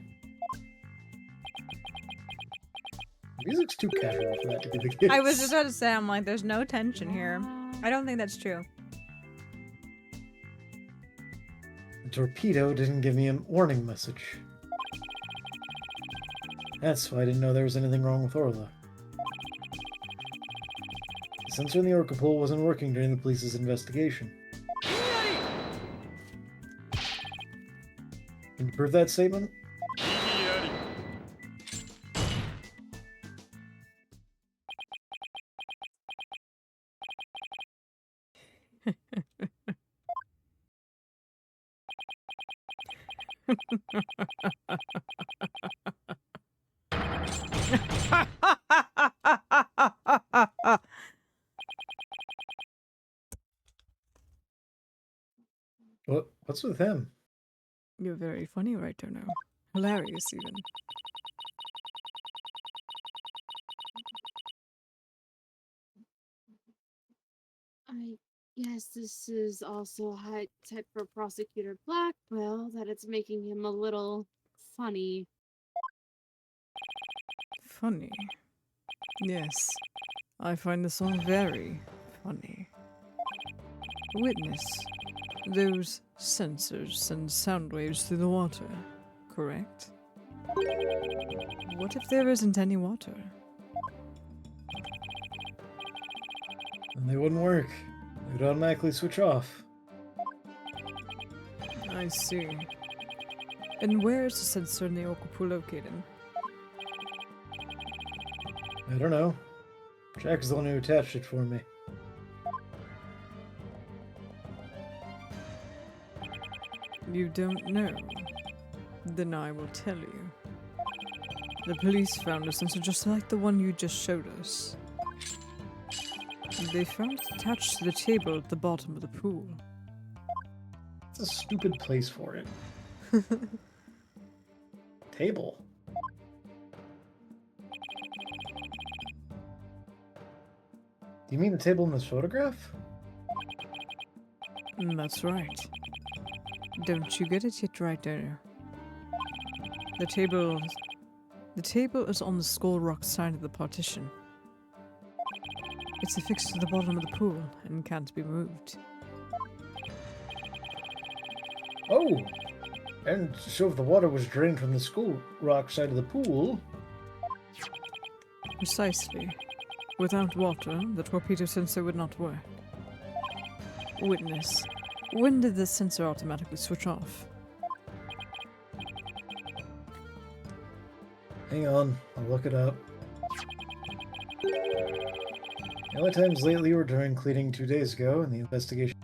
The music's too casual for that to be the case. I was just about to say, I'm like, there's no tension here. I don't think that's true. The torpedo didn't give me a warning message. That's why I didn't know there was anything wrong with Orla. The sensor in the orca pool wasn't working during the police's investigation. Can you prove that statement? What's with him? You're very funny right now. Hilarious, even. I guess this is also high tech for Prosecutor Blackwell, that it's making him a little funny. Funny. Yes, I find this all very funny. Witness, those sensors send sound waves through the water, correct? What if there isn't any water? And they wouldn't work. They'd automatically switch off. I see. And where is the sensor in the orca pool located? I don't know. Jack's the one who attached it for me. You don't know? Then I will tell you. The police found a sensor just like the one you just showed us. They found it attached to the table at the bottom of the pool. It's a stupid place for it. Table. Do you mean the table in this photograph? That's right. Don't you get it yet right there? The table is on the skull rock side of the partition. It's affixed to the bottom of the pool and can't be moved. Oh! And so if the water was drained from the skull rock side of the pool... Precisely. Without water, the torpedo sensor would not work. Witness. When did the sensor automatically switch off? Hang on, I'll look it up. The only times lately were during cleaning 2 days ago and the investigation.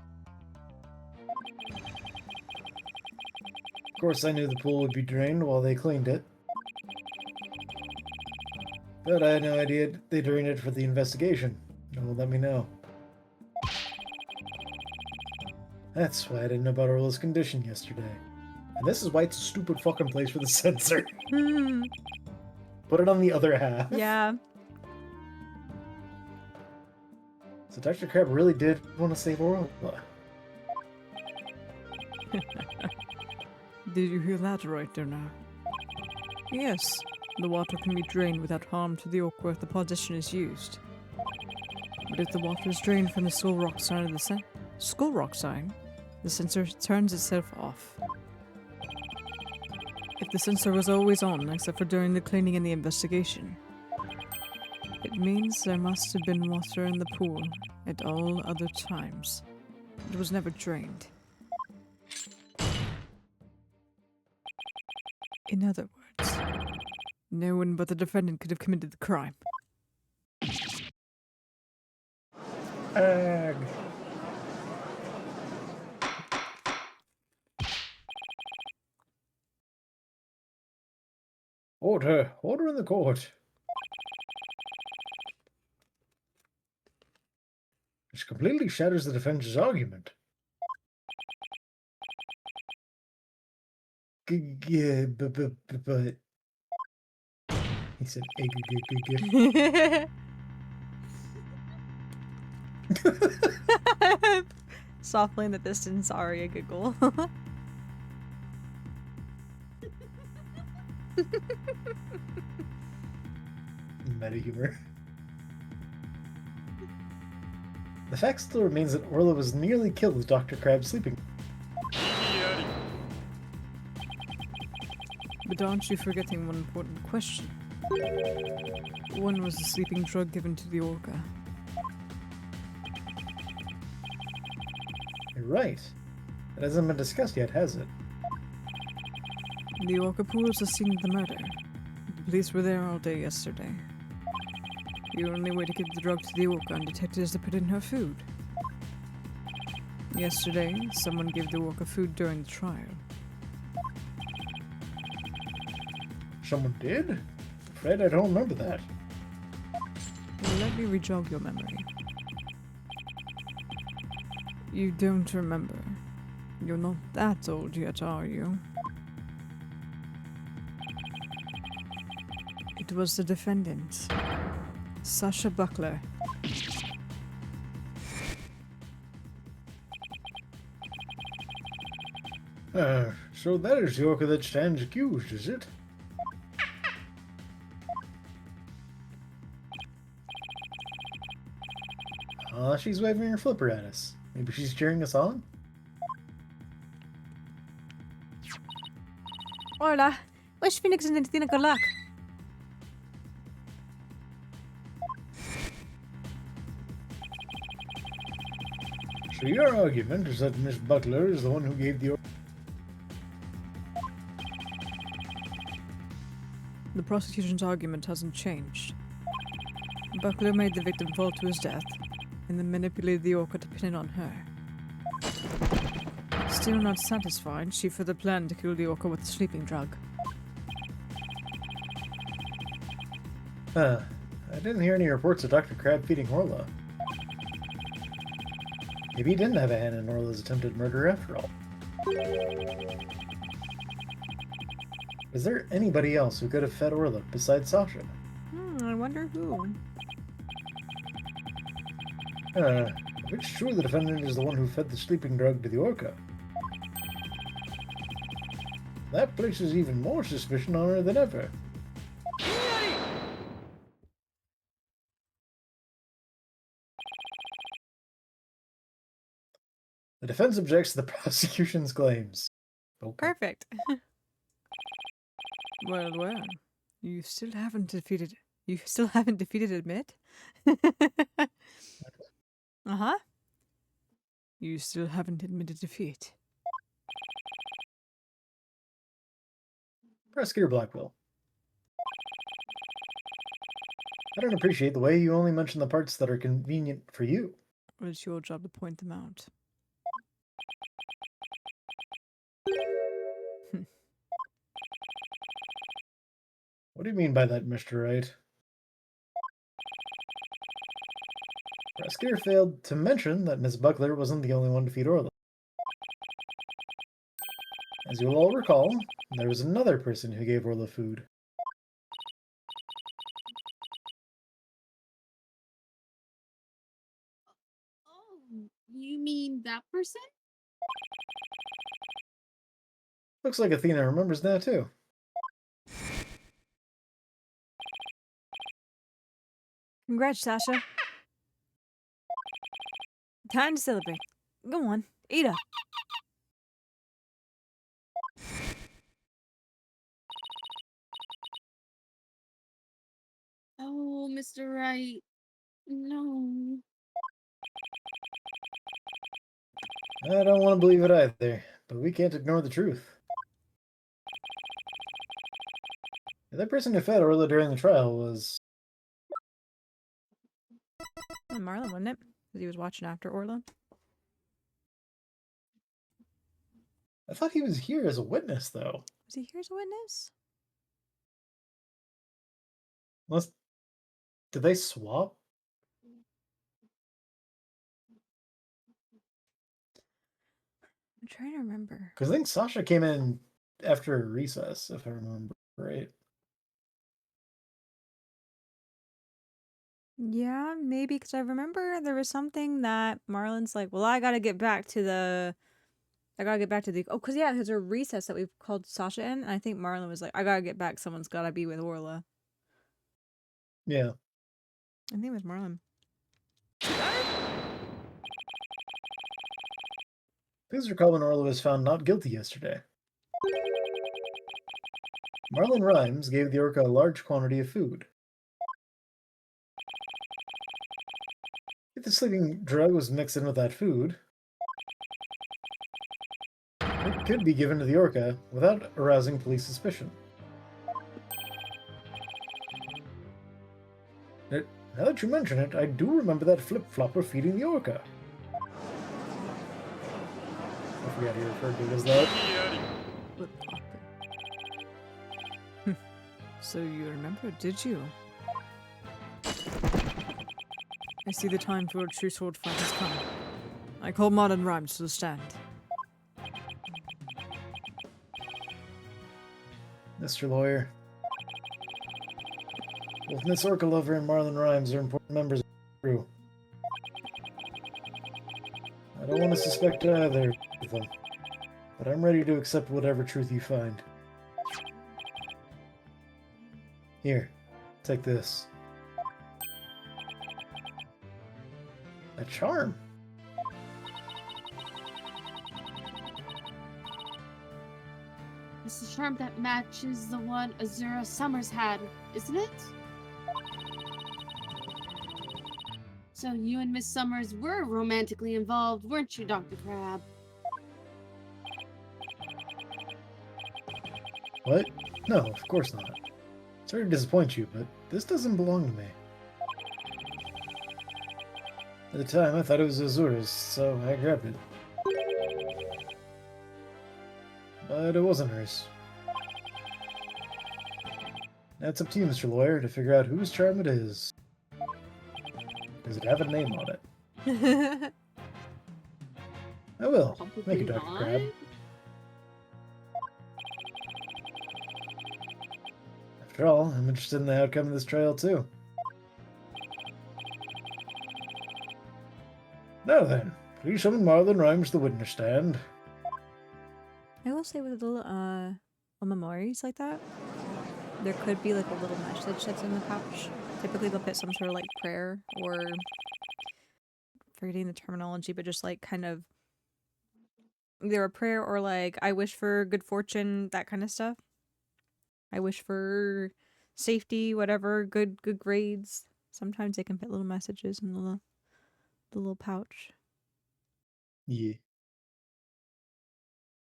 Of course, I knew the pool would be drained while they cleaned it. But I had no idea they drained it for the investigation. No one let me know. That's why I didn't know about Orla's condition yesterday. And this is why it's a stupid fucking place for the sensor. Put it on the other half. Yeah. So Dr. Crab really did want to save Orla. Did you hear that right there now? Yes, the water can be drained without harm to the orc where the partition is used. But if the water is drained from the skull rock side of the sensor turns itself off. If the sensor was always on, except for during the cleaning and the investigation, it means there must have been water in the pool at all other times. It was never drained. In other words, no one but the defendant could have committed the crime. Ag. Order! Order in the court! Which completely shatters the defense's argument. Yeah, but... He said, Softly in the distance, Aria giggle. Meta humor. The fact still remains that Orla was nearly killed with Dr. Crab sleeping. But aren't you forgetting one important question? When was the sleeping drug given to the orca? You're right. That hasn't been discussed yet, has it? The orca pool is the scene of the murder. The police were there all day yesterday. The only way to get the drug to the orca undetected is to put it in her food. Yesterday, someone gave the orca food during the trial. Someone did? Fred, I don't remember that. Well, let me re-jog your memory. You don't remember. You're not that old yet, are you? It was the defendant, Sasha Buckler. So that is the orca that stands accused, is it? She's waving her flipper at us. Maybe she's cheering us on? Orla, wish Phoenix and Tina good luck. So your argument is that Miss Butler is the one who gave the order. The prosecution's argument hasn't changed. Buckler made the victim fall to his death, and then manipulated the orca to pin it on her. Still not satisfied, she further planned to kill the orca with a sleeping drug. Huh. I didn't hear any reports of Dr. Crab feeding Orla. Maybe he didn't have a hand in Orla's attempted murder after all. Is there anybody else who could have fed Orla besides Sasha? I wonder who. If it's true the defendant is the one who fed the sleeping drug to the orca, that places even more suspicion on her than ever. The defense objects to the prosecution's claims. Okay. Perfect. Well, well. You still haven't defeated Admit? Uh-huh. You still haven't admitted defeat. Prosecutor Blackwell. I don't appreciate the way you only mention the parts that are convenient for you. It's your job to point them out. What do you mean by that, Mr. Wright? Prosecutor failed to mention that Miss Buckler wasn't the only one to feed Orla. As you'll all recall, there was another person who gave Orla food. Oh, you mean that person? Looks like Athena remembers that too. Congrats, Sasha. Time to celebrate. Go on, eat up. Oh, Mr. Wright. No. I don't want to believe it either, but we can't ignore the truth. The person who fed Orla during the trial was... Marlon, wasn't it? Because he was watching after Orla. I thought he was here as a witness, though. Was he here as a witness? Unless... Did they swap? I'm trying to remember. Because I think Sasha came in after recess, if I remember right. Yeah, maybe, because I remember there was something that Marlon's like, well, I gotta get back to the... Oh, because yeah, there's a recess that we've called Sasha in, and I think Marlon was like, I gotta get back, someone's gotta be with Orla. Yeah. I think it was Marlon. Please recall when Orla was found not guilty yesterday. Marlon Rhymes gave the orca a large quantity of food. If the sleeping drug was mixed in with that food, it could be given to the orca without arousing police suspicion. Now that you mention it, I do remember that flip-flopper feeding the orca. I forgot he referred to it as that. So you remember, did you? I see the time for a true sword fight has come. I call Marlon Rhymes to the stand. Mr. Lawyer. Both Miss Orca Lover and Marlon Rhymes are important members of the crew. I don't want to suspect either of them, but I'm ready to accept whatever truth you find. Here, take this. A charm. It's the charm that matches the one Azura Summers had, isn't it? So you and Miss Summers were romantically involved, weren't you, Dr. Crab? What? No, of course not. Sorry to disappoint you, but this doesn't belong to me. At the time, I thought it was Azura's, so I grabbed it. But it wasn't hers. Now it's up to you, Mr. Lawyer, to figure out whose charm it is. Does it have a name on it? I will. Thank you, Dr. Crab. After all, I'm interested in the outcome of this trial, too. Now then, please summon Marlon Rhymes to the witness stand. I will say with little memories like that, there could be like a little message that's in the pouch. Typically they'll put some sort of like prayer or forgetting the terminology, but just like kind of either a prayer or like I wish for good fortune, that kind of stuff. I wish for safety, whatever, good grades. Sometimes they can put little messages in the little pouch. Yeah.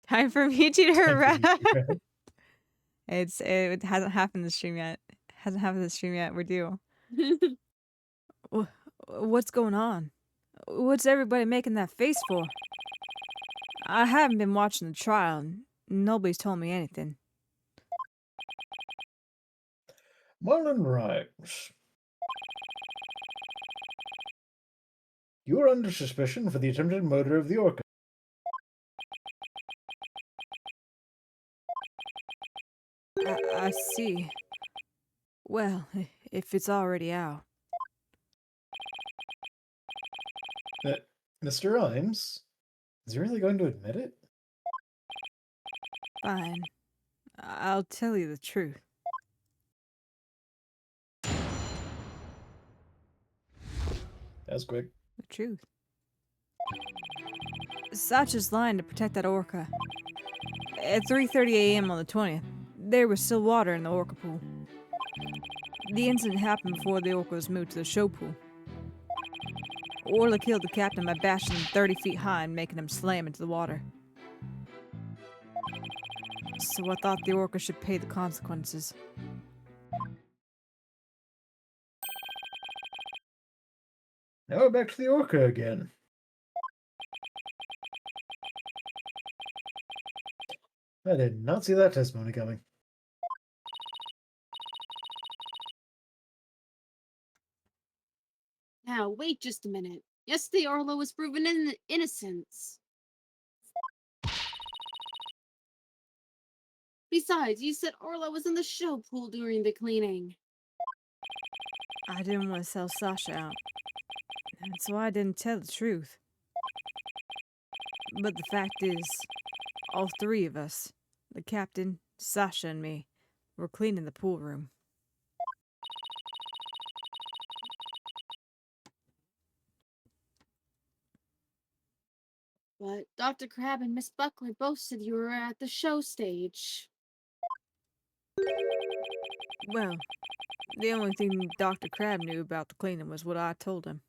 Time for me to Time for rap. you to rap. It hasn't happened this stream yet. We're due. What's going on? What's everybody making that face for? I haven't been watching the trial, and nobody's told me anything. Marlon Rhymes. You are under suspicion for the attempted murder of the Orca. I see. Well, if it's already out. Mr. Rhymes? Is he really going to admit it? Fine. I'll tell you the truth. That's quick. The truth. Sasha's lying to protect that orca. At 3:30 a.m. on the 20th, there was still water in the orca pool. The incident happened before the orca was moved to the show pool. Orla killed the captain by bashing him 30 feet high and making him slam into the water. So I thought the orca should pay the consequences. Now we're back to the Orca again. I did not see that testimony coming. Now, wait just a minute. Yesterday, Orla was proven innocence. Besides, you said Orla was in the show pool during the cleaning. I didn't want to sell Sasha out, and so I didn't tell the truth. But the fact is, all three of us, the captain, Sasha, and me, were cleaning the pool room. But Dr. Crab and Miss Buckley both said you were at the show stage. Well, the only thing Dr. Crab knew about the cleaning was what I told him.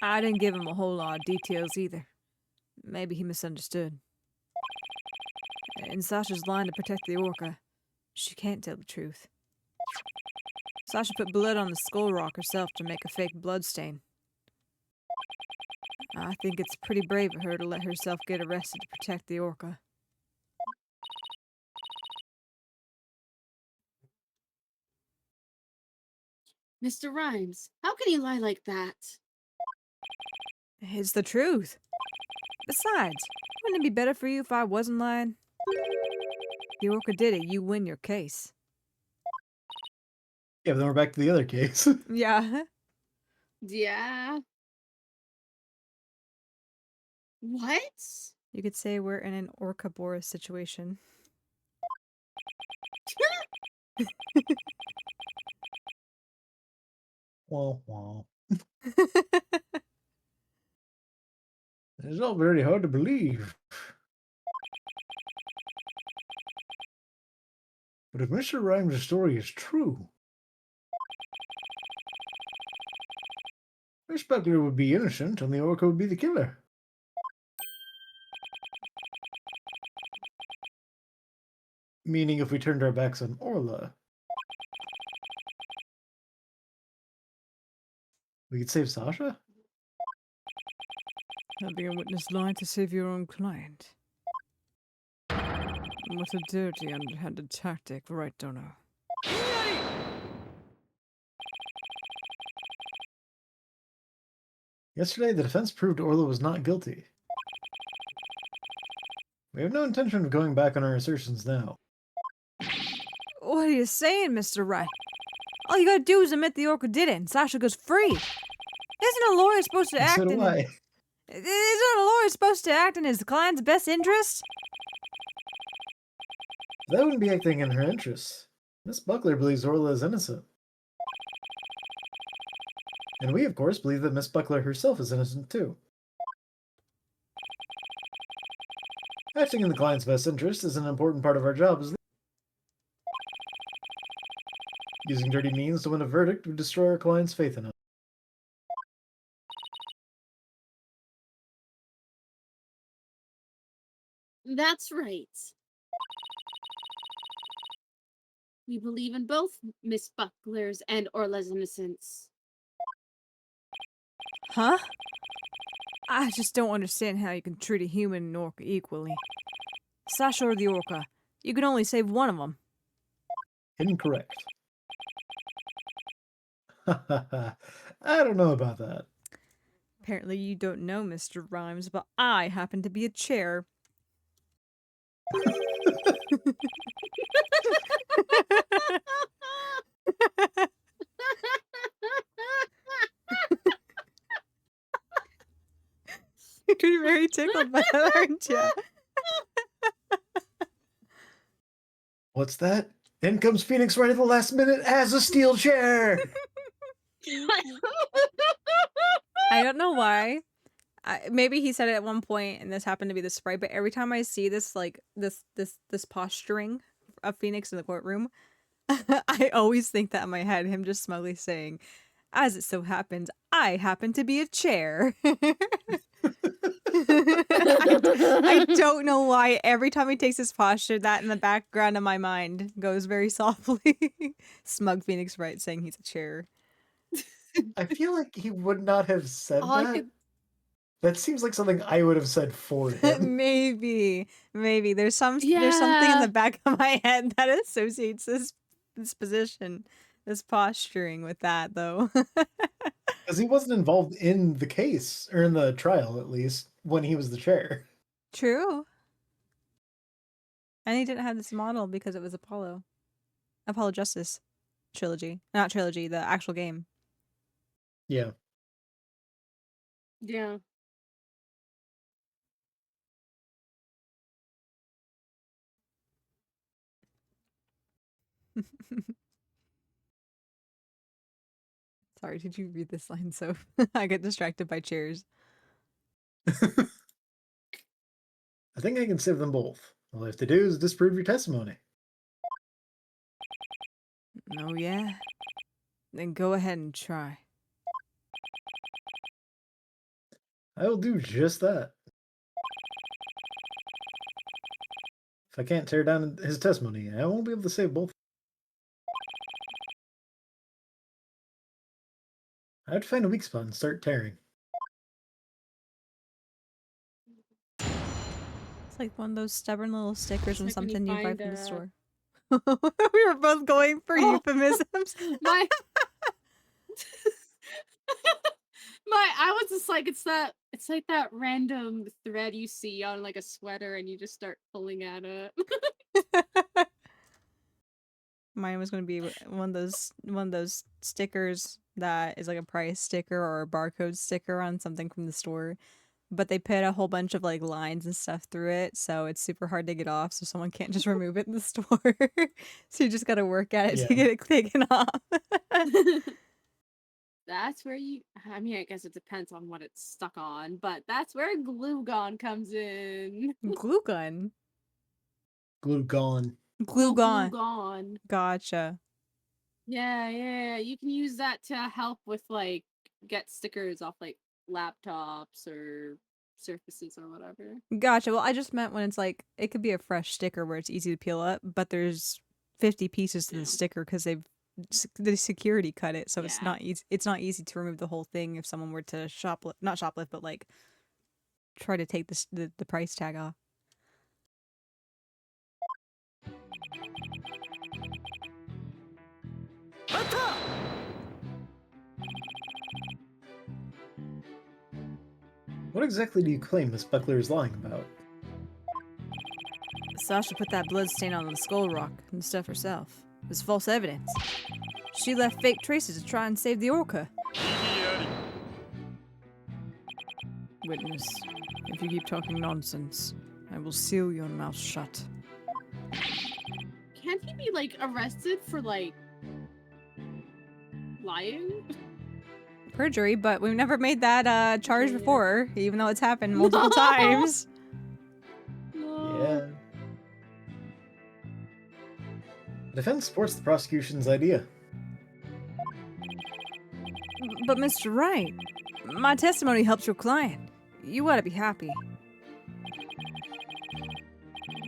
I didn't give him a whole lot of details either. Maybe he misunderstood. And Sasha's lying to protect the orca. She can't tell the truth. Sasha put blood on the skull rock herself to make a fake blood stain. I think it's pretty brave of her to let herself get arrested to protect the orca. Mr. Rhymes, how can you lie like that? It's the truth. Besides, wouldn't it be better for you if I wasn't lying? The orca did it, you win your case. Yeah, but then we're back to the other case. Yeah. Yeah. What? You could say we're in an orca Boris situation. Wah, wah. It's all very hard to believe. But if Mr. Rhymes' story is true, Miss Buckler would be innocent and the Orca would be the killer. Meaning if we turned our backs on Orla, we could save Sasha? Having a witness lie to save your own client. What a dirty, underhanded tactic, right, Dono? Yesterday, the defense proved Orla was not guilty. We have no intention of going back on our assertions now. What are you saying, Mr. Wright? All you gotta do is admit the Orca did it, and Sasha goes free. Isn't a lawyer supposed to act So do in... I. Isn't a lawyer supposed to act in his client's best interest? That wouldn't be acting in her interests. Miss Buckler believes Orla is innocent. And we, of course, believe that Miss Buckler herself is innocent, too. Acting in the client's best interest is an important part of our job as using dirty means to win a verdict would destroy our client's faith in us. That's right. We believe in both Miss Buckler's and Orla's innocence. Huh? I just don't understand how you can treat a human and Orca equally. Sasha or the Orca, you can only save one of them. Incorrect. I don't know about that. Apparently you don't know, Mr. Rhymes, but I happen to be a chair. You're very tickled by that, aren't you? What's that? In comes Phoenix right at the last minute as a steel chair! I don't know why. Maybe he said it at one point and this happened to be the sprite, but every time I see this, like, this posturing of Phoenix in the courtroom, I always think that in my head, him just smugly saying, as it so happens, I happen to be a chair. I don't know why every time he takes his posture, that in the background of my mind goes very softly. Smug Phoenix Wright saying he's a chair. I feel like he would not have said All I that. could- That seems like something I would have said for him. Maybe there's something in Yeah. the back of my head that associates this position, this posturing with that, though. Because he wasn't involved in the case, or in the trial at least, when he was the chair. True. And he didn't have this model because it was Apollo Justice trilogy. Not trilogy, the actual game. Yeah. Yeah. Sorry, did you read this line, Soph? I get distracted by chairs. I think I can save them both. All I have to do is disprove your testimony. Oh, yeah? Then go ahead and try. I will do just that. If I can't tear down his testimony, I won't be able to save both. I have to find a weak spot and start tearing. It's like one of those stubborn little stickers It's from like when you something you buy find from the a- store. We were both going for Oh. euphemisms. My I was just like, it's like that random thread you see on like a sweater and you just start pulling at it. Mine was going to be one of those stickers that is like a price sticker or a barcode sticker on something from the store, but they put a whole bunch of like lines and stuff through it, so it's super hard to get off. So someone can't just remove it in the store. So you just got to work at it to Yeah. get it taken off. That's where I mean, I guess it depends on what it's stuck on, but that's where glue gun comes in. Glue gun. Glue gone. Glue gun. Gone. Gotcha. Yeah, you can use that to help with like get stickers off like laptops or surfaces or whatever. Gotcha. Well, I just meant when it's like, it could be a fresh sticker where it's easy to peel up, but there's 50 pieces to Yeah. the sticker because the security cut it, so it's Yeah. not easy. It's not easy to remove the whole thing if someone were to not shoplift, but like try to take the price tag off. What exactly do you claim Miss Buckler is lying about? Sasha put that blood stain on the skull rock and stuff herself. It was false evidence. She left fake traces to try and save the orca. Witness, if you keep talking nonsense, I will seal your mouth shut. Can't he be like arrested for like lying? Perjury, but we've never made that charge before, even though it's happened multiple times. No. Yeah. The defense supports the prosecution's idea. But Mr. Wright, my testimony helps your client. You ought to be happy.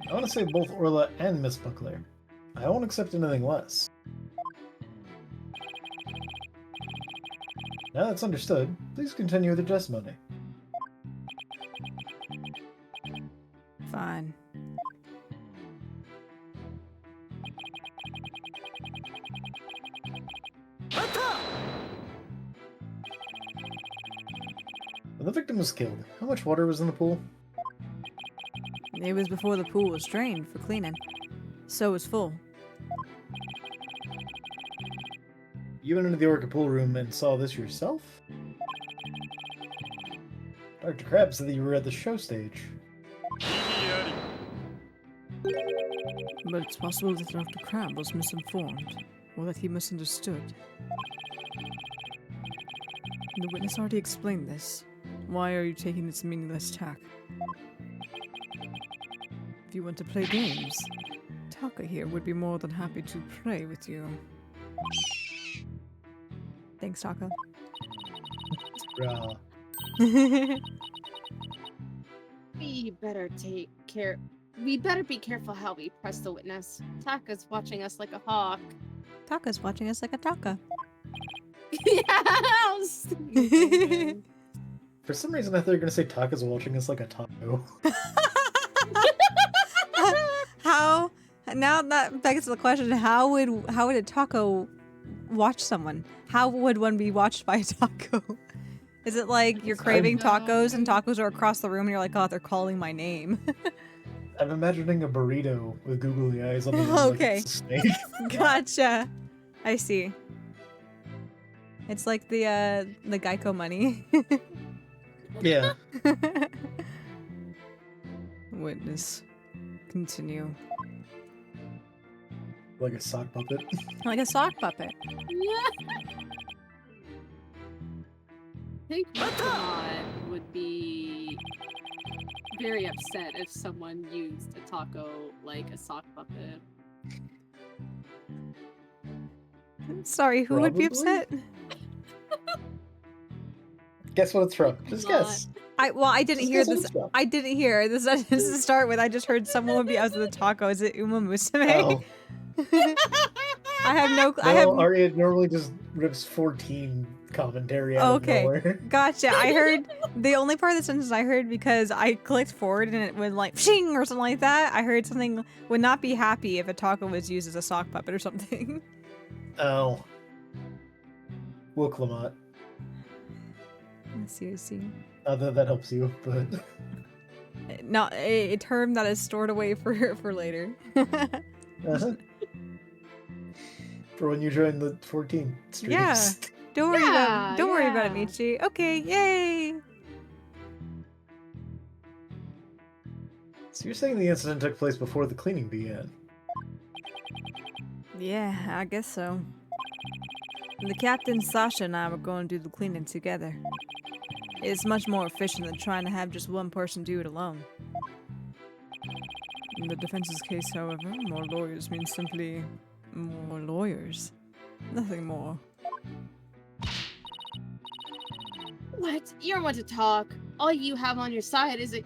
I want to save both Orla and Miss Buckler. I won't accept anything less. Now that's understood, please continue with your testimony. Fine. When the victim was killed, how much water was in the pool? It was before the pool was drained for cleaning. So it was full. You went into the Orca pool room and saw this yourself? Dr. Krabs said that you were at the show stage. But it's possible that Dr. Crab was misinformed, or that he misunderstood. The witness already explained this. Why are you taking this meaningless tack? If you want to play games, Taka here would be more than happy to play with you. Thanks, Taka. Rah. We better take care. We better be careful how we press the witness. Taka's watching us like a hawk. Taka's watching us like a Taka. Yeah, I was thinking. For some reason I thought you were going to say Taka's watching us like a taco. How? Now that begs the question: how would a taco watch someone? How would one be watched by a taco? Is it like you're craving tacos and tacos are across the room and you're like, oh, they're calling my name? I'm imagining a burrito with googly eyes on the end Okay. like it's a snake. Gotcha. I see. It's like the Geico money. Yeah. Witness. Continue. Like a sock puppet. Like a sock puppet. Yeah. I think Pokemon would be very upset if someone used a taco like a sock puppet. Sorry, who would be Probably. upset? Guess what it's from? Just guess. I didn't Just hear guess what this. it's from. I didn't hear this sentence to start with. I just heard someone would be out of the taco. Is it Uma Musume? Oh. I have no. No, I have. Aria normally just rips 14 commentary out Okay. of nowhere. Gotcha. I heard the only part of the sentence I heard because I clicked forward and it went like shing or something like that. I heard something would not be happy if a taco was used as a sock puppet or something. Oh. Wooklamot. I see. Not that that helps you, but... Not a term that is stored away for later. Uh-huh. For when you join the 14 streams. Yeah. Don't worry about it. Don't worry about it, Yeah. Michi. Okay, yay. So you're saying the incident took place before the cleaning began? Yeah, I guess so. The captain, Sasha, and I were going to do the cleaning together. It's much more efficient than trying to have just one person do it alone. In the defense's case, however, more lawyers means simply more lawyers. Nothing more. What? You don't want to talk. All you have on your side is a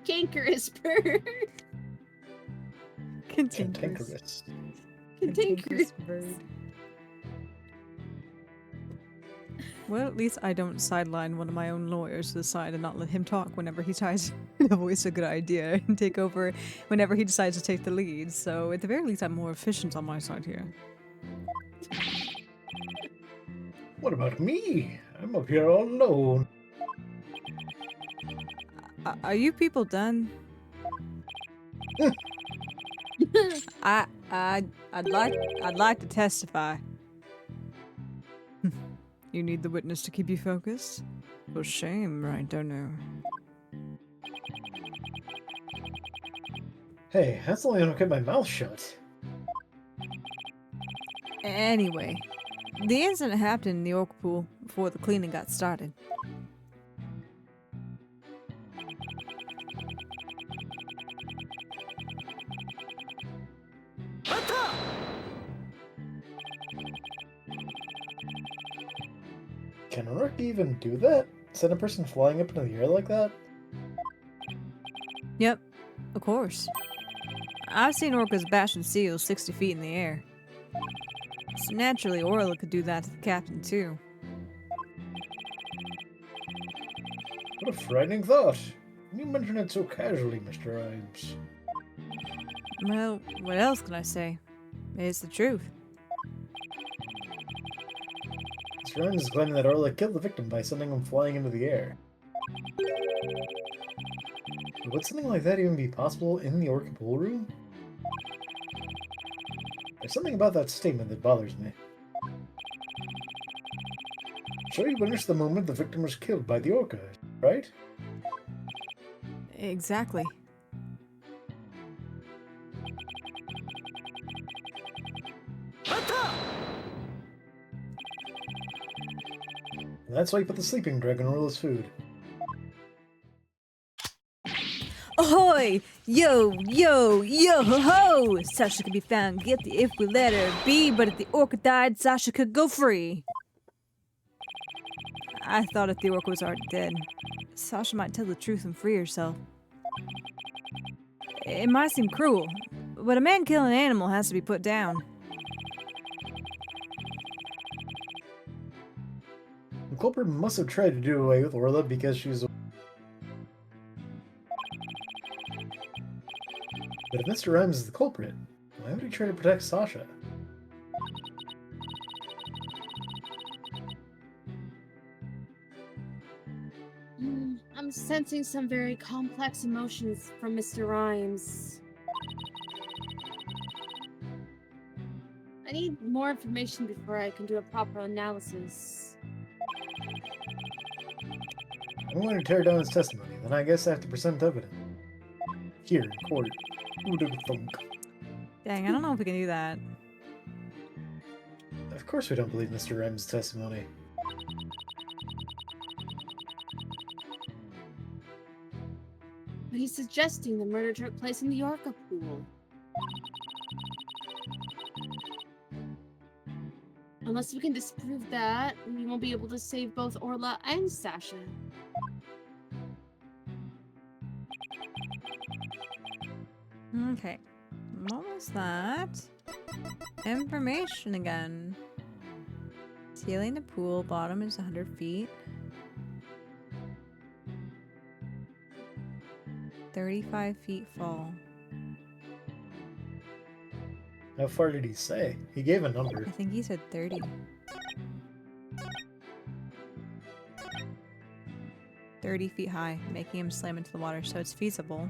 cankerous bird. Cantankerous. Cantankerous bird. Well, at least I don't sideline one of my own lawyers to the side and not let him talk whenever he tries to voice a good idea and take over whenever he decides to take the lead. So at the very least, I'm more efficient on my side here. What about me? I'm up here all alone. Are you people done? I'd like to testify. You need the witness to keep you focused? For shame, right, don't know. Hey, that's only gonna keep my mouth shut. Anyway, the incident happened in the orc pool before the cleaning got started. Can a rook even do that? Send a person flying up into the air like that? Yep, of course. I've seen orcas bashing seals 60 feet in the air. So naturally, Orla could do that to the captain too. What a frightening thought. You mention it so casually, Mr. Rhymes. Well, what else can I say? It's the truth. Mr. Rhymes is claiming that Orla killed the victim by sending him flying into the air. But would something like that even be possible in the orca pool room? There's something about that statement that bothers me. Sure, you witnessed the moment the victim was killed by the orca, right? Exactly. And that's why you put the sleeping dragon on Orla's food. Ahoy! Yo, yo, yo ho ho! Sasha could be found guilty if we let her be, but if the orca died, Sasha could go free. I thought if the orca was already dead, Sasha might tell the truth and free herself. It might seem cruel, but a man killing an animal has to be put down. The culprit must have tried to do away with Orla because she was. But if Mr. Rhymes is the culprit, why would he try to protect Sasha? I'm sensing some very complex emotions from Mr. Rhymes. I need more information before I can do a proper analysis. I'm going to tear down his testimony, then I guess I have to present evidence. Here, in court. Who'd have thunk? Dang, I don't know if we can do that. Of course we don't believe Mr. Rhymes' testimony. But he's suggesting the murder took place in the orca pool. Unless we can disprove that, we won't be able to save both Orla and Sasha. Okay. What was that? Information again. Ceiling the pool, bottom is 100 feet. 35 feet fall. How far did he say? He gave a number. I think he said 30. 30 feet high, making him slam into the water, so it's feasible.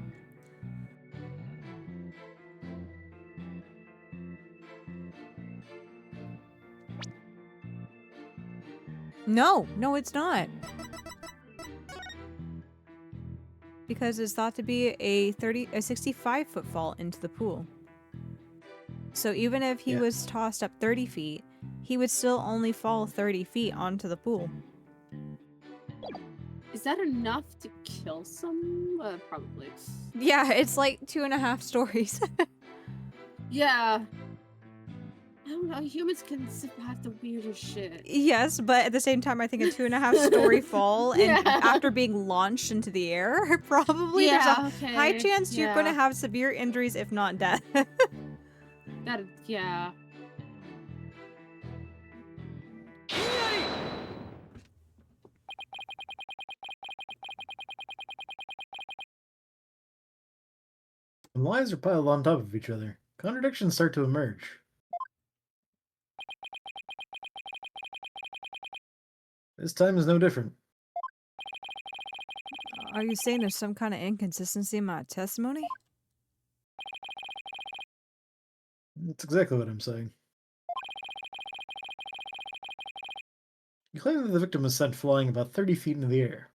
No, it's not. Because it's thought to be a 65-foot fall into the pool. So even if he was tossed up 30 feet, he would still only fall 30 feet onto the pool. Is that enough to kill some? Probably. Yeah, it's like 2.5 stories. Yeah. I don't know. Humans can survive the weirdest shit. Yes, but at the same time, I think a 2.5-story fall, and Yeah. after being launched into the air, probably there's a high okay. chance you're going to Yeah. have severe injuries, if not death. Yeah. When lies are piled on top of each other, contradictions start to emerge. This time is no different. Are you saying there's some kind of inconsistency in my testimony? That's exactly what I'm saying. You claim that the victim was sent flying about 30 feet into the air.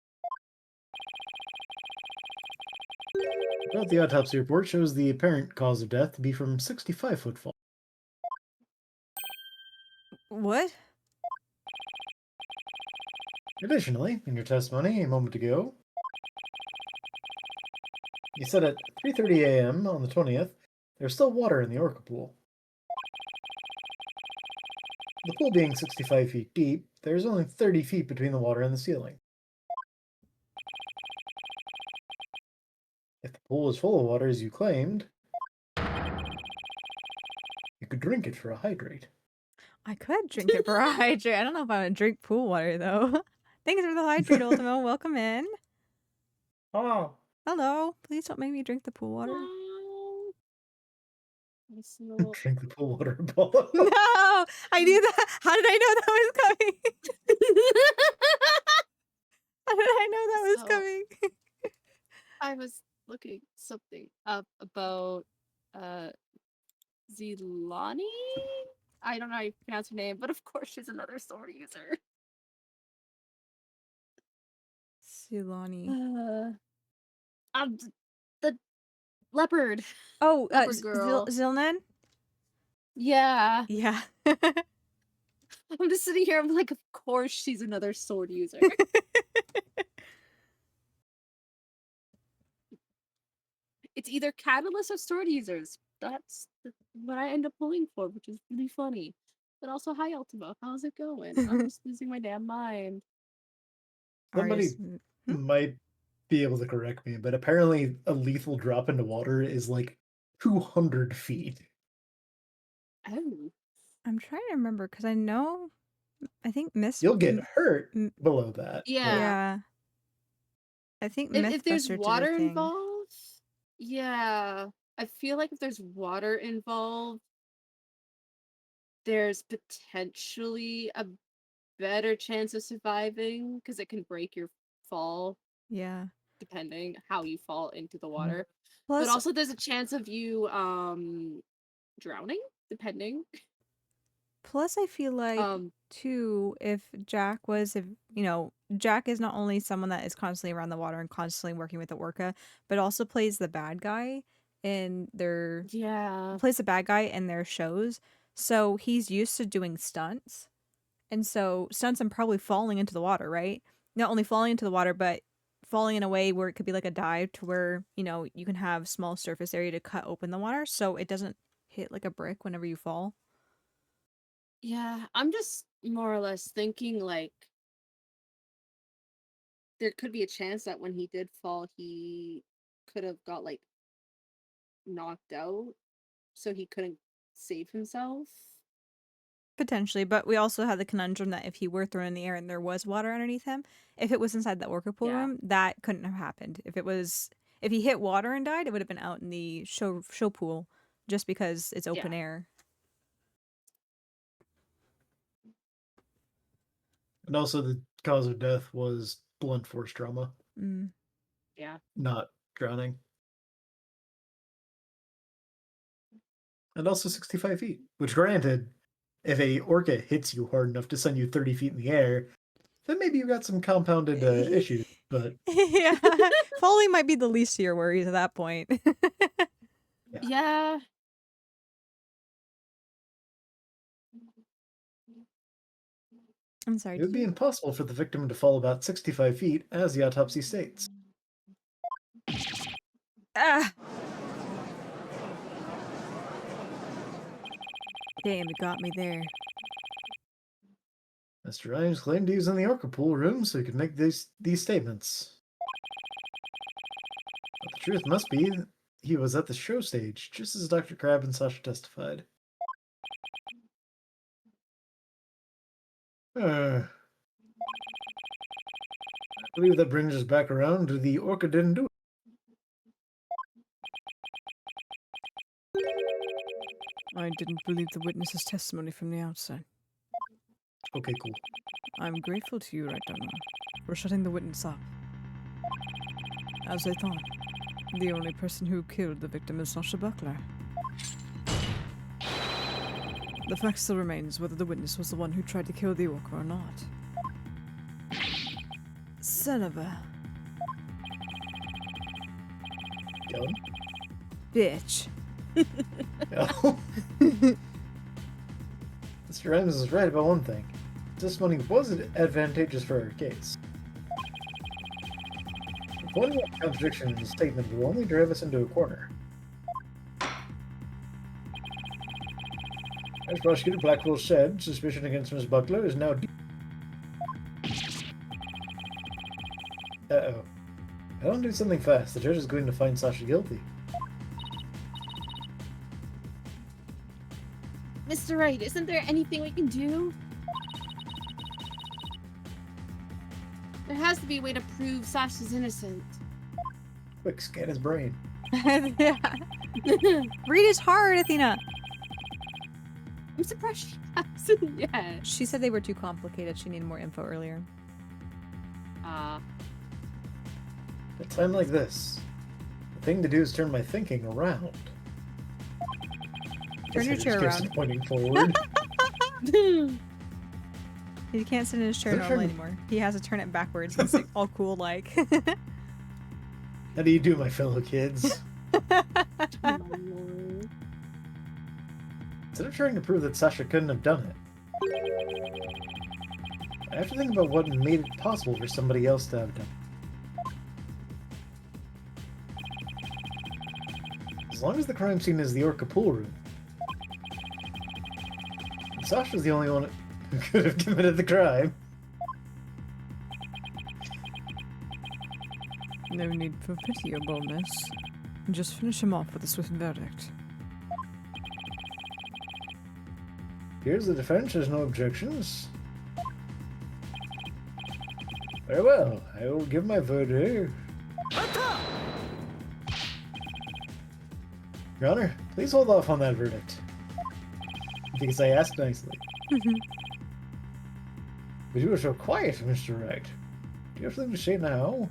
But the autopsy report shows the apparent cause of death to be from 65-foot fall. What? Additionally, in your testimony a moment ago, you said at 3:30 a.m. on the 20th, there's still water in the orca pool. The pool being 65 feet deep, there's only 30 feet between the water and the ceiling. If the pool is full of water as you claimed, you could drink it for a hydrate. I could drink it for a hydrate. I don't know if I would drink pool water, though. Thanks for the hydrate, Ultimo. Welcome in. Oh. Hello. Please don't make me drink the pool water. Oh. I smell- Drink the pool water, Apollo. No! I knew that. How did I know that was coming? How did I know that was So- coming? I was looking something up about Zilani. I don't know how you pronounce her name, but of course she's another sword user. Silani. The leopard. Oh, leopard girl. Zilnan? Yeah. Yeah. I'm just sitting here, I'm like, of course she's another sword user. It's either catalysts or sword users. That's what I end up pulling for, which is really funny. But also, hi Ultimo, how's it going? I'm just losing my damn mind. Somebody Aria's- might be able to correct me, but apparently a lethal drop into water is like 200 feet. Oh. I'm trying to remember because I know. I think Miss. You'll get hurt m- below that. Yeah. Yeah. I think If there's Mythbuster did a water thing. involved, yeah. I feel like if there's water involved, there's potentially a better chance of surviving because it can break your fall Yeah. depending how you fall into the water. Plus, But also there's a chance of you drowning depending. I feel like too, if Jack was, if Jack is not only someone that is constantly around the water and constantly working with the orca, but also plays the bad guy in their plays the bad guy in their shows. So he's used to doing stunts, and so stunts and probably falling into the water, right? Not only falling into the water, but falling in a way where it could be like a dive to where you can have small surface area to cut open the water so it doesn't hit like a brick whenever you fall. Yeah, I'm just more or less thinking like there could be a chance that when he did fall, he could have got like knocked out, so he couldn't save himself. Potentially, but we also had the conundrum that if he were thrown in the air and there was water underneath him, if it was inside the orca pool room, that couldn't have happened. If he hit water and died, it would have been out in the show pool, just because it's open air. And also the cause of death was blunt force trauma. Yeah. Not drowning. And also 65 feet, which granted, if a orca hits you hard enough to send you 30 feet in the air, then maybe you got some compounded issues, but... Yeah, falling might be the least of your worries at that point. Yeah. I'm sorry. It would be impossible for the victim to fall about 65 feet, as the autopsy states. Damn, it got me there. Mr. Rhymes claimed he was in the orca pool room so he could make these statements. But the truth must be that he was at the show stage, just as Dr. Crab and Sasha testified. I believe that brings us back around to the orca didn't do it. I didn't believe the witness's testimony from the outset. Okay, cool. I'm grateful to you, Right Donor, for shutting the witness up. As I thought, the only person who killed the victim is Sasha Buckler. The fact still remains whether the witness was the one who tried to kill the orca or not. Son of a Gun? bitch. No. Mr. Rhymes is right about one thing. Testimony was advantageous for our case. Pointing out contradiction in the statement will only drive us into a corner. As prosecutor, Blackwell said, suspicion against Miss Buckler is now Uh-oh. If I don't do something fast, the judge is going to find Sasha guilty. Mr. Wright, isn't there anything we can do? There has to be a way to prove Sasha's innocent. Quick, scan his brain. Yeah. Read his heart, Athena. I'm surprised she hasn't yet. She said they were too complicated. She needed more info earlier. At a time like this, the thing to do is turn my thinking around. Turn your chair around. Pointing forward. He can't sit in his chair normally anymore. He has to turn it backwards and sit all cool like. How do you do, my fellow kids? Instead of trying to prove that Sasha couldn't have done it, I have to think about what made it possible for somebody else to have done it. As long as the crime scene is the orca pool room, and Sasha's the only one who could have committed the crime. No need for pity or boldness. Just finish him off with a swift verdict. Here's the defense, there's no objections. Very well, I will give my verdict. Your Honor, please hold off on that verdict. Because I asked nicely. But you were so quiet, Mr. Wright. Do you have something to say now?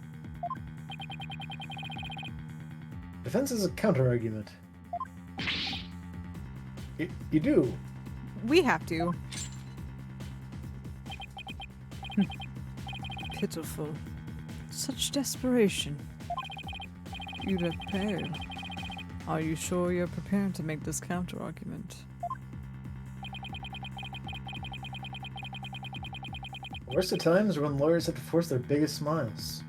Defense is a counter-argument. You do. We have to. Pitiful. Such desperation. You look pale. Are you sure you're prepared to make this counter-argument? Worst of times are when lawyers have to force their biggest smiles.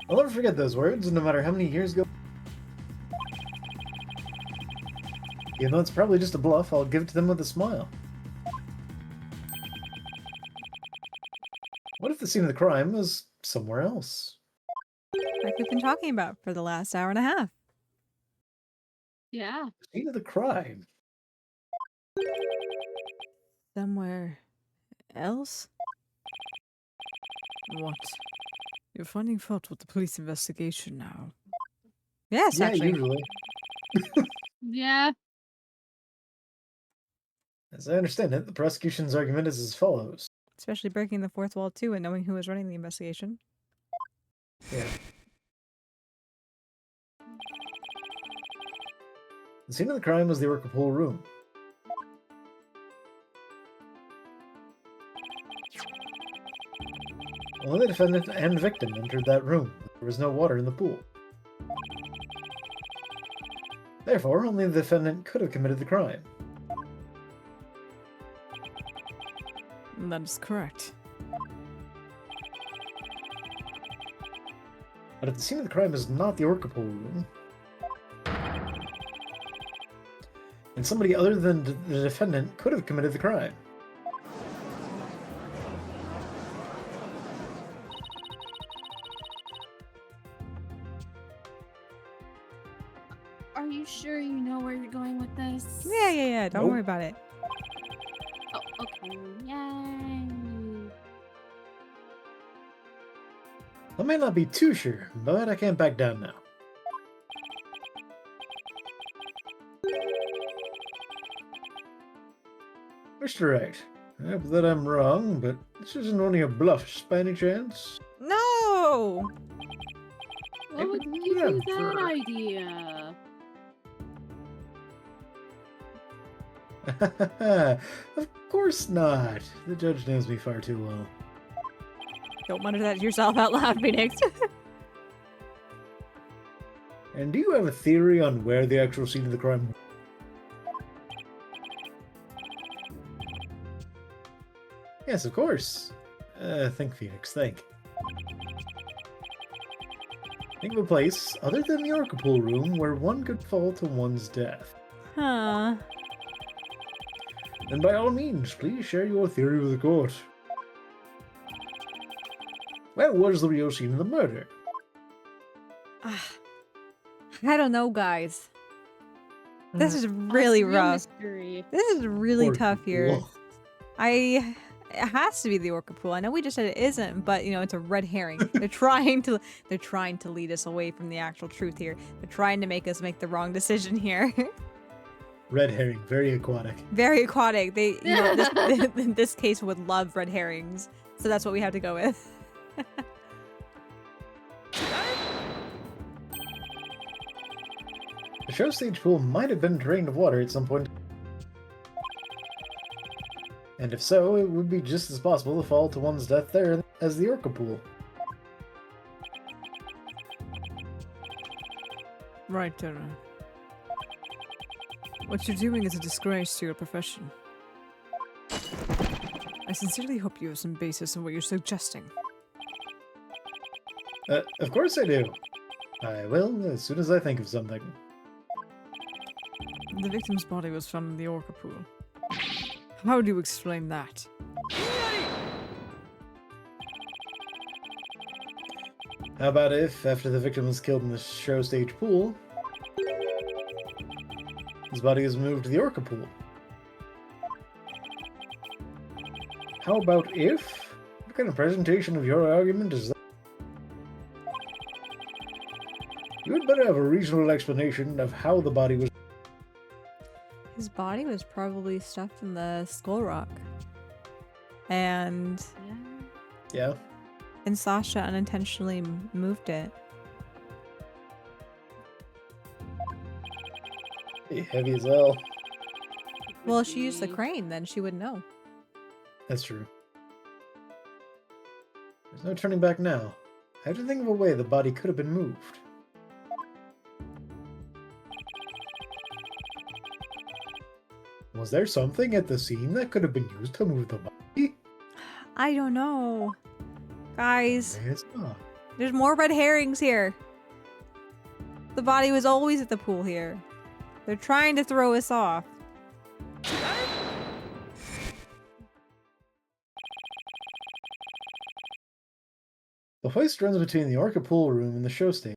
I'll never forget those words, no matter how many years go. Even though it's probably just a bluff, I'll give it to them with a smile. What if the scene of the crime was somewhere else? Like we've been talking about for the last hour and a half. Yeah. The scene of the crime? Somewhere else? What? You're finding fault with the police investigation now. Yes, Yeah, actually. usually. Yeah. As I understand it, the prosecution's argument is as follows. Especially breaking the fourth wall too and knowing who was running the investigation. Yeah. The scene of the crime was the orca pool room. Only the defendant and victim entered that room. There was no water in the pool. Therefore, only the defendant could have committed the crime. That is correct. But if the scene of the crime is not the orca pool room, and somebody other than the defendant could have committed the crime. Are you sure you know where you're going with this? Yeah. Don't Nope. worry about it. Oh, okay. Yay. I may not be too sure, but I can't back down now. Mr. Right. I hope that I'm wrong, but this isn't only a bluff by any chance. No! What would Maybe give you never. that idea? Of course not. The judge knows me far too well. Don't mutter that to yourself out loud, Phoenix. And do you have a theory on where the actual scene of the crime? Yes, of course. Think, Phoenix, think. Think of a place other than the Orca pool room where one could fall to one's death. Huh. Then by all means, please share your theory with the court. Where was the real scene of the murder? I don't know, guys. This is Oh, it's really a real rough. mystery. This is really Orca tough here. pool. It has to be the Orca pool. I know we just said it isn't, but you know, it's a red herring. They're trying to lead us away from the actual truth here. They're trying to make us make the wrong decision here. Red herring, very aquatic. Very aquatic. They, you know, in this case would love red herrings. So that's what we have to go with. The show stage pool might have been drained of water at some point. And if so, it would be just as possible to fall to one's death there as the Orca pool. Right, Tara. What you're doing is a disgrace to your profession. I sincerely hope you have some basis in what you're suggesting. Of course I do. I will, as soon as I think of something. The victim's body was found in the Orca pool. How do you explain that? How about if, after the victim was killed in the show stage pool, his body was moved to the Orca pool? How about if? What kind of presentation of your argument is that? You had better have a reasonable explanation of how the body was. His body was probably stuffed in the skull rock. And Yeah. Yeah. Sasha unintentionally moved it. Be heavy as hell. Well, if she used the crane, then she would know. That's true. There's no turning back now. I have to think of a way the body could have been moved. Was there something at the scene that could have been used to move the body? I don't know. Guys, It's not. there's more red herrings here. The body was always at the pool here. They're trying to throw us off. The hoist runs between the Orca pool room and the show stage.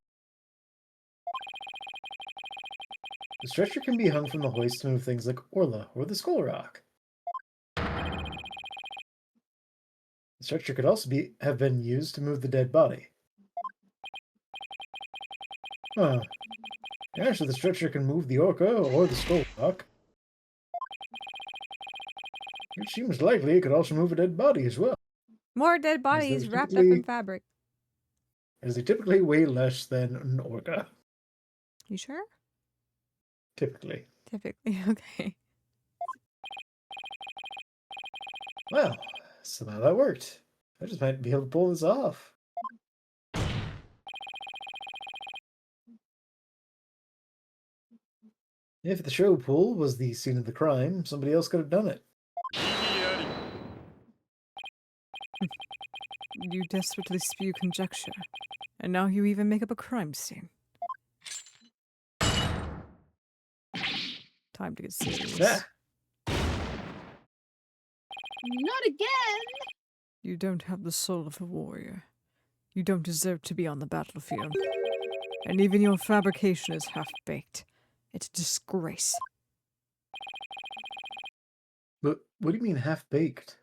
The stretcher can be hung from the hoist to move things like Orla or the Skull Rock. The stretcher could also have been used to move the dead body. Huh. Yeah, so the stretcher can move the Orca or the Skull Rock. It seems likely it could also move a dead body as well, More dead bodies those wrapped up in typically- fabric. as they typically weigh less than an Orca. You sure? Typically. Typically, okay. Well, somehow that worked. I just might be able to pull this off. If the show pool was the scene of the crime, somebody else could have done it. You desperately spew conjecture, and now you even make up a crime scene. Time to get serious. Ah, Not again! You don't have the soul of a warrior. You don't deserve to be on the battlefield. And even your fabrication is half-baked. It's a disgrace. but what do you mean half-baked?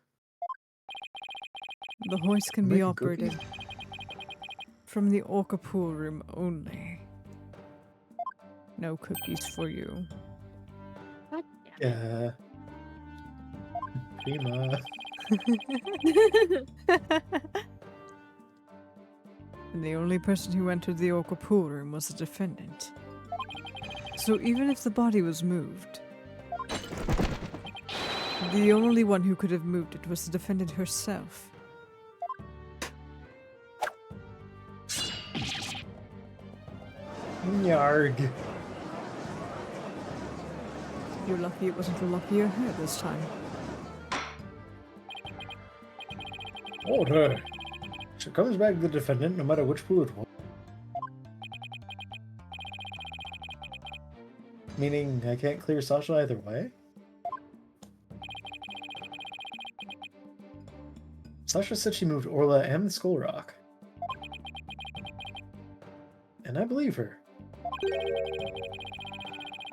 The hoist can You're be making operated cookies? from the Orca pool room only. No cookies for you. God Yeah. Prima. And the only person who entered the Orca pool room was the defendant. So even if the body was moved, the only one who could have moved it was the defendant herself. Yarg. You're lucky it wasn't a luckier hair this time. Order. So it comes back to the defendant no matter which pool it was. Meaning I can't clear Sasha either way? Sasha said she moved Orla and the Skull Rock. And I believe her.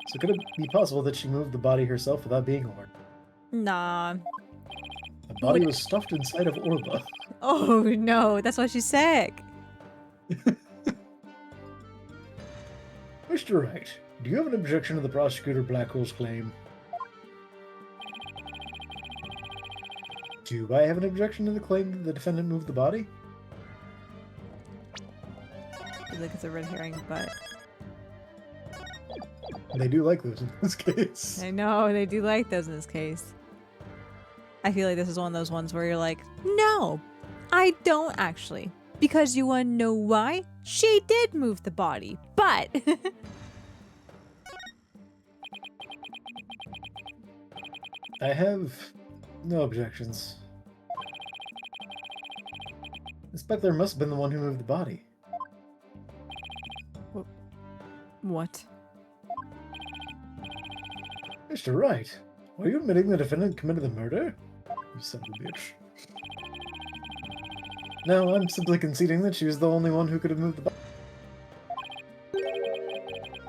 So could it be possible that she moved the body herself without being Orla? Nah. The body was stuffed inside of Orla. Oh no, that's why she's sick. Mr. Wright, do you have an objection to the prosecutor Blackhole's claim? Do I have an objection to the claim that the defendant moved the body? I feel like it's a red herring, but They do like those in this case. I know they do like those in this case. I feel like this is one of those ones where you're like, no, I don't actually. Because you want to know why? She did move the body, but... I have no objections. This Beckler must have been the one who moved the body. What? Mr. Wright, are you admitting the defendant committed the murder? You son of a bitch. No, I'm simply conceding that she was the only one who could have moved the body.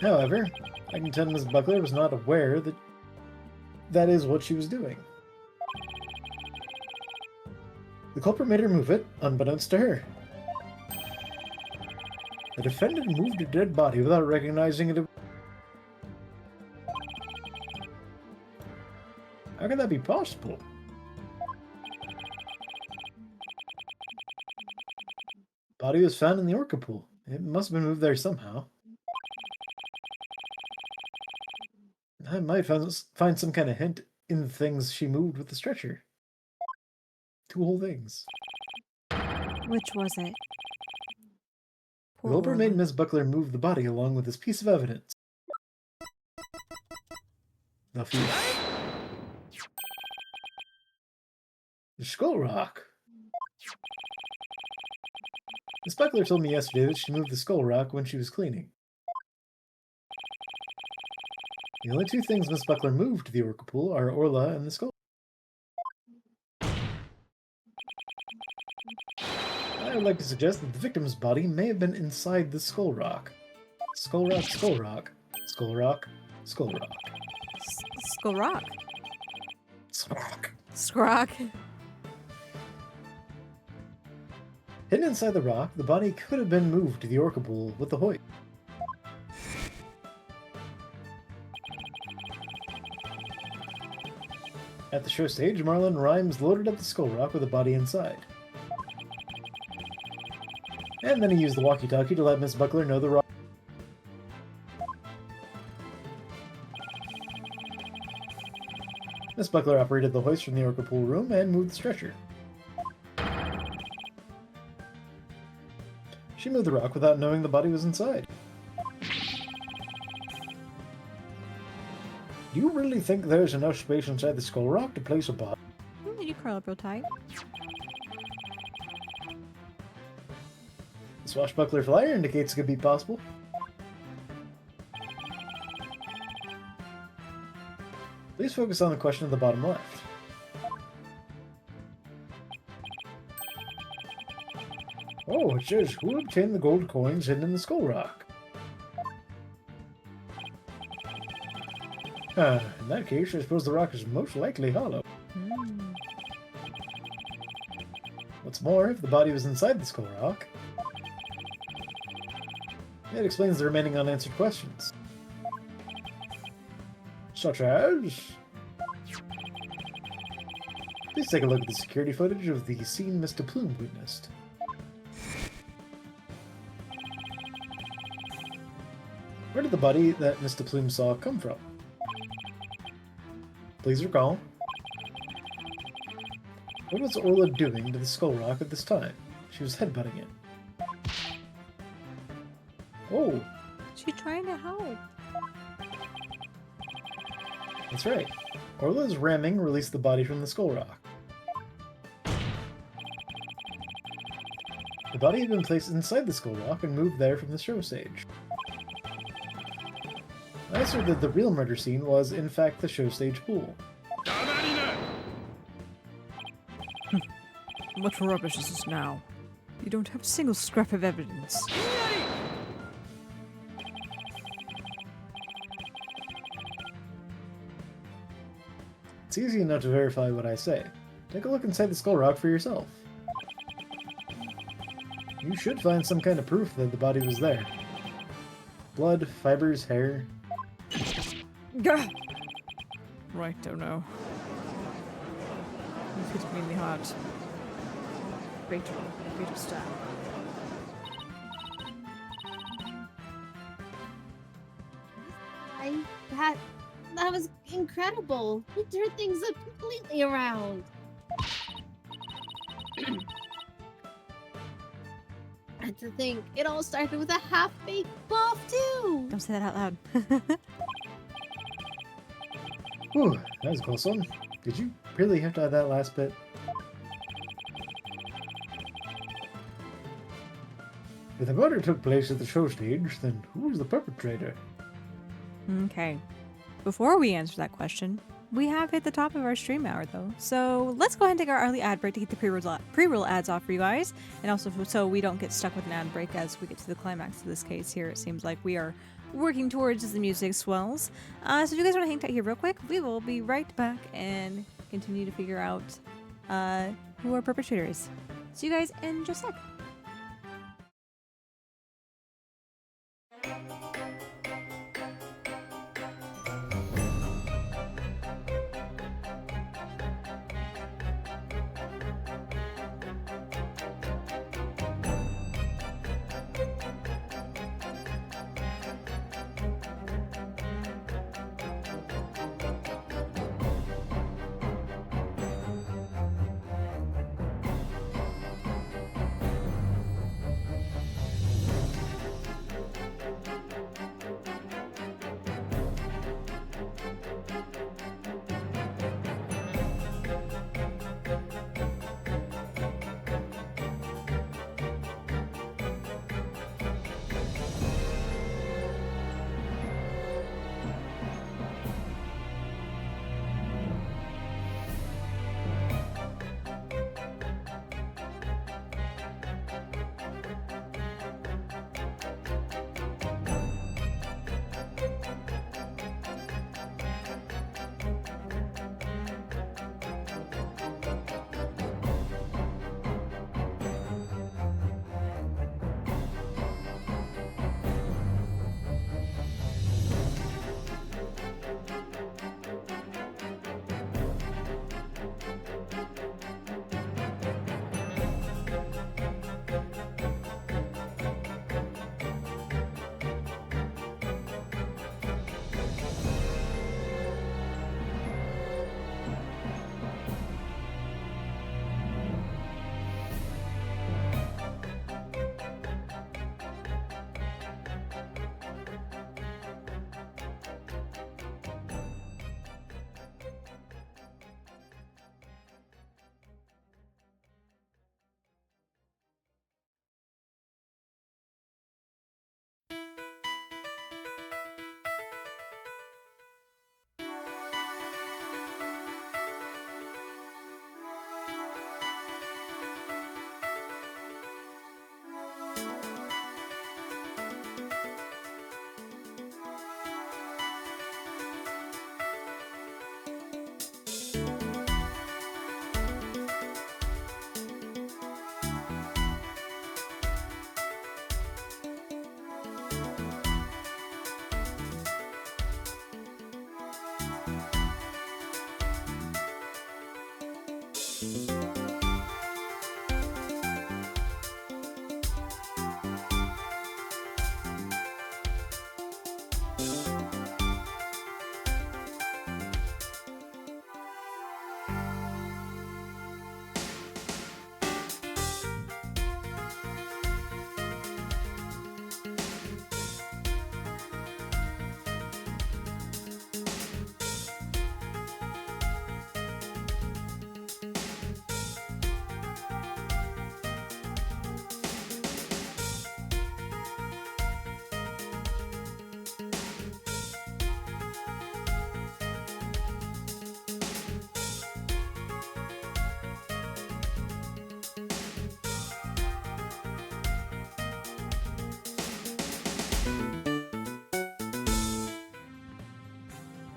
However, I contend Ms. Buckler was not aware that that is what she was doing. The culprit made her move it, unbeknownst to her. The defendant moved a dead body without recognizing it. How can that be possible? Body was found in the Orca pool. It must have been moved there somehow. I might find some kind of hint in the things she moved with the stretcher. 2 whole things. Which was it? The Poor culprit made Orla. Miss Buckler move the body along with this piece of evidence. The fish. The skull rock. Miss Buckler told me yesterday that she moved the skull rock when she was cleaning. The only 2 things Miss Buckler moved to the Orca pool are Orla and the skull. I would like to suggest that the victim's body may have been inside the skull rock. Skull rock, skull rock. Skull rock, skull rock. Skull Rock. Skrock. Skrock. Hidden inside the rock, the body could have been moved to the Orca pool with the hoist. At the show stage, Marlon Rhymes loaded up the skull rock with the body inside. And then he used the walkie-talkie to let Miss Buckler know the rock. Miss Buckler operated the hoist from the Orca pool room and moved the stretcher. She moved the rock without knowing the body was inside. Do you really think there's enough space inside the skull rock to place a body? You curl up real tight. The swashbuckler flyer indicates it could be possible. Please focus on the question at the bottom left. Oh, it says, who obtained the gold coins hidden in the skull rock? In that case, I suppose the rock is most likely hollow. Hmm. What's more, if the body was inside the skull rock, it explains the remaining unanswered questions. Such as... Please take a look at the security footage of the scene Miss Doubloon witnessed. Where did the body that Miss Doubloon saw come from? Please recall. What was Orla doing to the skull rock at this time? She was headbutting it. Oh, She's trying to help. that's right. Orla's ramming released the body from the skull rock. The body had been placed inside the skull rock and moved there from the show stage. I answered that the real murder scene was, in fact, the show stage pool. What rubbish is this now? You don't have a single scrap of evidence. It's easy enough to verify what I say. Take a look inside the skull rock for yourself. You should find some kind of proof that the body was there. Blood, fibers, hair. Gah! Right, oh no. You hit me in the heart. Fatal stab. That was incredible. It turned things up completely around. And to think, it all started with a half-baked buff too. Don't say that out loud. Whew, that was a close one. Did you really have to add that last bit? If the murder took place at the show stage, then who was the perpetrator? Okay. Before we answer that question, we have hit the top of our stream hour though. So let's go ahead and take our early ad break to get the pre-roll ads off for you guys. And also so we don't get stuck with an ad break as we get to the climax of this case here. It seems like we are working towards as the music swells. So if you guys want to hang tight here real quick, we will be right back and continue to figure out who our perpetrator is. See you guys in just a sec.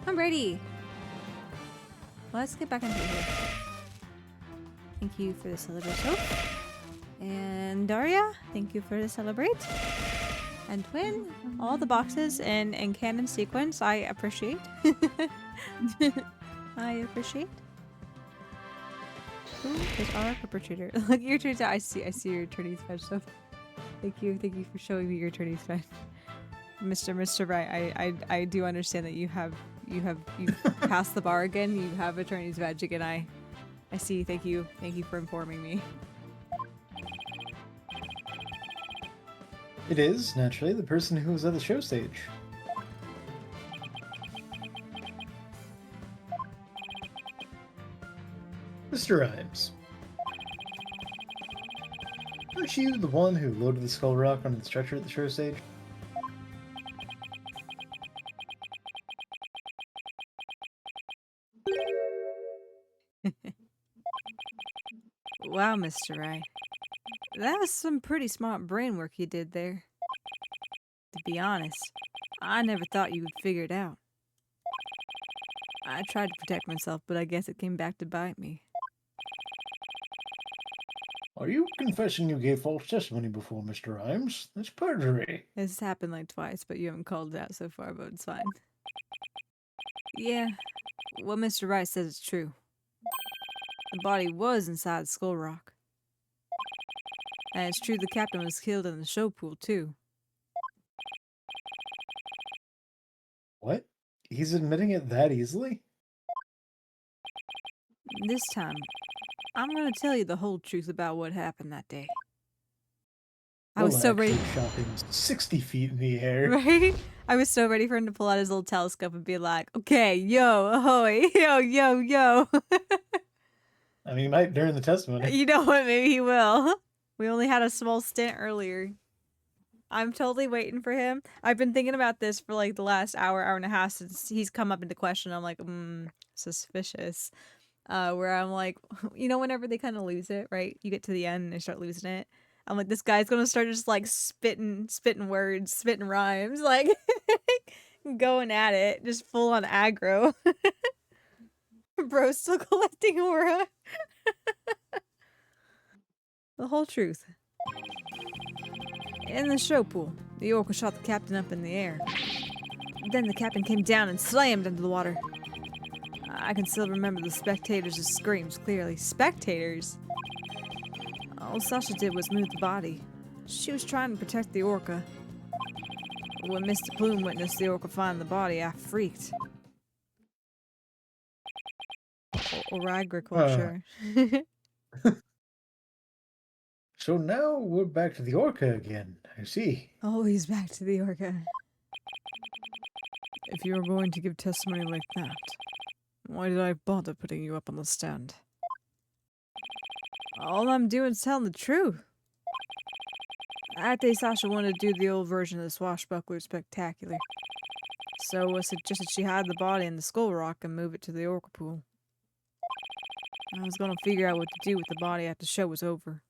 I'm ready. Let's get back into it here. Thank you for the celebration. And Daria, thank you for the celebrate. And Twin, all the boxes in canon sequence, I appreciate. I appreciate. Who is our perpetrator? Look, your attorney's I see your attorney's badge. So thank you for showing me your attorney's badge. Mr. Wright, I do understand that you've passed the bar again. You have attorney's badge again. I see. Thank you for informing me. It is, naturally, the person who was at the show stage. Mr. Rhymes. Aren't you the one who loaded the skull rock onto the stretcher at the show stage? Wow, Mr. Wright. That was some pretty smart brain work you did there. To be honest, I never thought you would figure it out. I tried to protect myself, but I guess it came back to bite me. Are you confessing you gave false testimony before, Mr. Rhymes? That's perjury. It's happened like twice, but you haven't called it out so far, but it's fine. Yeah, what Mr. Wright says is true. The body was inside the skull rock. And it's true the captain was killed in the show pool, too. What? He's admitting it that easily? This time, I'm gonna tell you the whole truth about what happened that day. I was so ready. Shot him 60 feet in the air. Right? I was so ready for him to pull out his little telescope and be like, okay, yo, ahoy, yo. I mean, he might during the testimony. You know what? Maybe he will. We only had a small stint earlier. I'm totally waiting for him. I've been thinking about this for like the last hour and a half since he's come up into question. I'm like, suspicious. Where I'm like, you know, whenever they kind of lose it, right? You get to the end and they start losing it. I'm like, this guy's gonna start just like spitting words, spitting rhymes, like going at it, just full on aggro. Bro's still collecting aura. The whole truth. In the show pool, the orca shot the captain up in the air. Then the captain came down and slammed into the water. I can still remember the spectators' screams clearly. Spectators? All Sasha did was move the body. She was trying to protect the orca. When Mr. Plume witnessed the orca find the body, I freaked. Or agriculture. So now we're back to the orca again. I see. Always back to the orca. If you're going to give testimony like that, why did I bother putting you up on the stand? All I'm doing is telling the truth. That day Sasha wanted to do the old version of the Swashbuckler Spectacular. So I suggested she hide the body in the skull rock and move it to the orca pool. I was gonna figure out what to do with the body after the show was over.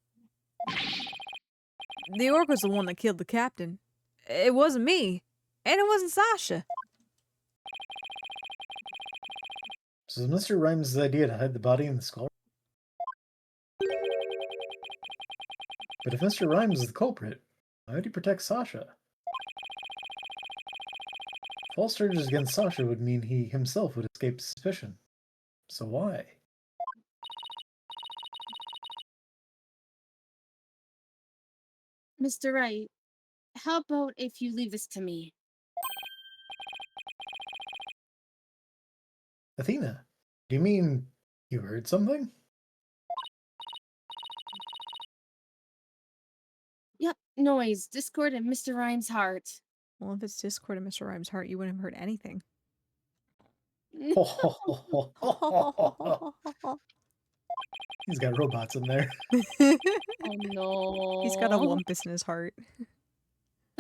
The orca's the one that killed the captain. It wasn't me. And it wasn't Sasha. So is Mr. Rhymes' idea to hide the body in the skull? But if Mr. Rhymes is the culprit, why would he protect Sasha? False charges against Sasha would mean he himself would escape suspicion. So why? Mr. Wright, how about if you leave this to me? Athena, do you mean you heard something? Yep, noise, discord, and Mr. Rhymes' heart. Well, if it's Discord and Mr. Rhymes' heart, you wouldn't have heard anything. He's got robots in there. Oh no. He's got a wumpus in his heart.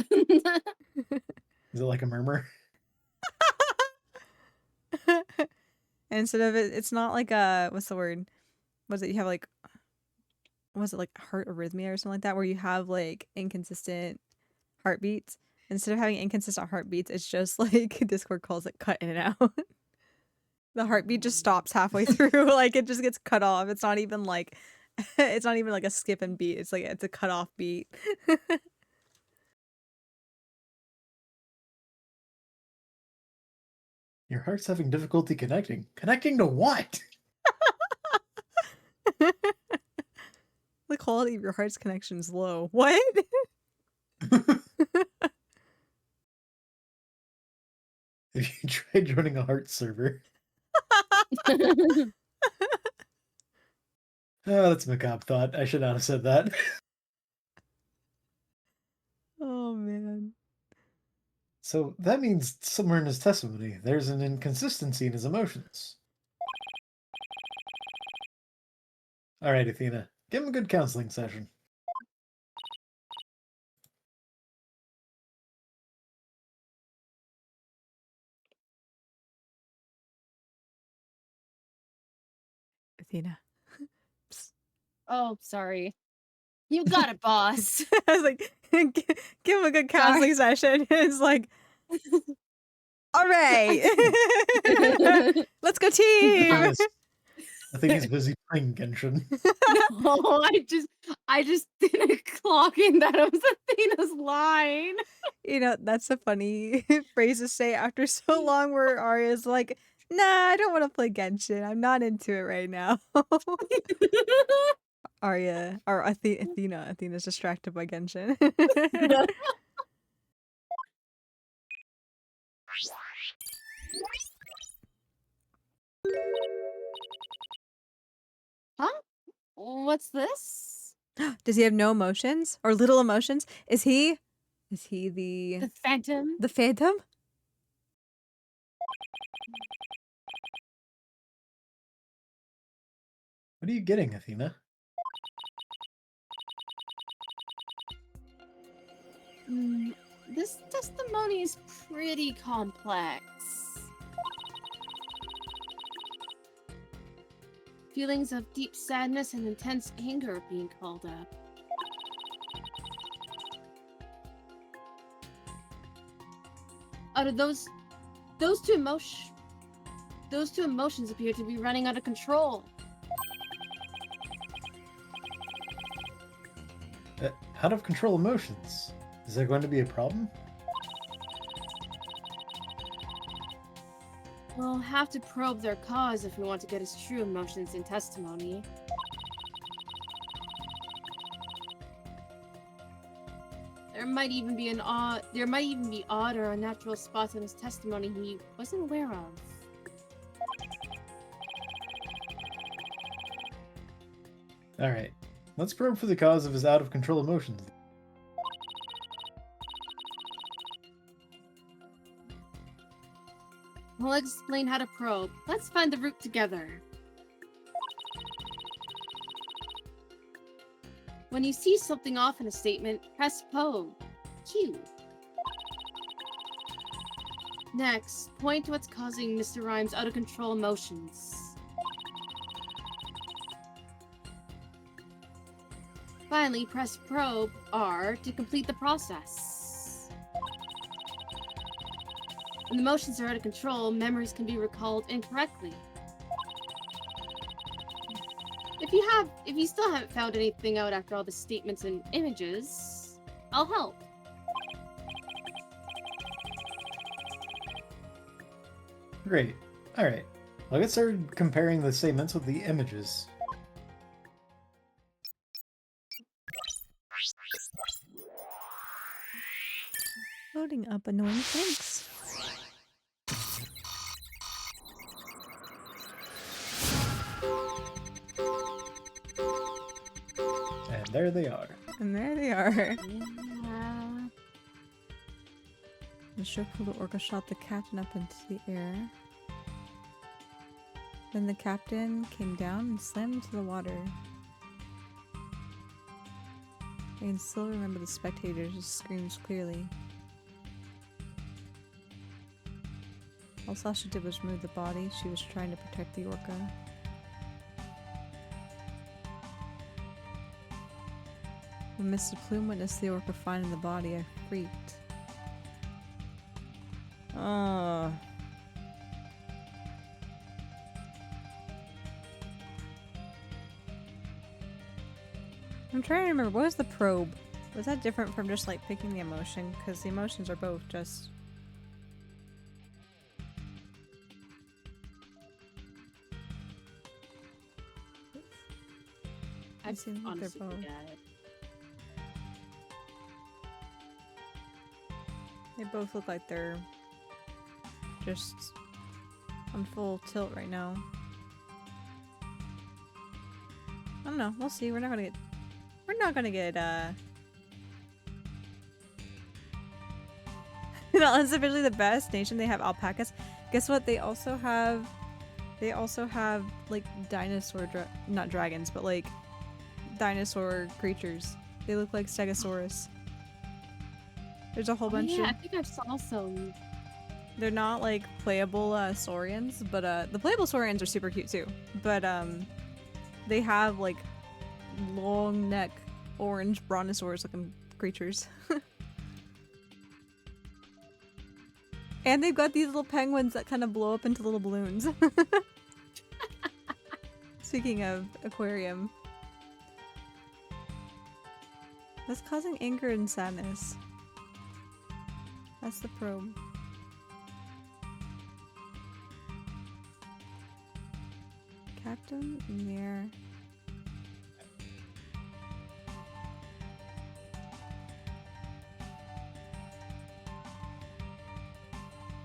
Is it like a murmur? Instead of it, it's not like a, what's the word? Was it, you have like, was it like heart arrhythmia or something like that, where you have like inconsistent heartbeats? Instead of having inconsistent heartbeats, it's just like Discord calls it cut in and out. The heartbeat just stops halfway through, like it just gets cut off. It's not even like it's not even like a skip and beat. It's like it's a cut off beat. Your heart's having difficulty connecting. Connecting to what? The quality of your heart's connection is low. What? Have you tried joining a heart server? Oh, that's a macabre thought. I should not have said that. Oh man. So that means somewhere in his testimony, there's an inconsistency in his emotions. All right, Athena, give him a good counseling session. Athena. Oh, sorry. You got it, boss. I was like, give him a good counseling session. It's like, all right, let's go team. I think he's busy playing Genshin. No, I just didn't clock in that it was Athena's line. You know, that's a funny phrase to say after so long where Aria's like, nah, I don't want to play Genshin. I'm not into it right now. Aria, or Athena's distracted by Genshin. Huh? What's this? Does he have no emotions or little emotions? Is he the The Phantom? the Phantom? What are you getting, Athena? This testimony is pretty complex. Feelings of deep sadness and intense anger are being called up. Out of those two emotions appear to be running out of control. Out of control emotions. Is there going to be a problem? We'll have to probe their cause if we want to get his true emotions in testimony. There might even be odd or unnatural spots in his testimony he wasn't aware of. Alright, let's probe for the cause of his out-of-control emotions. We'll explain how to probe. Let's find the root together. When you see something off in a statement, press probe. Q. Next, point to what's causing Mr. Rhymes' out-of-control emotions. Finally, press probe R to complete the process. When the emotions are out of control, memories can be recalled incorrectly. If you still haven't found anything out after all the statements and images, I'll help. Great. Alright. I'll get started comparing the statements with the images. Loading up annoying things. There they are. And there they are. Yeah. The ship pulled the orca shot the captain up into the air. Then the captain came down and slammed into the water. I can still remember the spectators' screams clearly. All Sasha did was move the body. She was trying to protect the orca. When Mr. Plume witnessed the orca finding the body, I freaked. Oh. I'm trying to remember, what was the probe? Was that different from just like picking the emotion? Because the emotions are both just... I It seems like they're honestly both. forget. They both look like they're just on full tilt right now. I don't know. We'll see. We're not gonna get no, it's officially the best nation. They have alpacas. Guess what? They also have like dinosaur not dragons, but like dinosaur creatures. They look like Stegosaurus. There's a whole bunch Yeah, of... I think I saw some. They're not like playable saurians, but the playable saurians are super cute too. But they have like long neck, orange brontosaurus looking creatures. And they've got these little penguins that kind of blow up into little balloons. Speaking of aquarium. What's causing anger and sadness? That's the probe. Captain in the air.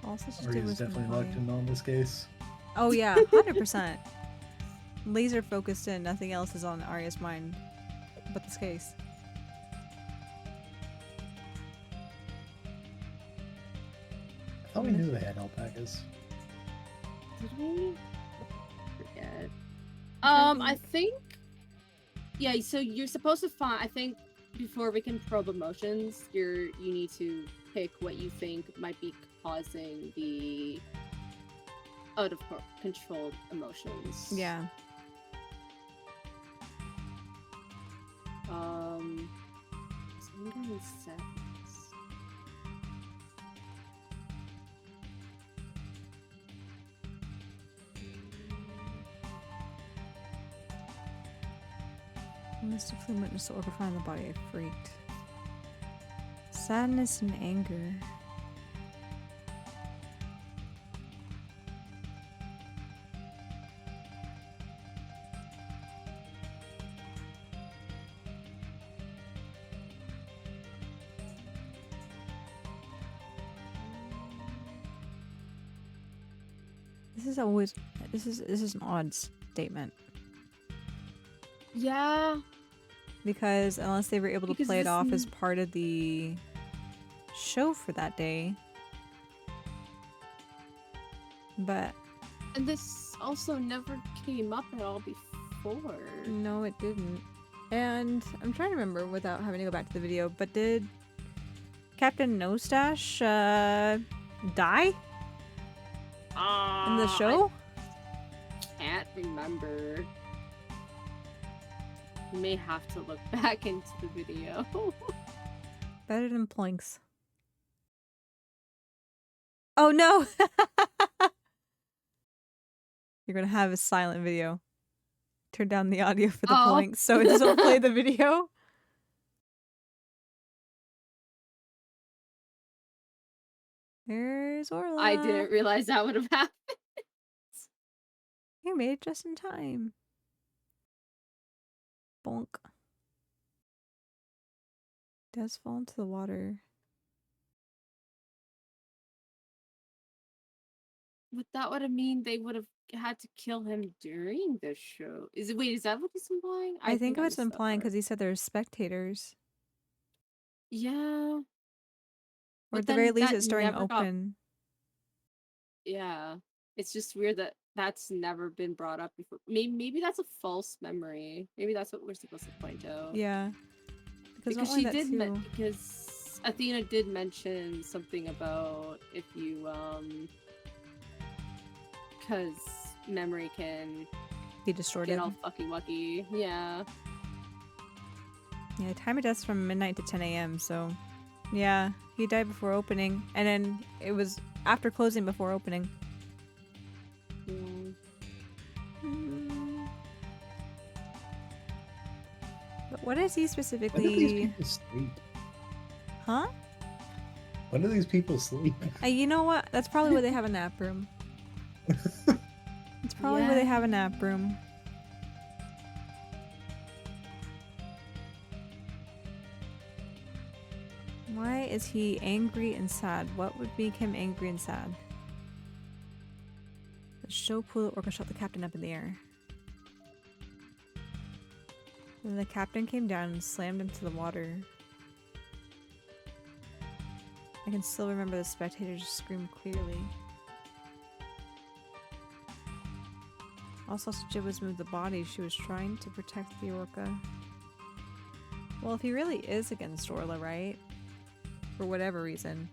All such a Aria's definitely locked in on this case. Oh yeah, 100%. Laser focused in, nothing else is on Aria's mind but this case. I thought we knew they had alpacas. Did we? Forget. trying to I think. Yeah, so you're supposed to find. I think before we can probe emotions, you need to pick what you think might be causing the out of control emotions. Yeah. So I'm gonna set this. Mr. Flume witnessed the orca find the body. I freaked. Sadness and anger. This is an odd statement. Yeah. Because unless they were able to Because play it this off as part of the show for that day. But And this also never came up at all before. no, it didn't. And I'm trying to remember without having to go back to the video, but did Captain No Stash die in the show? I can't remember. You may have to look back into the video. Better than Plinks. Oh no! You're gonna have a silent video. Turn down the audio for the Plinks so it doesn't play the video. There's Orla. I didn't realize that would have happened. You made it just in time. Bonk. Does fall into the water. But that would have mean they would have had to kill him during the show. Is that what he's implying? I think it was missed that implying part. because he said there's spectators. Yeah. Or at But the very then least, that it's during never got. open. Yeah. It's just weird that that's never been brought up before. Maybe that's a false memory. Maybe that's what we're supposed to point out. Yeah. Because Because not only she that did too. because Athena did mention something about if you because memory can He distorted. get all fucky wucky. Yeah. Yeah, time of death's from midnight to 10 a.m. So, yeah, he died before opening, and then it was after closing before opening. Yeah. But what is he When do these specifically? people sleep? Huh? When do these people sleep? You know what? That's probably where they have a nap room. It's probably where they have a nap room. Why is he angry and sad? What would make him angry and sad? The show pool orca shot the captain up in the air. Then the captain came down and slammed into the water. I can still remember the spectators scream clearly. Also, Jibba's moved the body. She was trying to protect the orca. Well, if he really is against Orla, right? For whatever reason.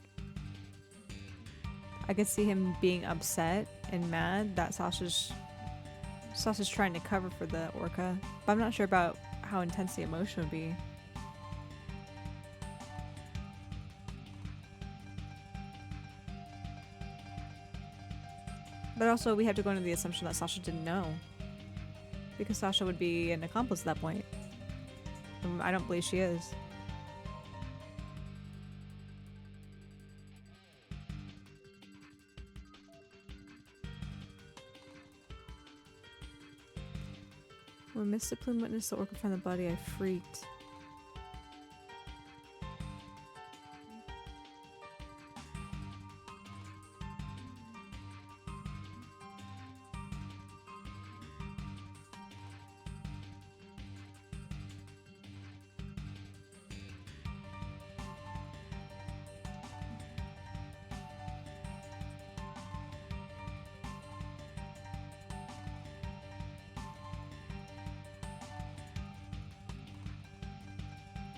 I could see him being upset and mad that Sasha's trying to cover for the orca. But I'm not sure about how intense the emotion would be. But also, we have to go into the assumption that Sasha didn't know. Because Sasha would be an accomplice at that point. I don't believe she is. When Mr. Plume witnessed the orca find the body, I freaked.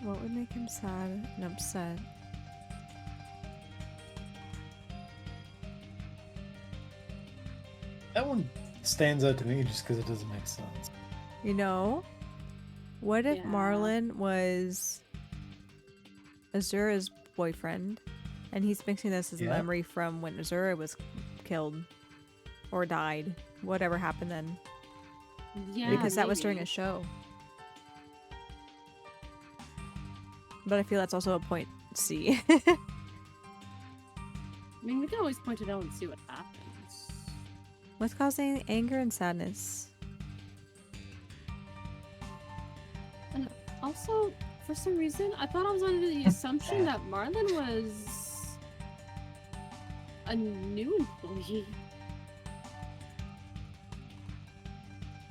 What would make him sad and upset? That one stands out to me just because it doesn't make sense. You know? What if Yeah. Marlon was Azura's boyfriend and he's mixing this as a Yeah. memory from when Azura was killed or died? Whatever happened then. Yeah. Because that was during maybe. a show. But I feel that's also a point C. I mean, we can always point it out and see what happens. What's causing anger and sadness? And also, for some reason, I thought I was under the assumption that Marlon was a new employee.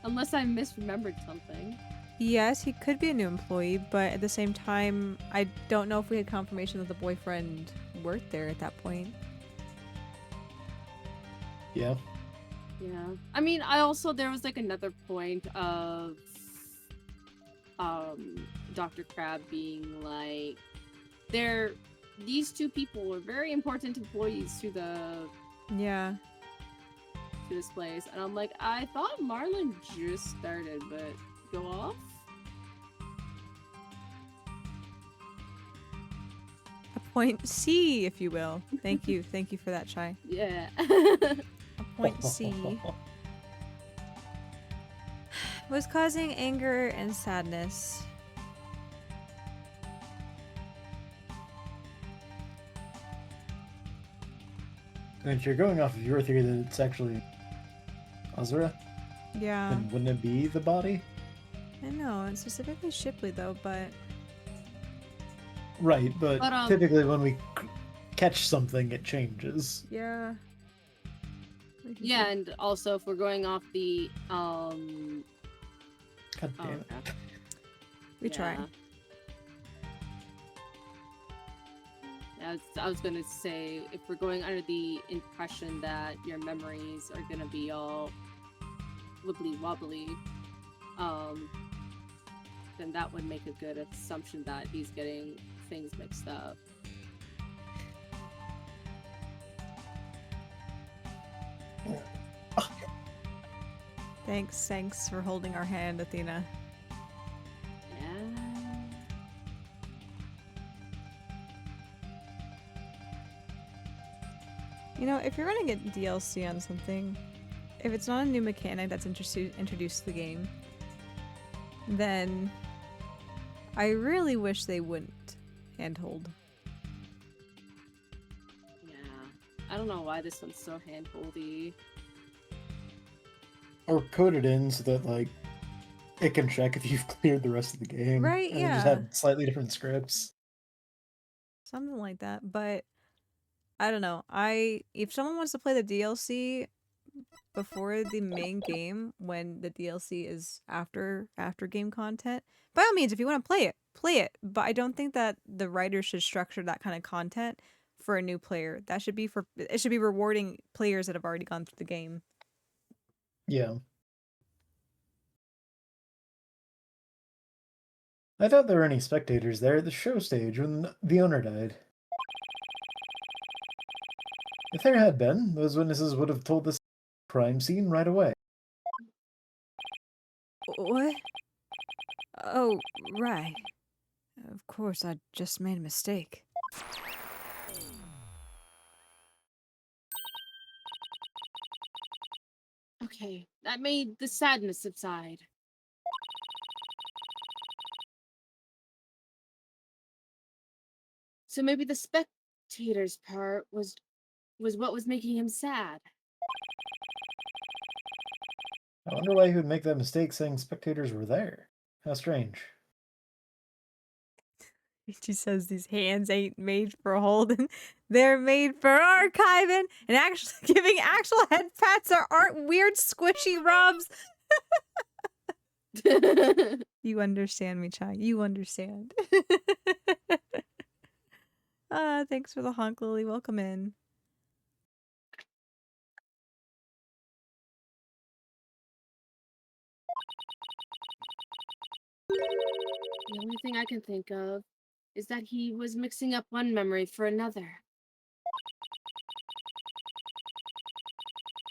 Unless I misremembered something. Yes, he could be a new employee, but at the same time, I don't know if we had confirmation that the boyfriend worked there at that point. Yeah. Yeah. I mean, there was like another point of Dr. Crab being like these two people were very important employees to Yeah. this place, and I'm like, I thought Marlon just started, but go off. A point C, if you will. Thank you. Thank you for that, Chai. Yeah. A point C. Was causing anger and sadness. And if you're going off of your theory that it's actually Azura, Yeah. then wouldn't it be the body? I know, and specifically Shipley though, but Right, but But, typically when we catch something, it changes. yeah. Yeah, and also if we're going off the God damn it. okay. We try. I was gonna say, if we're going under the impression that your memories are gonna be all wibbly wobbly, then that would make a good assumption that he's getting things mixed up. Thanks for holding our hand, Athena. Yeah. You know, if you're gonna get DLC on something, if it's not a new mechanic that's introduced to the game, then I really wish they wouldn't handhold. Yeah. I don't know why this one's so handholdy. Or code it in so that, like, it can check if you've cleared the rest of the game. Right, and just yeah. have slightly different scripts. Something like that, but I don't know. If someone wants to play the DLC before the main game, when the DLC is after game content, by all means, if you want to play it. But I don't think that the writers should structure that kind of content for a new player. It should be rewarding players that have already gone through the game. Yeah. I doubt there were any spectators there at the show stage when the owner died. If there had been, those witnesses would have told this crime scene right away. What? Oh, right. Of course, I just made a mistake. Okay, that made the sadness subside. So maybe the spectator's part was what was making him sad. I wonder why he would make that mistake saying spectators were there. How strange. She says these hands ain't made for holding. They're made for archiving and actually giving actual head pats that aren't weird squishy rubs. You understand me, Chai. You understand. Thanks for the honk, Lily. Welcome in. The only thing I can think of is that he was mixing up one memory for another.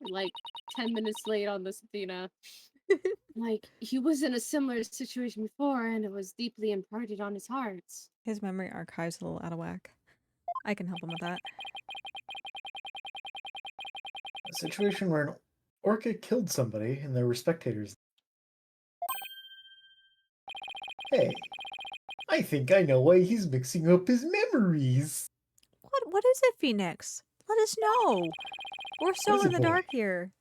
Like 10 minutes late on this, Athena. Like, he was in a similar situation before, and it was deeply imprinted on his heart. His memory archive's a little out of whack. I can help him with that. A situation where an orca killed somebody and there were spectators. Hey, I think I know why he's mixing up his memories. What is it, Phoenix? Let us know. We're so What is in it, the boy? dark here.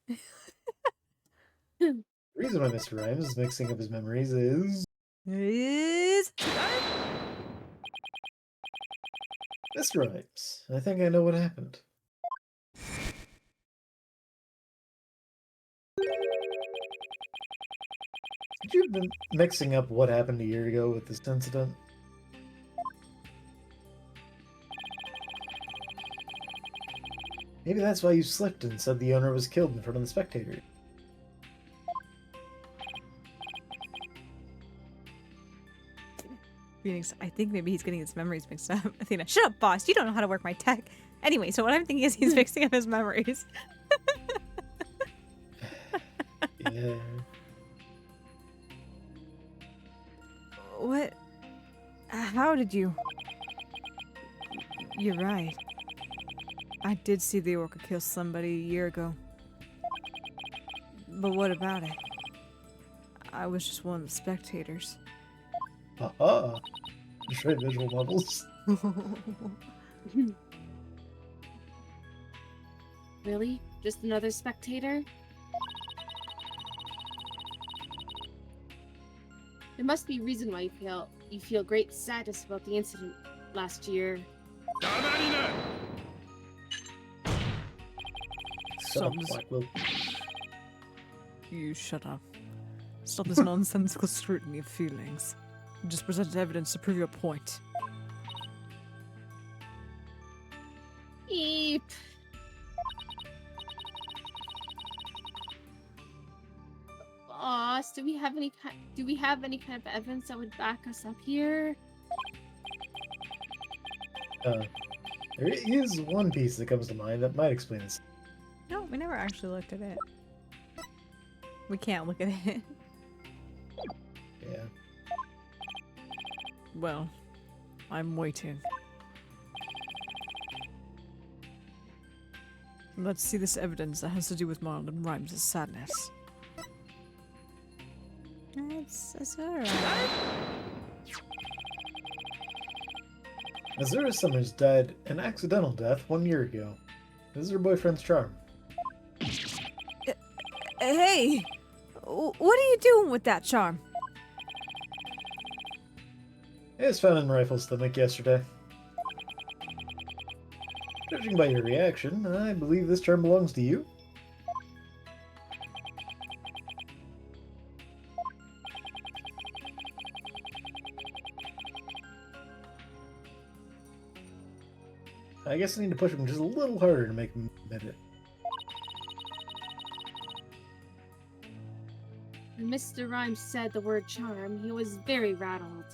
The reason why Mr. Rhymes is mixing up his memories is Mr. Rhymes. I think I know what happened. Could you have been mixing up what happened a year ago with this incident? Maybe that's why you slipped and said the owner was killed in front of the spectators. Phoenix, I think maybe he's getting his memories mixed up. Athena, shut up, boss. You don't know how to work my tech. Anyway, so what I'm thinking is he's mixing up his memories. Yeah. What? How did you? You're right. I did see the orca kill somebody a year ago. But what about it? I was just one of the spectators. Haha. Destroyed visual bubbles. Really? Just another spectator? There must be a reason why you feel great sadness about the incident last year. Something's- Black will. You shut up. Stop this nonsensical scrutiny of feelings. You just presented evidence to prove your point. Eep. Boss, do we have any kind of evidence that would back us up here? There is one piece that comes to mind that might explain this. No, we never actually looked at it. We can't look at it. Yeah. Well, I'm waiting. Let's see this evidence that has to do with Marlon Rhymes' sadness. It's alright. Azura Summers died an accidental death 1 year ago. This is her boyfriend's charm. Hey! What are you doing with that charm? It was found in Rifle's stomach yesterday. Judging by your reaction, I believe this charm belongs to you. I guess I need to push him just a little harder to make him admit it. When Mr. Rhymes said the word charm, he was very rattled.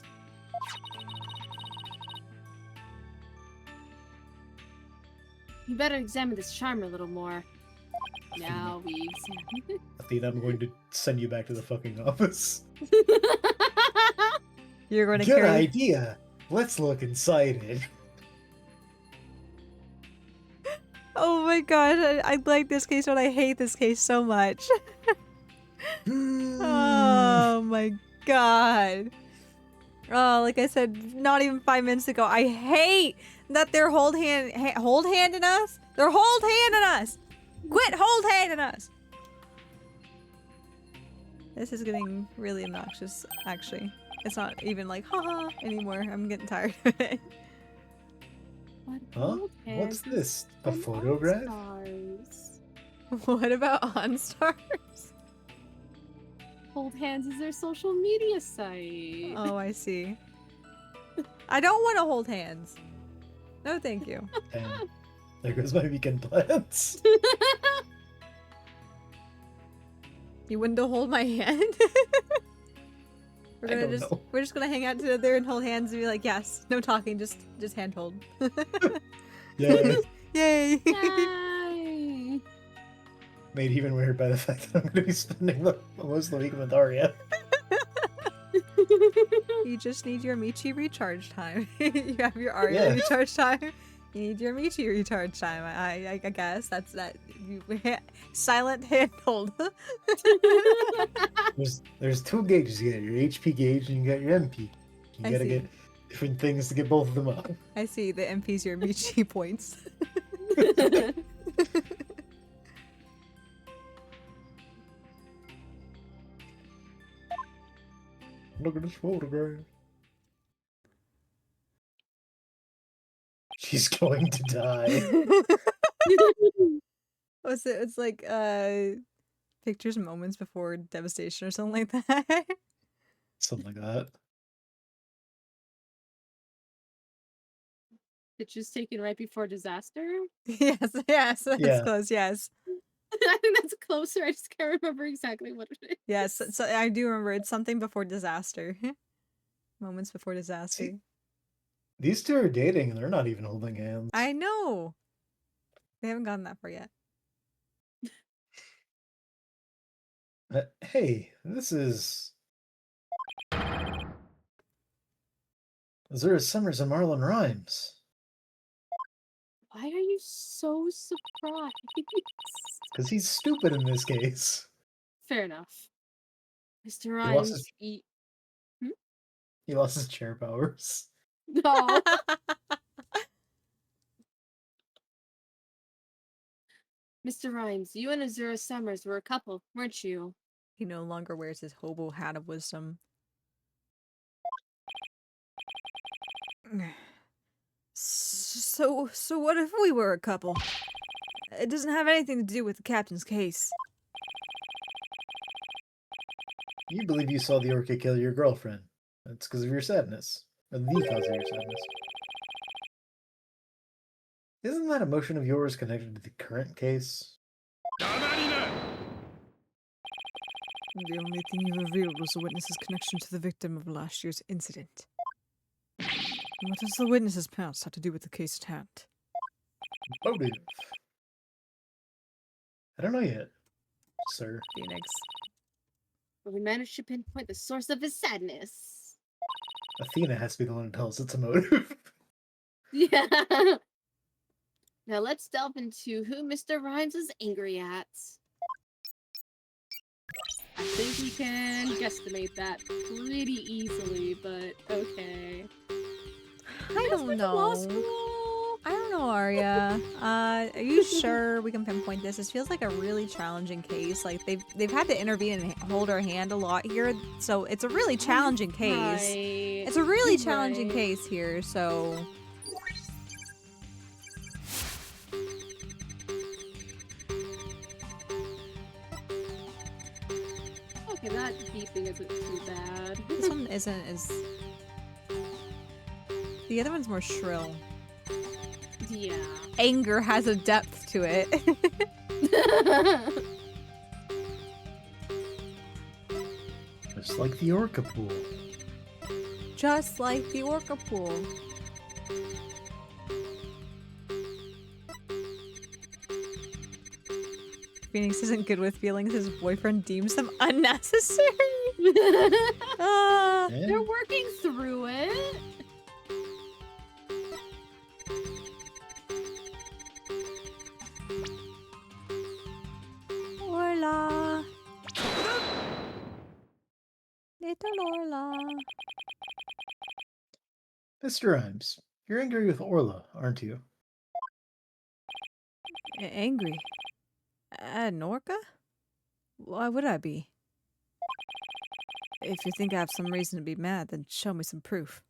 You better examine this charm a little more. Now we examine Athena, I'm going to send you back to the fucking office. it. You're going to Good carry. idea. Let's look inside it. Oh my god, I like this case, but I hate this case so much. Oh my god. Oh, like I said, not even 5 minutes ago, I hate that they're hold-handing us. They're hold-handing us. Quit hold-handing us. This is getting really obnoxious, actually. It's not even like, haha, anymore. I'm getting tired of it. Huh? What's this? A photograph? What about OnStars? Hold Hands is their social media site. Oh, I see. I don't want to hold hands. No, thank you. And there goes my weekend plans. You wouldn't hold my hand? I don't know. We're just gonna hang out together and hold hands and be like, yes, no talking, just hand hold. Yeah. Yay! Yay! Made even weird by the fact that I'm going to be spending most of the week with Aria. You just need your Michi recharge time. You have your Aria Yeah. recharge time. You need your Michi recharge time. I guess that's that. Silent handhold. There's two gauges. You got your HP gauge and you got your MP. You I gotta see. get different things to get both of them up. I see. The MP's your Michi points. Look at this photograph. She's going to die. What's it? It's like pictures and moments before devastation or something like that. Something like that. Pictures taken right before disaster. Yes, that's Yeah. close. Yes, I think that's closer. I just can't remember exactly what it is. yes. So I do remember it's something before disaster. Moments before disaster. See? These two are dating and they're not even holding hands. I know. They haven't gotten that far yet. Hey, this is... Azura Summers and Marlon Rhymes. Why are you so surprised? Because he's stupid in this case. Fair enough. Mr. lost Rhymes, his- eat. He lost his chair powers. No. Mr. Rhymes, you and Azura Summers were a couple, weren't you? He no longer wears his hobo hat of wisdom. So what if we were a couple? It doesn't have anything to do with the captain's case. You believe you saw the orca kill your girlfriend. That's because of your sadness. Or the cause of your sadness. Isn't that emotion of yours connected to the current case? The only thing you revealed was the witness's connection to the victim of last year's incident. What does the witness's past have to do with the case at hand? Motive. I don't know yet, sir. Phoenix. But we managed to pinpoint the source of his sadness. Athena has to be the one who tells it's a motive. Yeah. Now let's delve into who Mr. Rhymes is angry at. I think we can guesstimate that pretty easily, but okay. I don't Went to law know. school. I don't know, Aria. Are you sure we can pinpoint this? This feels like a really challenging case. Like they've had to intervene and hold our hand a lot here, so it's a really challenging case. Right. It's a really You're challenging right. case here, so Okay, that beeping isn't too bad. this one isn't as. The other one's more shrill. Yeah. Anger has a depth to it. Just like the orca pool. Just like the orca pool. Phoenix isn't good with feelings his boyfriend deems them unnecessary. Ah. Eh? They're working through it. Orla. Little Orla. Mr. Rhymes, you're angry with Orla, aren't you? Angry? At an orca? Why would I be? If you think I have some reason to be mad, then show me some proof.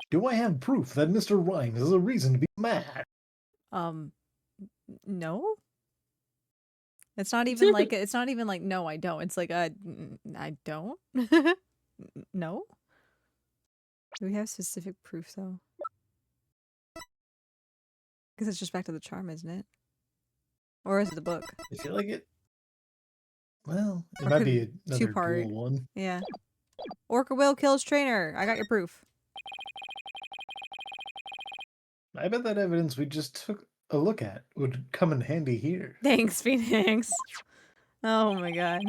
Do I have proof that Mr. Rhymes has a reason to be mad? No? It's not even like no, I don't. It's like I don't. No. Do we have specific proof though? Because it's just back to the charm, isn't it? Or is it the book? I feel like it. Well, it Or might could be another two-part. dual one. Yeah. Orca will kills trainer. I got your proof. I bet that evidence we just took a look at would come in handy here. Thanks, Phoenix. Oh my god.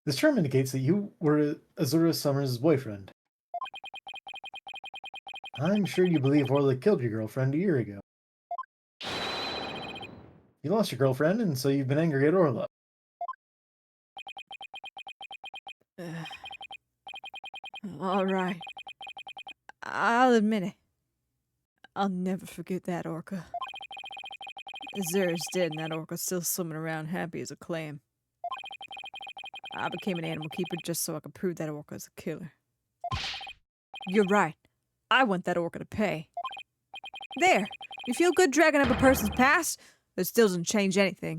This term indicates that you were Azura Summers' boyfriend. I'm sure you believe Orla killed your girlfriend a year ago. You lost your girlfriend, and so you've been angry at Orla. Alright. I'll admit it. I'll never forget that orca. Azura's dead and that orca's still swimming around happy as a clam. I became an animal keeper just so I could prove that orca is a killer. You're right. I want that orca to pay. There! You feel good dragging up a person's past? But it still doesn't change anything.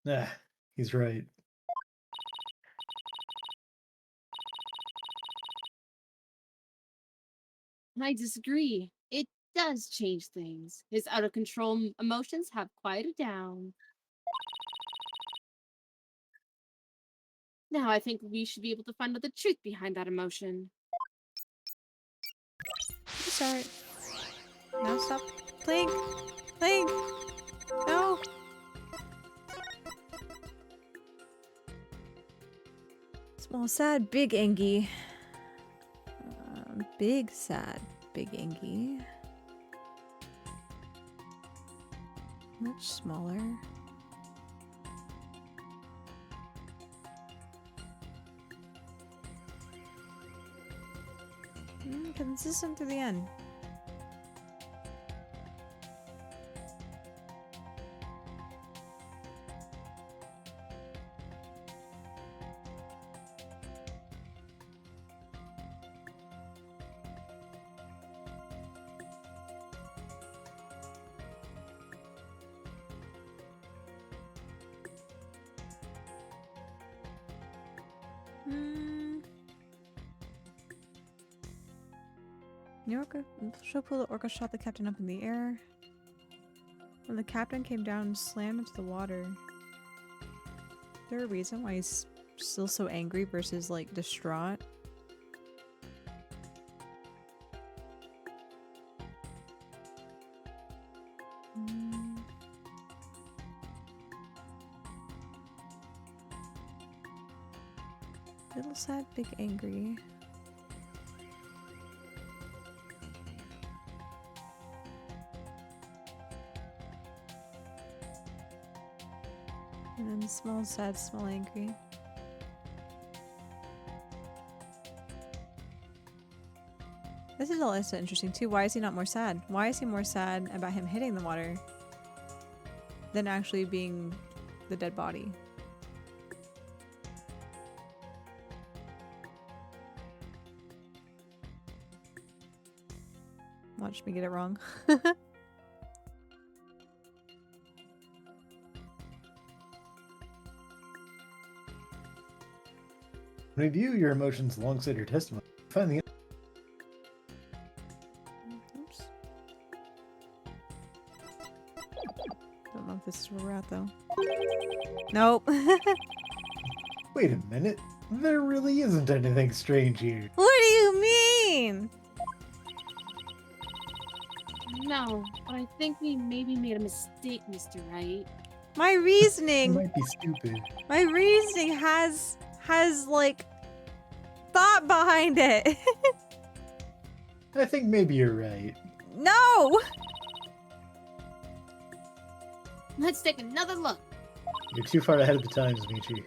Ah, he's right. I disagree. It does change things. His out of control emotions have quieted down. Now I think we should be able to find out the truth behind that emotion. Start. No, stop. Blink. Blink. No. Small sad, big Angie. Big sad, big Angie. Much smaller. Consistent to the end. The orca, the orca shot the captain up in the air. When the captain came down and slammed into the water. Is there a reason why he's still so angry versus like distraught? Little sad, big angry. And then small, sad, small, angry. This is also interesting too. Why is he not more sad? Why is he more sad about him hitting the water than actually being the dead body? Watch me get it wrong. Review your emotions alongside your testimony. Find the Oops. Don't know if this is where we're at though. Nope. Wait a minute. There really isn't anything strange here. What do you mean? No, but I think we maybe made a mistake, Mr. Wright. My You reasoning, might be stupid. my reasoning has like thought behind it. I think maybe you're right. No. Let's take another look. You're too far ahead of the times, Michi.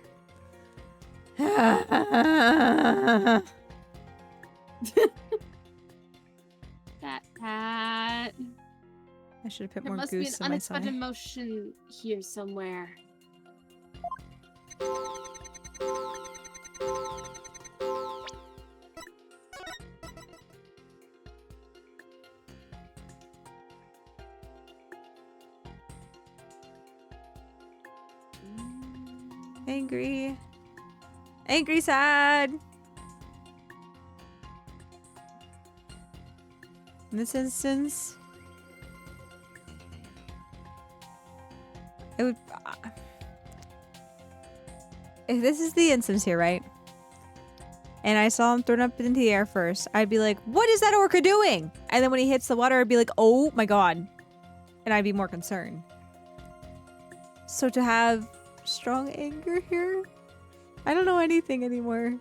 That hat. I should have put There more must be an goose in my unexpected side. motion here somewhere. Angry. Angry sad. In this instance, I would. If this is the instance here, right? And I saw him thrown up into the air first, I'd be like, what is that orca doing? And then when he hits the water, I'd be like, oh my god. And I'd be more concerned. So to have strong anger here? I don't know anything anymore.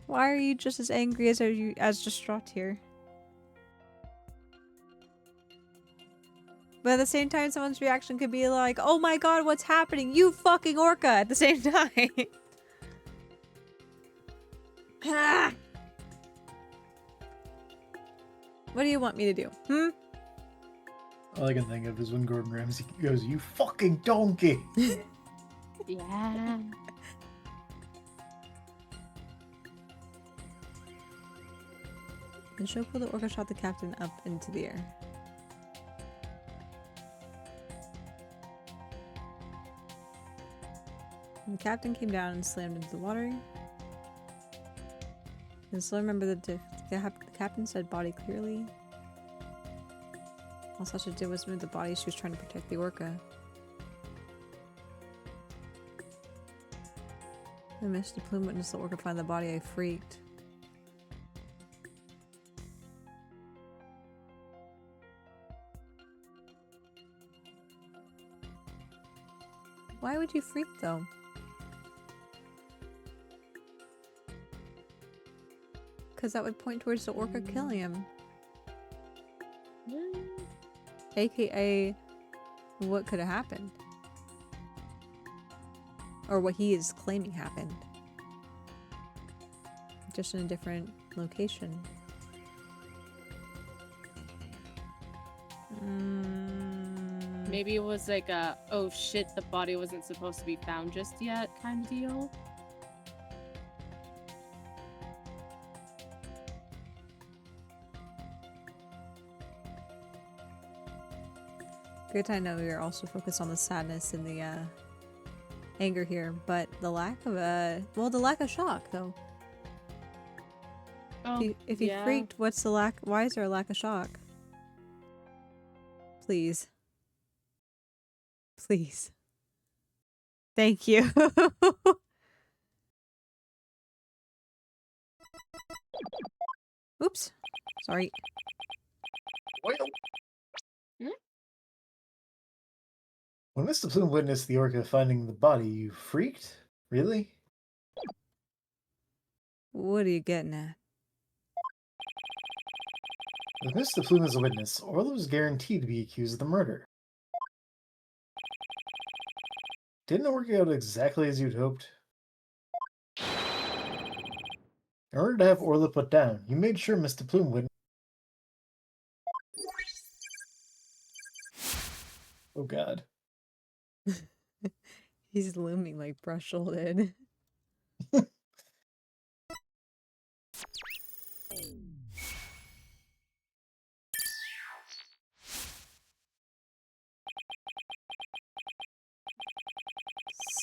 Why are you just as angry as distraught here? But at the same time, someone's reaction could be like, oh my god, what's happening? You fucking orca at the same time. Ah! What do you want me to do? Hmm? All I can think of is when Gordon Ramsay goes, "You fucking donkey!" Yeah. The show pulled the orca shot the captain up into the air. And the captain came down and slammed into the water. And still remember that the captain said body clearly. All Sasha did was move the body. She was trying to protect the orca. When Mr. Plume witnessed the orca find the body, I freaked. Why would you freak though? Because that would point towards the orca killing him. AKA, what could have happened? Or what he is claiming happened. Just in a different location. Maybe it was like a, oh shit, the body wasn't supposed to be found just yet kind of deal. Good to know we are also focused on the sadness and the anger here, but the lack of the lack of shock though. Oh, If you freaked, what's the lack? Why is there a lack of shock? Please. Please. Thank you. Oops. Sorry. Well, Hmm? when Mr. Plume witnessed the orca finding the body, you freaked? Really? What are you getting at? With Mr. Plume as a witness, Orla was guaranteed to be accused of the murder. Didn't it work out exactly as you'd hoped? In order to have Orla put down, you made sure Mr. Plume wouldn't. Oh god. He's looming like brush-shouldered.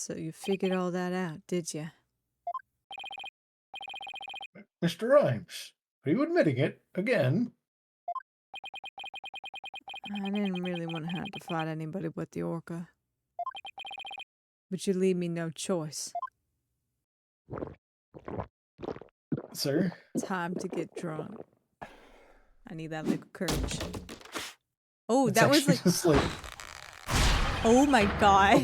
So you figured all that out, did you? Mr. Rhymes, are you admitting it again? I didn't really want to have to fight anybody but the orca. But you leave me no choice. Sir? Time to get drunk. I need that liquid courage. Oh, It's that was actually like... just like... Oh my god.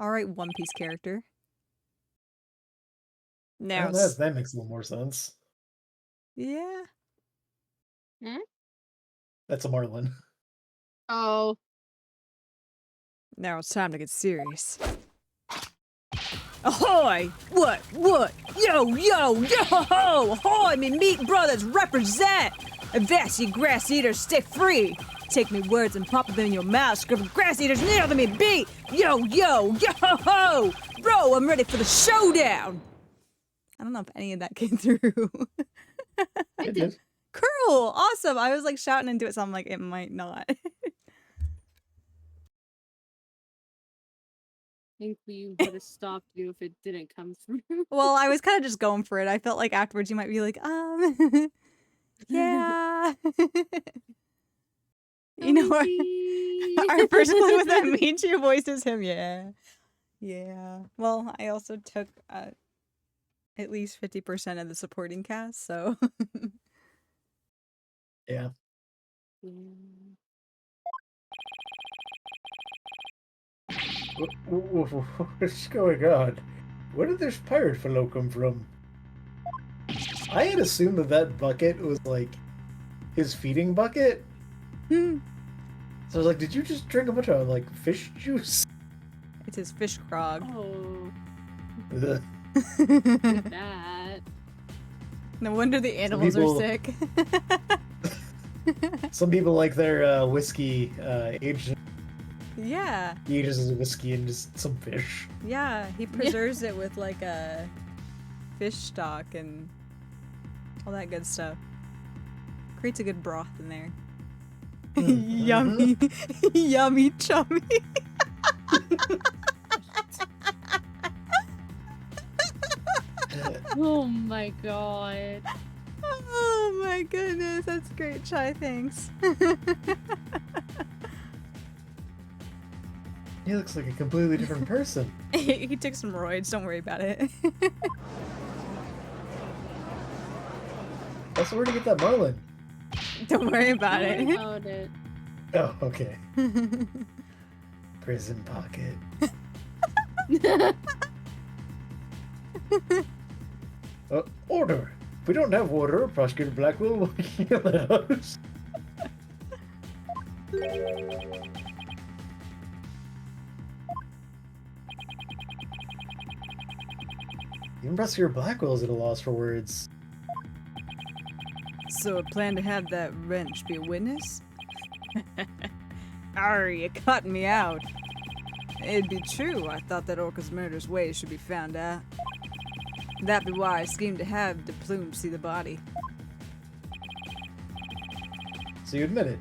Alright, One Piece character. Now, Well, that makes a little more sense. yeah. That's a Marlin. Oh. Now it's time to get serious. Ahoy! What? Yo, yo, yo! Ahoy, me meat brothers represent! Avast, you grass eaters, stick free! Take me words and pop them in your mouth, scribble grass eaters near to me beat! Yo, yo, yo! Bro, I'm ready for the showdown! I don't know if any of that came through. It did. Cool! Awesome! I was like shouting into it, so I'm like, it might not. I think we would have stopped you if it didn't come through. Well, I was kind of just going for it. I felt like afterwards you might be like, yeah. You know what? Our first clue was that means your voice is him. Yeah. Yeah. Well, I also took at least 50% of the supporting cast, so. Yeah. What's going on? Where did this pirate fellow come from? I had assumed that bucket was like his feeding bucket. So I was like, did you just drink a bunch of like fish juice? It's his fish grog. Oh, Ugh. that. No wonder the animals people- are sick. Some people like their whiskey aged. Yeah. He ages his whiskey and just some fish. Yeah. He preserves it with like a fish stock and all that good stuff. Creates a good broth in there. Yummy. Yummy chummy. Oh my god. Oh my goodness, that's great, Chai, thanks. He looks like a completely different person. He took some roids, don't worry about it. Also, where'd you get that Marlin? Don't worry about What it. about it? Oh, okay. Prison pocket. Order! If we don't have water, Prosecutor Blackwell will yell at us. Even Prosecutor Blackwell is at a loss for words. So I plan to have that wrench be a witness? Aria cut me out. It'd be true, I thought that Orca's murder's ways should be found out. That'd be why I schemed to have Doubloon see the body. So you admit it.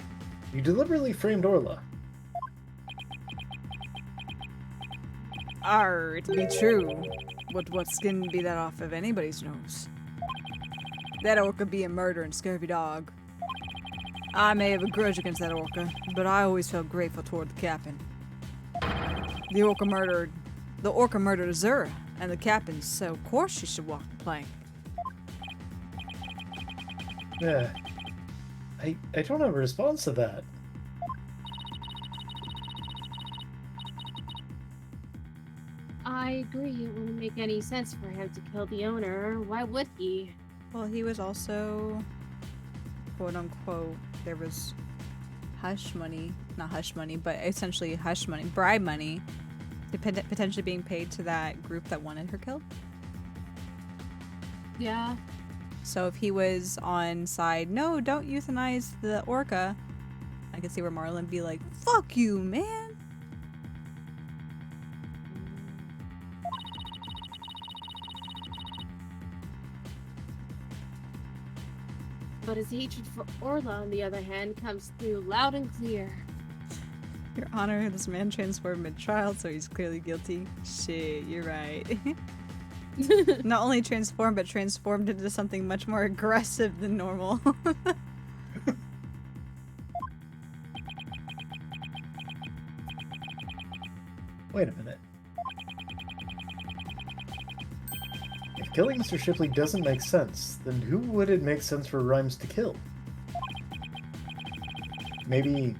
You deliberately framed Orla. Arr, to be true. What skin be that off of anybody's nose? That orca be a murdering scurvy dog. I may have a grudge against that orca, but I always felt grateful toward the captain. The orca murdered Azura and the captain, so of course she should walk the plank. Yeah. I don't have a response to that. I agree. It wouldn't make any sense for him to kill the owner. Why would he? Well, he was also, quote unquote, there was hush money, not hush money, but essentially hush money, bribe money, potentially being paid to that group that wanted her killed. Yeah. So if he was on side, no, don't euthanize the orca, I could see where Marlon would be like, fuck you, man. But his hatred for Orla, on the other hand, comes through loud and clear. Your Honor, this man transformed mid-trial, so he's clearly guilty. Shit, you're right. Not only transformed, but transformed into something much more aggressive than normal. Wait a minute. If killing Mr. Shipley doesn't make sense, then who would it make sense for Rhymes to kill? Maybe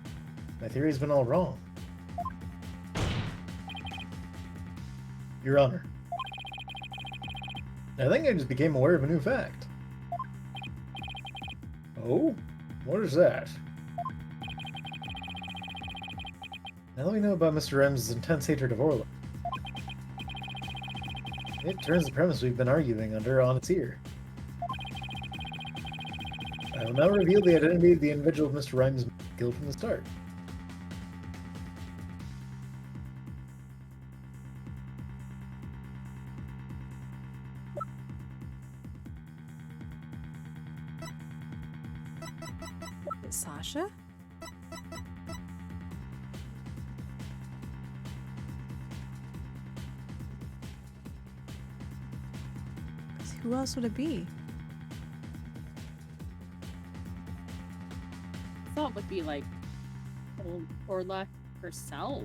my theory's been all wrong. Your Honor. I think I just became aware of a new fact. Oh? What is that? Now that we know about Mr. Rhymes' intense hatred of Orla, it turns the premise we've been arguing under on its ear. I will now reveal the identity of the individual Mr. Rhymes killed from the start. Is it Sasha? Who else would it be? I thought it would be like Orla herself.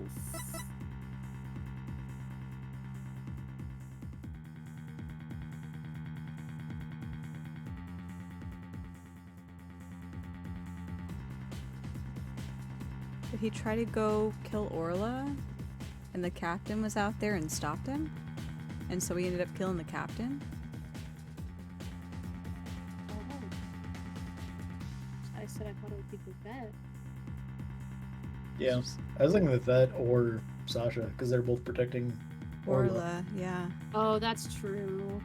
Did he try to go kill Orla? And the captain was out there and stopped him? And so he ended up killing the captain? I said I thought it would be the vet. Yeah, I was thinking the vet or Sasha, because they're both protecting Orla. Orla, yeah. Oh, that's true.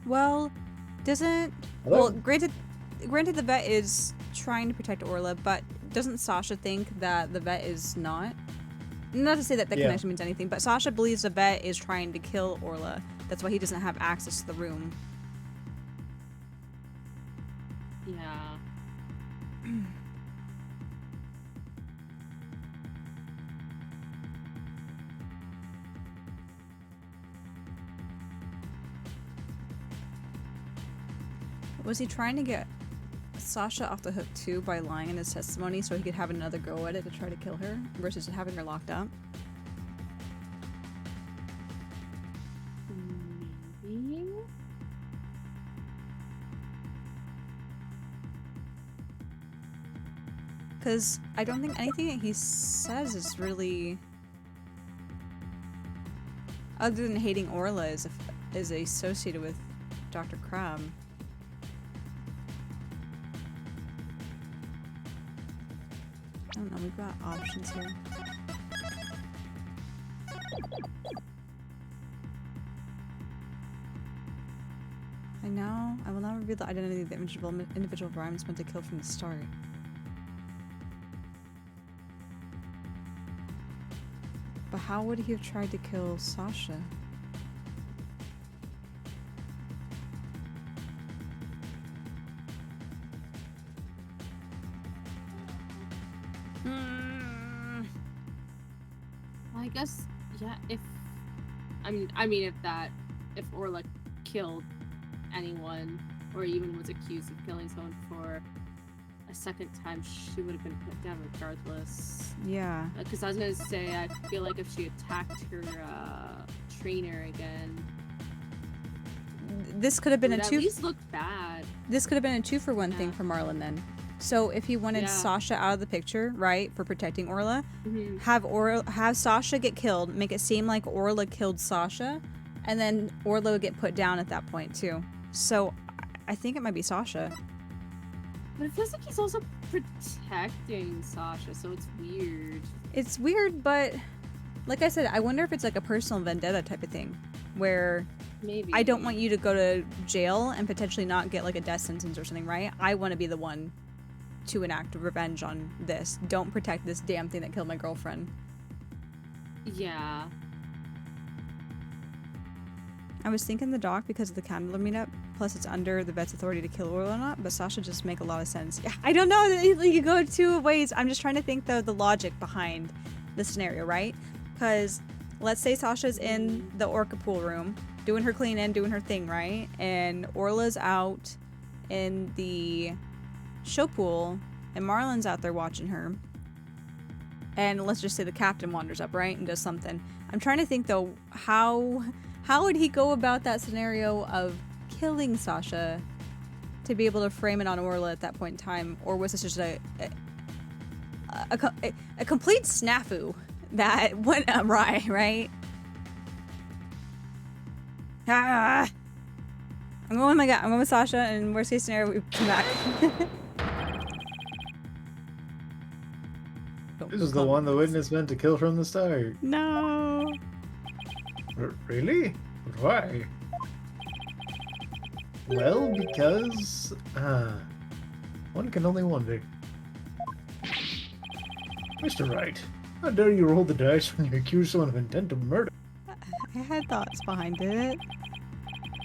Well, doesn't... Hello? Well, granted the vet is trying to protect Orla, but doesn't Sasha think that the vet is not? Not to say that Yeah. connection means anything, but Sasha believes the vet is trying to kill Orla. That's why he doesn't have access to the room. Yeah. Was he trying to get Sasha off the hook too by lying in his testimony so he could have another go at it to try to kill her versus having her locked up? Maybe? Because I don't think anything that he says is really... Other than hating Orla is associated with Dr. Crab. I don't know, we've got options here. I will now reveal the identity of the individual Rhymes meant to kill from the start. But how would he have tried to kill Sasha? I guess, yeah, if if Orla killed anyone or even was accused of killing someone for a second time, she would have been put down regardless. Yeah. Because I was gonna say, I feel like if she attacked her trainer again, This could have been it a would two. at least look bad. This could have been a 2-for-1 thing Yeah. for Marlon then. So if he wanted Yeah. Sasha out of the picture, right, for protecting Orla, Mm-hmm. have Sasha get killed, make it seem like Orla killed Sasha, and then Orla would get put down at that point too. So I think it might be Sasha. But it feels like he's also protecting Sasha, so it's weird. It's weird, but like I said, I wonder if it's like a personal vendetta type of thing, where Maybe. I don't want you to go to jail and potentially not get like a death sentence or something, right? I want to be the one to enact revenge on this. Don't protect this damn thing that killed my girlfriend. Yeah. I was thinking the dock because of the Candler meetup, plus it's under the vet's authority to kill Orla or not, but Sasha just make a lot of sense. Yeah, I don't know, you could go 2 ways. I'm just trying to think the logic behind the scenario, right? Because let's say Sasha's in the Orca pool room, doing her cleaning, doing her thing, right? And Orla's out in the show pool, and Marlon's out there watching her. And let's just say the captain wanders up, right, and does something. I'm trying to think, though, how would he go about that scenario of killing Sasha to be able to frame it on Orla at that point in time? Or was this just a complete snafu that went awry, right? I'm going with my gut. I'm going with Sasha, and worst case scenario, we come back. This is the one the witness meant to kill from the start. No. Really? Why? Well, because... one can only wonder. Mr. Wright, how dare you roll the dice when you accuse someone of intent of murder? I had thoughts behind it.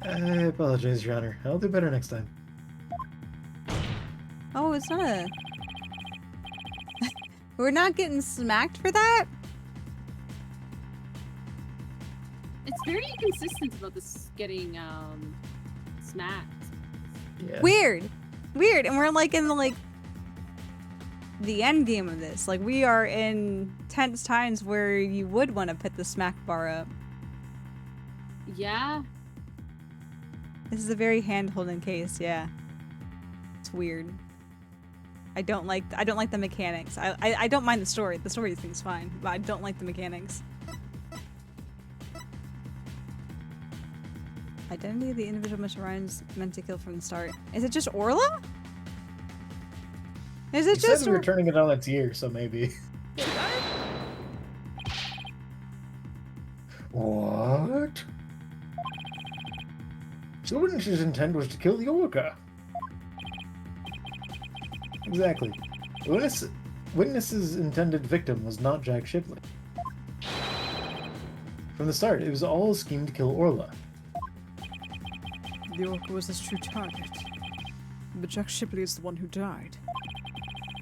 I apologize, Your Honor. I'll do better next time. Oh, it's not a... We're not getting smacked for that? It's very inconsistent about this getting smacked. Yeah. Weird. And we're like in the end game of this. Like, we are in tense times where you would want to put the smack bar up. Yeah. This is a very hand-holding case, yeah. It's weird. I don't like the mechanics. I don't mind the story. The story thing's fine, but I don't like the mechanics. Identity of the individual Mr. Ryan's meant to kill from the start. Is it just Orla? Is it You just said we were turning it on its ear, so maybe. What? So the witness's intent was to kill the orca. Exactly. The witness's intended victim was not Jack Shipley. From the start, it was all a scheme to kill Orla. The orca was his true target. But Jack Shipley is the one who died.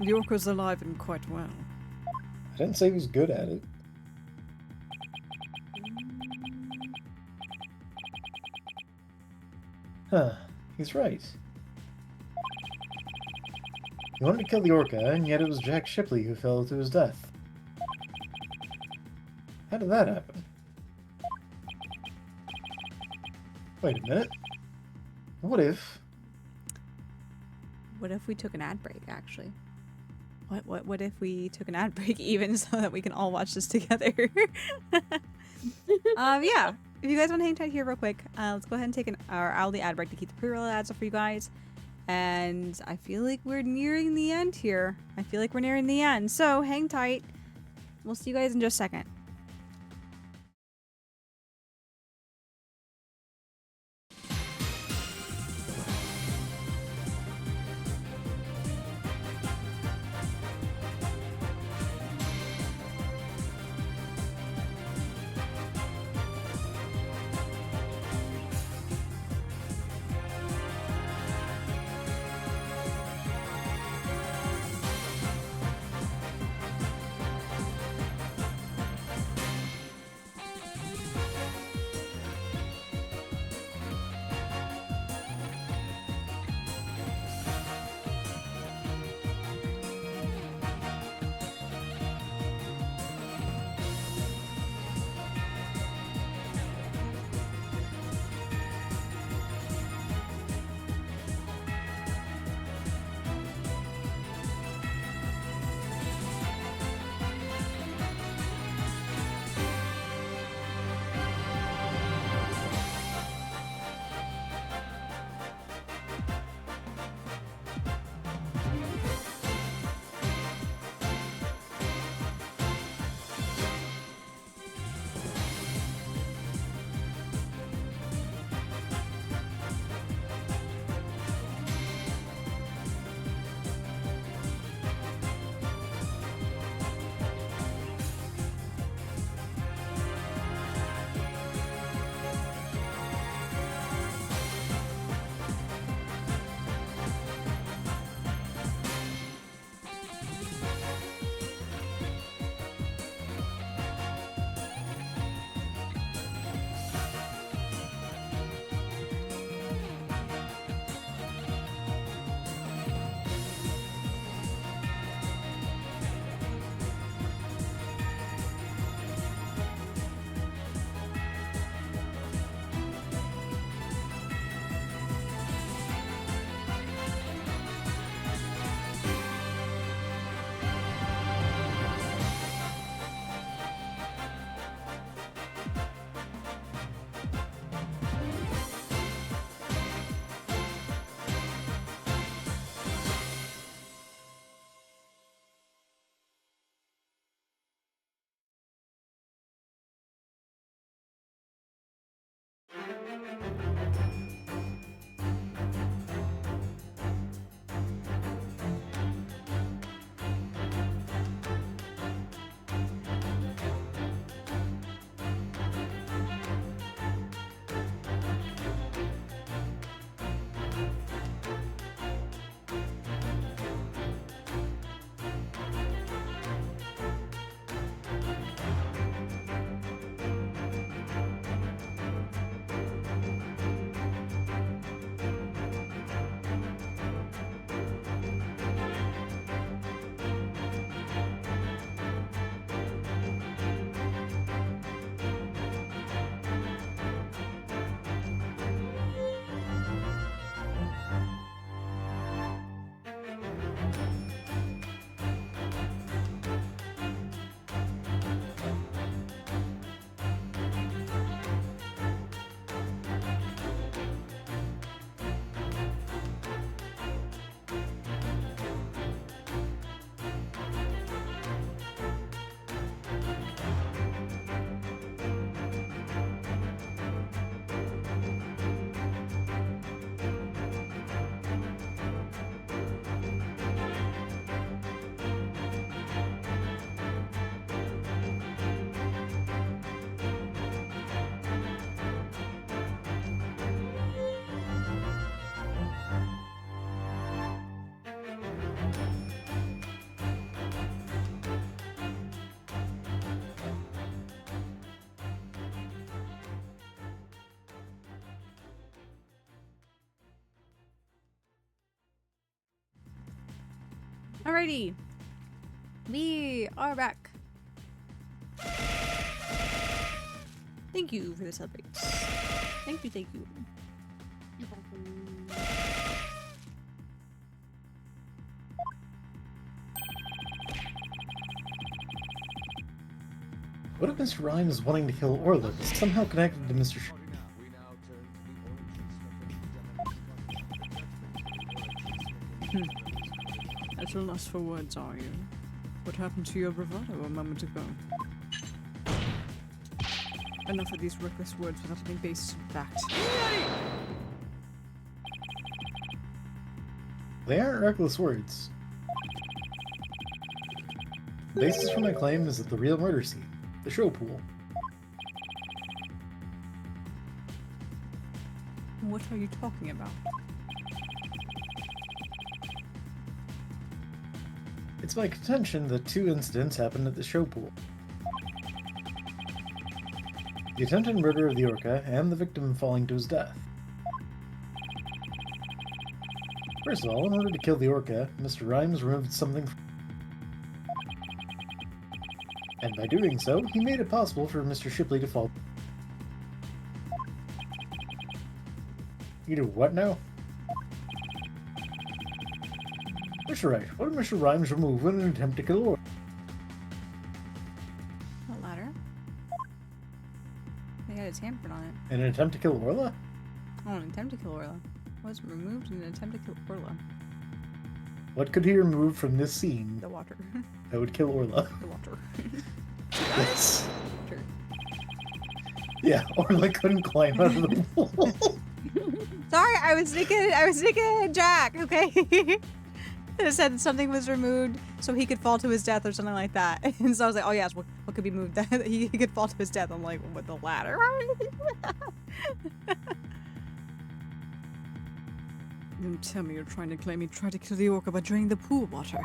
The orca is alive and quite well. I didn't say he was good at it. Huh, he's right. He wanted to kill the orca, and yet it was Jack Shipley who fell to his death. How did that happen? Wait a minute. What if... What if we took an ad break, actually? What if we took an ad break even so that we can all watch this together? Yeah. If you guys want to hang tight here real quick, let's go ahead and take our hourly ad break to keep the pre-roll ads up for you guys. And I feel like we're nearing the end here. So hang tight. We'll see you guys in just a second. Alrighty. We are back. Thank you for this update. Thank you, thank you. You're welcome. What if Mr. Rhymes wanting to kill Orla is somehow connected to Mr. At a loss for words, are you? What happened to your bravado a moment ago? Enough of these reckless words without any basis in fact. They aren't reckless words. The basis for my claim is at the real murder scene, the show pool. What are you talking about? It's my contention that two incidents happened at the show pool. The attempted murder of the orca and the victim falling to his death. First of all, in order to kill the orca, Mr. Rhymes removed something and by doing so, he made it possible for Mr. Shipley to fall. You do what now? Mr. Wright, what did Mr. Rhymes remove in an attempt to kill Orla? A ladder. They had a tampered on it. In an attempt to kill Orla? Oh, an attempt to kill Orla. Was removed in an attempt to kill Orla. What could he remove from this scene The water. that would kill Orla? The water. Yes. Sure. Yeah, Orla couldn't climb out of the pool. Sorry, I was thinking Jack, okay? It said something was removed so he could fall to his death or something like that. And so I was like, oh yes, what could be moved that he could fall to his death? I'm like, what, the ladder? Don't tell me you're trying to claim he tried to kill the orca by draining the pool water.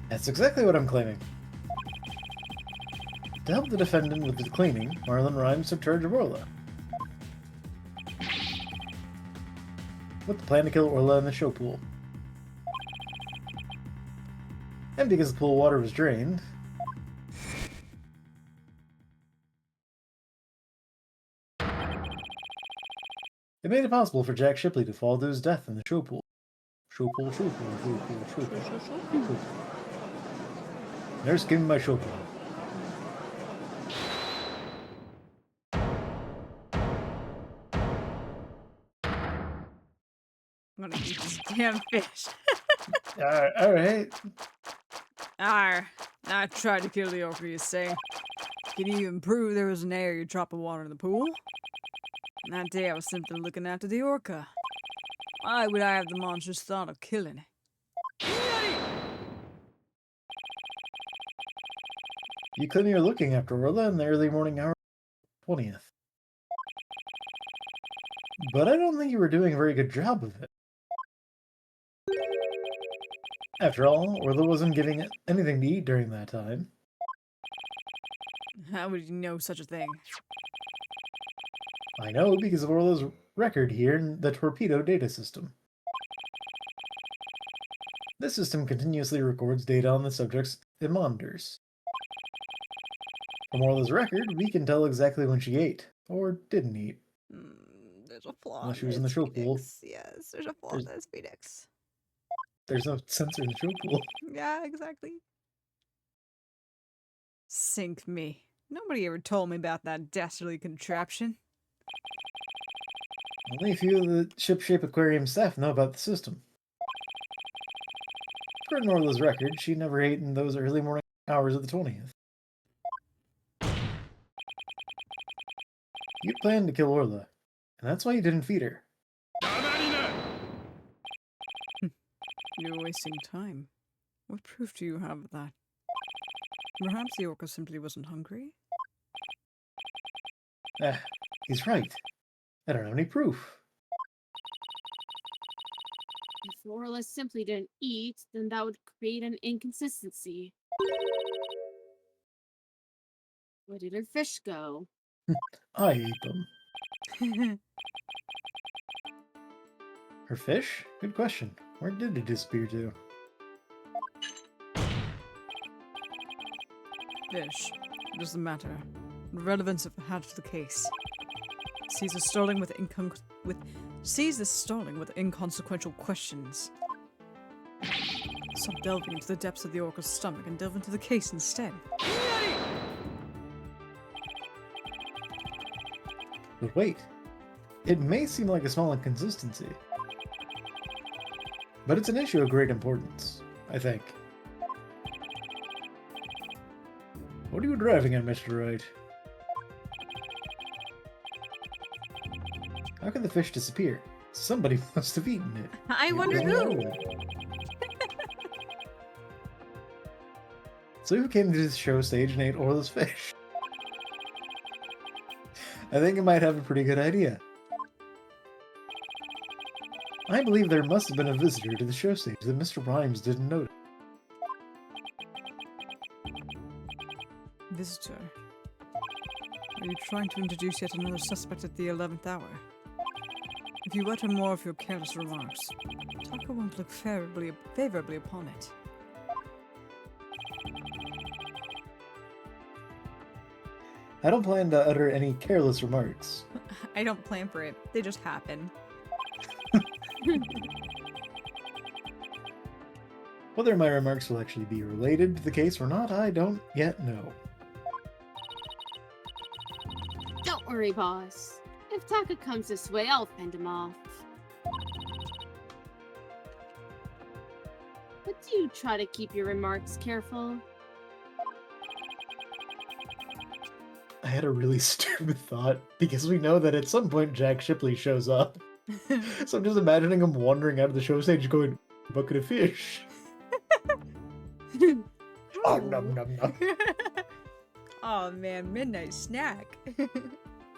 That's exactly what I'm claiming. To help the defendant with the cleaning, Marlon Rhymes took charge of Orla. With the plan to kill Orla in the show pool. And because the pool water was drained, it made it possible for Jack Shipley to fall to his death in the show pool. Show pool, show pool, show pool, show pool, show pool. Nurse, give me my show pool. I'm gonna eat this damn fish. Alright. Arr, I tried to kill the orca, you say? Can you even prove there was an Aria drop of water in the pool? And that day I was simply looking after the orca. Why would I have the monstrous thought of killing it? You claim you're looking after Orla in the early morning hour 20th. But I don't think you were doing a very good job of it. After all, Orla wasn't giving it anything to eat during that time. How would you know such a thing? I know because of Orla's record here in the torpedo data system. This system continuously records data on the subjects it monitors. From Orla's record, we can tell exactly when she ate, or didn't eat. There's a flaw. Unless she was in the show pool. Yes, there's a flaw in this Phoenix. There's no sensor in the show pool. Yeah, exactly. Sink me. Nobody ever told me about that dastardly contraption. Only a few of the ship-shape aquarium staff know about the system. Per Orla's record, she never ate in those early morning hours of the 20th. You planned to kill Orla, and that's why you didn't feed her. You're wasting time. What proof do you have of that? Perhaps the orca simply wasn't hungry? He's right. I don't have any proof. If Orla simply didn't eat, then that would create an inconsistency. Where did her fish go? I ate them. Her fish? Good question. Where did it disappear to? Fish. It doesn't matter. The relevance of it had to the case. Sees the stalling with inconsequential questions. Stop delving into the depths of the orca's stomach and delve into the case instead. But wait. It may seem like a small inconsistency. But it's an issue of great importance, I think. What are you driving at, Mr. Wright? How could the fish disappear? Somebody must have eaten it. I wonder who. So who came to the show stage and ate Orla's fish? I think it might have a pretty good idea. I believe there must have been a visitor to the show stage that Mr. Rhymes didn't notice. Visitor? Are you trying to introduce yet another suspect at the 11th hour? If you utter more of your careless remarks, Tucker won't look favorably upon it. I don't plan to utter any careless remarks. I don't plan for it. They just happen. Whether my remarks will actually be related to the case or not, I don't yet know. Don't worry, boss. If Taka comes this way, I'll fend him off. But do you try to keep your remarks careful? I had a really stupid thought, because we know that at some point Jack Shipley shows up. So I'm just imagining him wandering out of the show stage going, bucket of fish. Oh, nom, nom, nom. Oh man, midnight snack.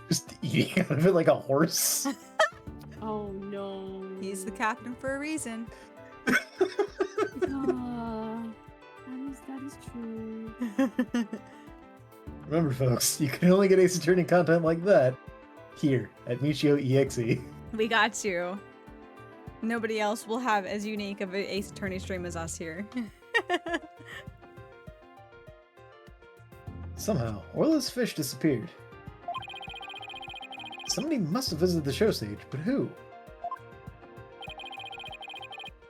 Just eating out of it like a horse. Oh no. He's the captain for a reason. That is true. Remember, folks, you can only get Ace Attorney content like that here at Michio EXE. We got you. Nobody else will have as unique of an Ace Attorney stream as us here. Somehow, Orla's fish disappeared. Somebody must have visited the show stage, but who?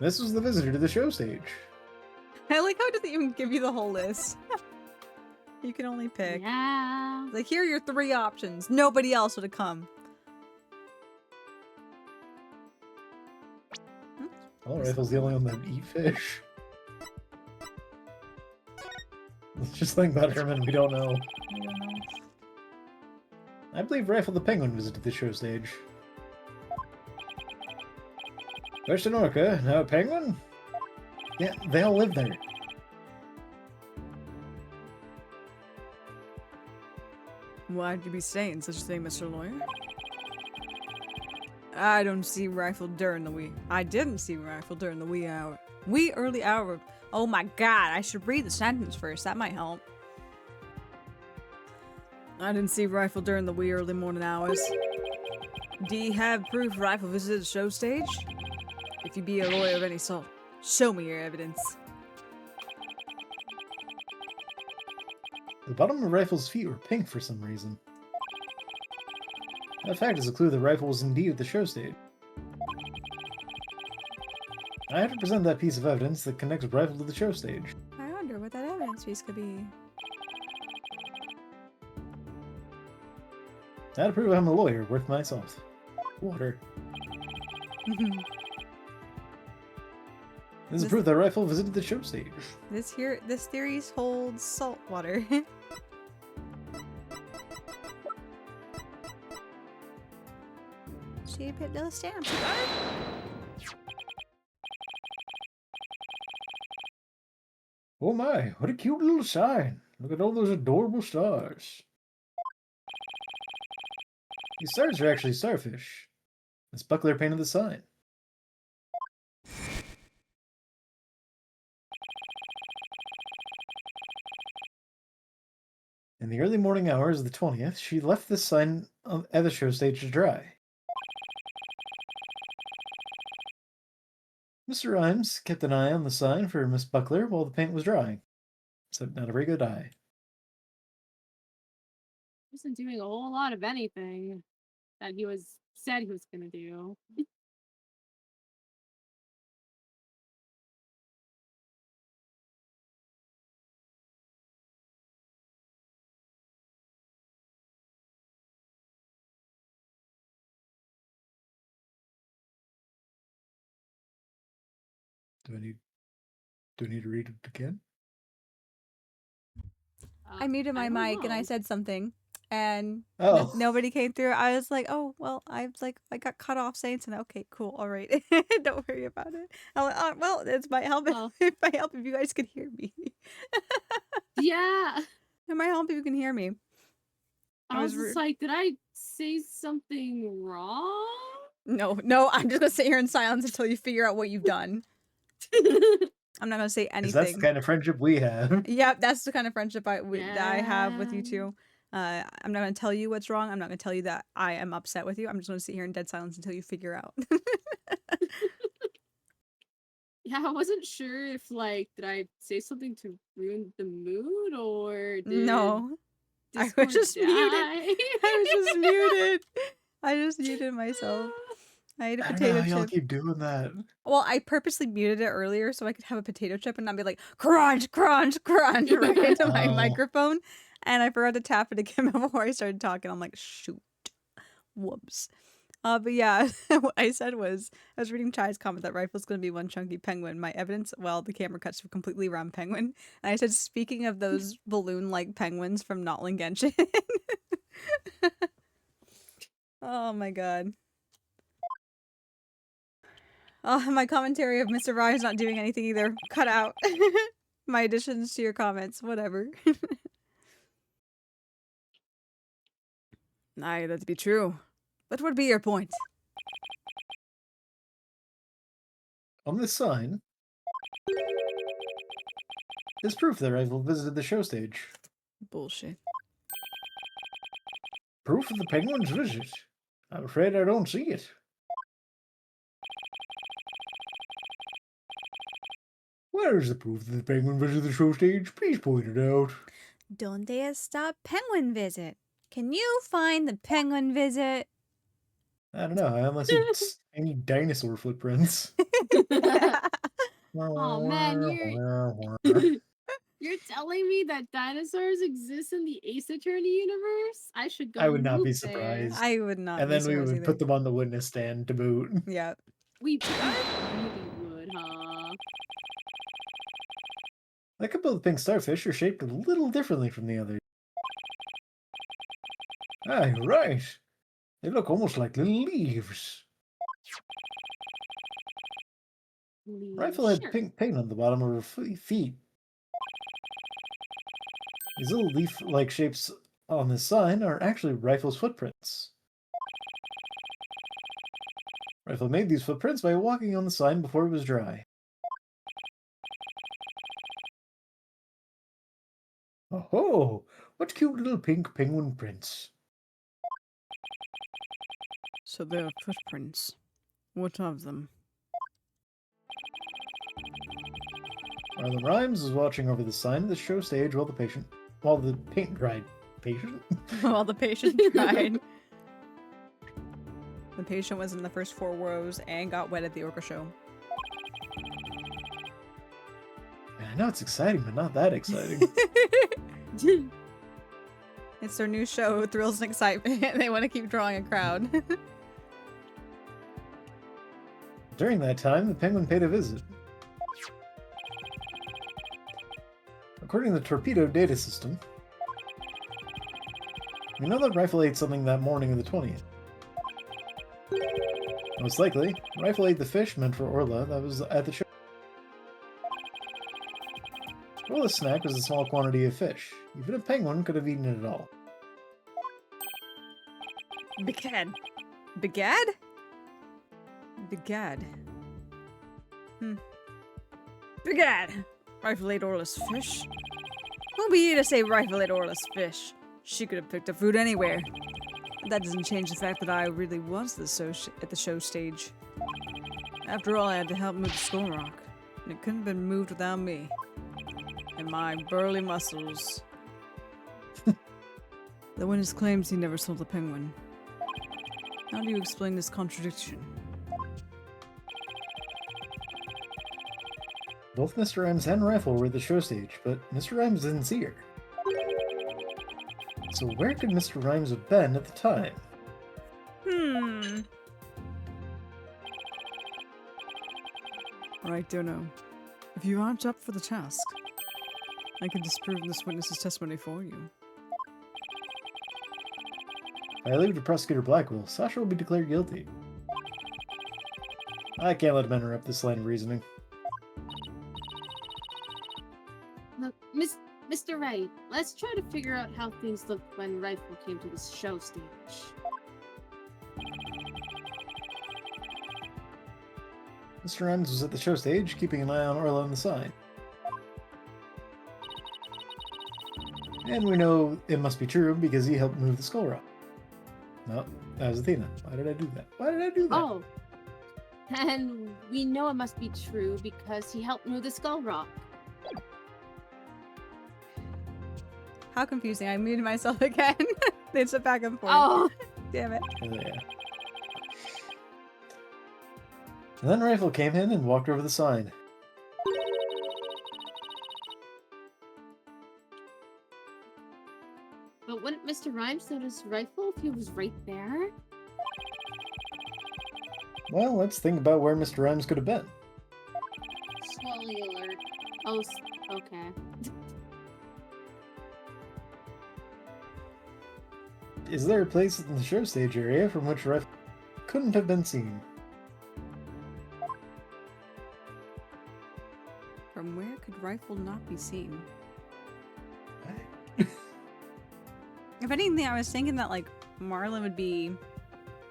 This was the visitor to the show stage. I like how it doesn't even give you the whole list. You can only pick. Yeah. Like, here are your 3 options. Nobody else would have come. Oh, Rifle's the only one that eat fish. Let's just think about Herman, we don't know. I don't know. I believe Rifle the Penguin visited the show stage. First an orca, now a penguin? Yeah, they all live there. Why'd you be saying such a thing, Mr. Lawyer? I don't see rifle during the wee. I didn't see rifle during the wee hour. Wee early hour. Oh my god, I should read the sentence first. That might help. I didn't see rifle during the wee early morning hours. Do you have proof rifle visited the show stage? If you be a lawyer of any sort, show me your evidence. The bottom of Rifle's feet were pink for some reason. That fact is a clue that Rifle was indeed at the show stage. I have to present that piece of evidence that connects Rifle to the show stage. I wonder what that evidence piece could be. I had to prove I'm a lawyer worth my salt. Water. This is proof that Rifle visited the show stage. This theory holds salt water. She put those stamps. Oh my, what a cute little sign. Look at all those adorable stars. These stars are actually starfish. Miss Buckler painted the sign. In the early morning hours of the 20th, she left this sign at the show stage to dry. Mr. Rhymes kept an eye on the sign for Miss Buckler while the paint was drying. So not a very good eye. He wasn't doing a whole lot of anything that he said he was gonna do. Do I need to read it again? I muted my don't mic and I know. said something, and Oh. nobody came through. I was like, "Oh, well, I got cut off saying something." Okay, cool, all right, don't worry about it. I was like, well, it might help. Oh. It might help if you guys could hear me. Yeah. It might help if you can hear me. I was just like, did I say something wrong? No, I'm just gonna sit here in silence until you figure out what you've done. I'm not gonna say anything. That's the kind of friendship we have. Yeah, that's the kind of friendship that I have with you Yeah. two. I'm not gonna tell you what's wrong. I'm not gonna tell you that I am upset with you. I'm just gonna sit here in dead silence until you figure out. Yeah, I wasn't sure if did I say something to ruin the mood or did No, I was Discord just muted. die? I was just muted. I just muted myself. I ate a I don't know potato how y'all chip. keep doing that. Well, I purposely muted it earlier so I could have a potato chip and not be like crunch, crunch, crunch right into my Oh. microphone. And I forgot to tap it again before I started talking. I'm like, shoot, whoops. But yeah, what I said was, I was reading Chai's comment that Rifle's going to be one chunky penguin. My evidence, well, the camera cuts to a completely round penguin. And I said, speaking of those balloon-like penguins from Notling Genshin. Oh my god. Oh, my commentary of Mr. Ryan's not doing anything either. Cut out. My additions to your comments, whatever. Aye, that'd be true. What would be your point? On this sign is proof that Rifle visited the show stage. Bullshit. Proof of the penguin's visit? I'm afraid I don't see it. Where is the proof that the penguin visited the show stage? Please point it out. Donde está penguin visit? Can you find the penguin visit? I don't know, unless it's any dinosaur footprints. Oh man, you're telling me that dinosaurs exist in the Ace Attorney universe? I should go. I would not be move there. surprised. I would not. And be then we surprised would either. put them on the witness stand to boot. Yeah. We really would, huh? A couple of the pink starfish are shaped a little differently from the others. Ah, you're right. They look almost like little leaves. Rifle had Sure. pink paint on the bottom of her feet. These little leaf-like shapes on the sign are actually Rifle's footprints. Rifle made these footprints by walking on the sign before it was dry. Oh, what cute little pink penguin prints. So there are footprints. What of them? Marlon Rhymes was watching over the sign of the show stage while the paint dried. Patient? While the patient tried. The patient was in the first 4 rows and got wet at the orca show. I know it's exciting, but not that exciting. It's their new show, Thrills and Excitement. They want to keep drawing a crowd. During that time, the penguin paid a visit. According to the torpedo data system, we know that Rifle ate something that morning of the 20th. Most likely, Rifle ate the fish meant for Orla that was at the show. Orla's snack was a small quantity of fish. Even a penguin could have eaten it all. Begad. Begad? Begad. Begad! Rifle ate Orla's fish? Who be you to say Rifle ate Orla's fish? She could have picked up food anywhere. But that doesn't change the fact that I really was at the show stage. After all, I had to help move the skull rock, and it couldn't have been moved without me. And my burly muscles. The witness claims he never saw the penguin. How do you explain this contradiction? Both Mr. Rhymes and Rifle were at the show stage, but Mr. Rhymes didn't see her. So where could Mr. Rhymes have been at the time? I don't know. If you aren't up for the task, I can disprove this witness's testimony for you. If I leave it to Prosecutor Blackwell, Sasha will be declared guilty. I can't let him interrupt this line of reasoning. Look, Mr. Wright, let's try to figure out how things looked when Rifle came to this show stage. Mr. Rhymes was at the show stage, keeping an eye on Orla on the sign. And we know it must be true because he helped move the skull rock. No, that was Athena. Why did I do that? Why did I do that? Oh. And we know it must be true because he helped move the skull rock. How confusing. I muted myself again. It's a back and forth. Oh. Damn it. Oh, yeah. And then Rifle came in and walked over the sign. But wouldn't Mr. Rhymes notice Rifle if he was right there? Well, let's think about where Mr. Rhymes could have been. Swally alert. Oh, okay. Is there a place in the show stage area from which Rifle couldn't have been seen? From where could Rifle not be seen? If anything, I was thinking that, like, Marlon would be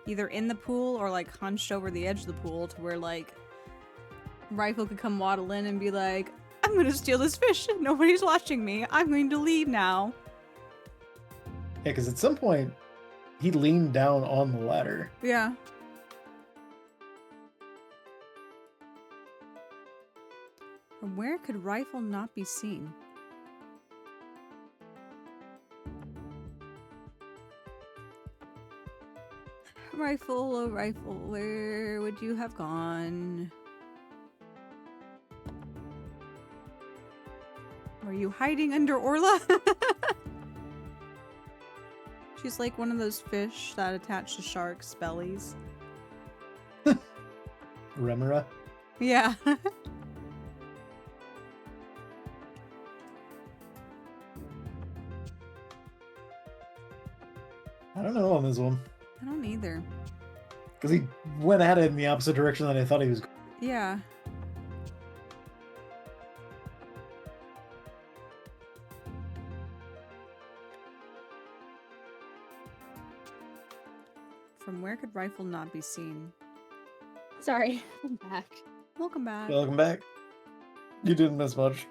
either in the pool or, like, hunched over the edge of the pool to where, like, Rifle could come waddle in and be like, I'm gonna steal this fish. Nobody's watching me. I'm going to leave now. Yeah, because at some point, he leaned down on the ladder. Yeah. From where could Rifle not be seen? Rifle, oh Rifle, where would you have gone? Were you hiding under Orla? She's like one of those fish that attach to sharks' bellies. Remora? Yeah. I don't know on this one. I don't either. Because he went at it in the opposite direction that I thought he was. Yeah. From where could Rifle not be seen? Sorry, I'm back. Welcome back. Welcome back. You didn't miss much.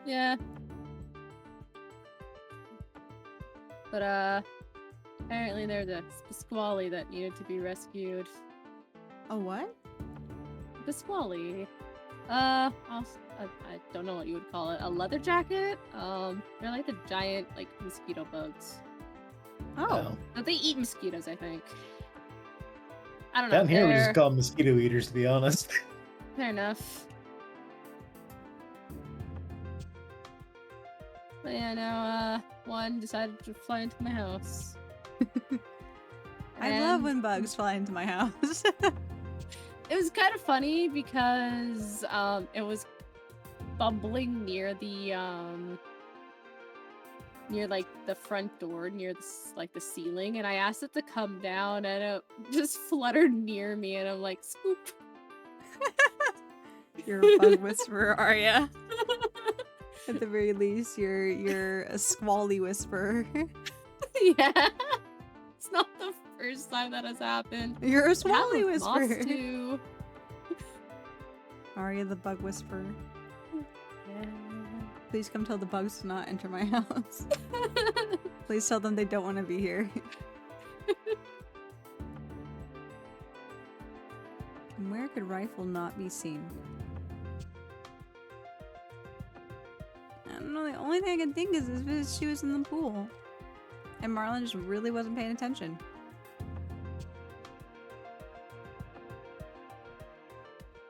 Yeah. But apparently there's a Pasquale that needed to be rescued. A what? Pasquale. Also, I don't know what you would call it. A leather jacket? They're like the giant, like, mosquito bugs. Oh. But they eat mosquitoes, I think. I don't know. Down here we they're- just call them mosquito eaters, to be honest. Fair enough. But yeah, now, one decided to fly into my house. I love And when bugs fly into my house. it was kind of funny because, it was bumbling near the, near, like, the front door, near the, like, the ceiling, and I asked it to come down, and it just fluttered near me, and I'm like, swoop. You're a bug whisperer, Aria. At the very least, you're a squally whisperer. Yeah. It's not the first time that has happened. You're a How squally with moths whisperer. too. Aria the bug whisperer. Yeah. Please come tell the bugs to not enter my house. Please tell them they don't want to be here. And where could Rifle not be seen? I don't know, the only thing I can think is if she was in the pool. And Marlon just really wasn't paying attention.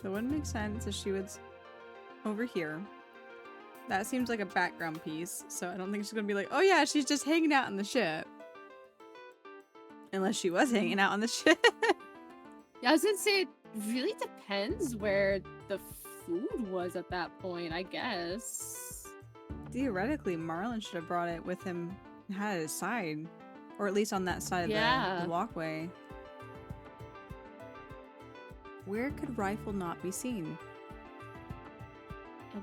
That wouldn't make sense if she was over here. That seems like a background piece, so I don't think she's gonna be like, oh yeah, she's just hanging out on the ship. Unless she was hanging out on the ship. Yeah, I was gonna say it really depends where the food was at that point, I guess. Theoretically, Marlon should have brought it with him and had it at his side. Or at least on that side of Yeah. the walkway. Where could Rifle not be seen?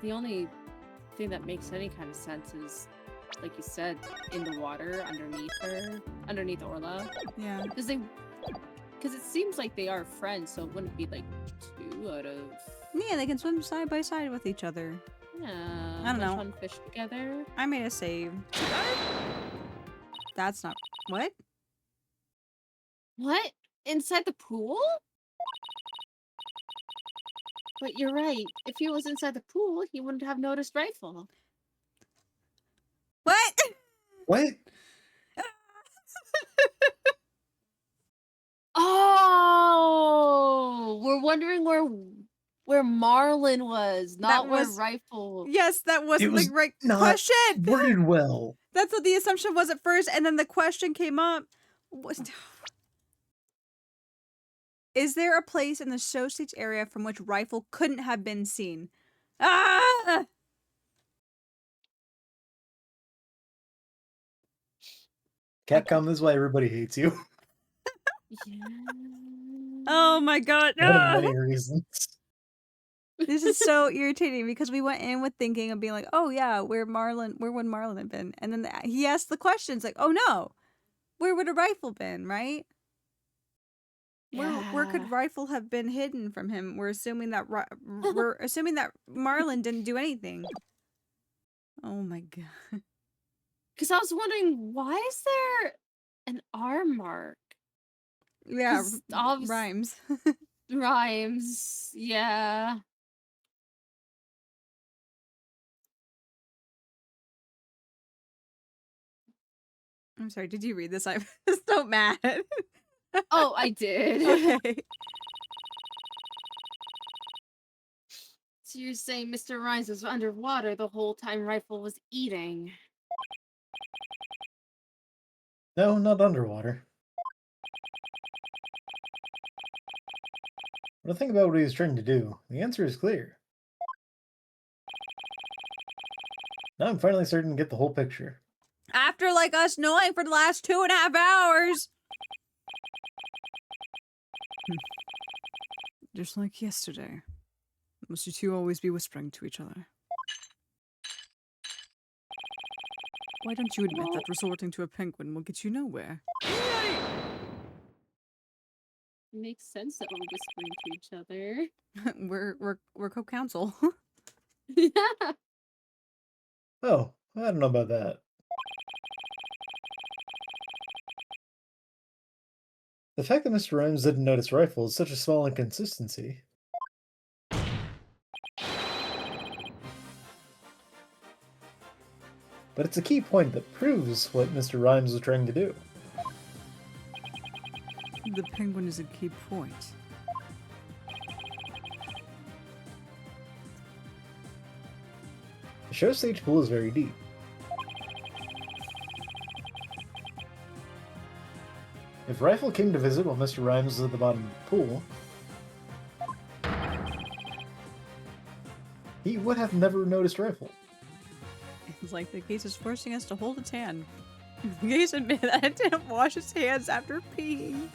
The only thing that makes any kind of sense is, like you said, in the water underneath her, underneath Orla. Yeah. Because it seems like they are friends, so it wouldn't be like 2 out of. Yeah, they can swim side by side with each other. Yeah, I don't know. Fun fish together. I made a save. That's not... What? What? Inside the pool? But you're right. If he was inside the pool, he wouldn't have noticed Rifle. What? What? Oh, we're wondering where Marlin was, not where was- Rifle. Yes, that wasn't was the right not question! Worded well. That's what the assumption was at first, and then the question came up. What? Is there a place in the show stage area from which Rifle couldn't have been seen? Ah! Capcom, this is why everybody hates you. Yeah. Oh my god, One of no! many reasons. This is so irritating because we went in with thinking of being like, oh yeah, where would Marlon have been? And then he asked the questions like, oh no, where would a Rifle been, right? Where could Yeah. Rifle have been hidden from him? We're assuming that we're assuming that Marlon didn't do anything. Oh my god. Because I was wondering, why is there an R mark? Yeah, 'Cause obvious- rhymes. Rhymes. Yeah. I'm sorry, did you read this? I'm so mad. Oh, I did. Okay. So you're saying Mr. Rhymes was underwater the whole time Rifle was eating? No, not underwater. But think about what he was trying to do. The answer is clear. Now I'm finally starting to get the whole picture. After, like, us knowing for the last 2.5 hours. Just like yesterday. Must you two always be whispering to each other? Why don't you admit that resorting to a penguin will get you nowhere? Makes sense that we're whispering to each other. we're co-counsel. Yeah. Oh, I don't know about that. The fact that Mr. Rhymes didn't notice rifle is such a small inconsistency. But it's a key point that proves what Mr. Rhymes was trying to do. The penguin is a key point. The show stage pool is very deep. If Rifle came to visit while Mr. Rhymes was at the bottom of the pool, he would have never noticed Rifle. It's like the case is forcing us to hold its hand. The case admit that it didn't wash its hands after peeing.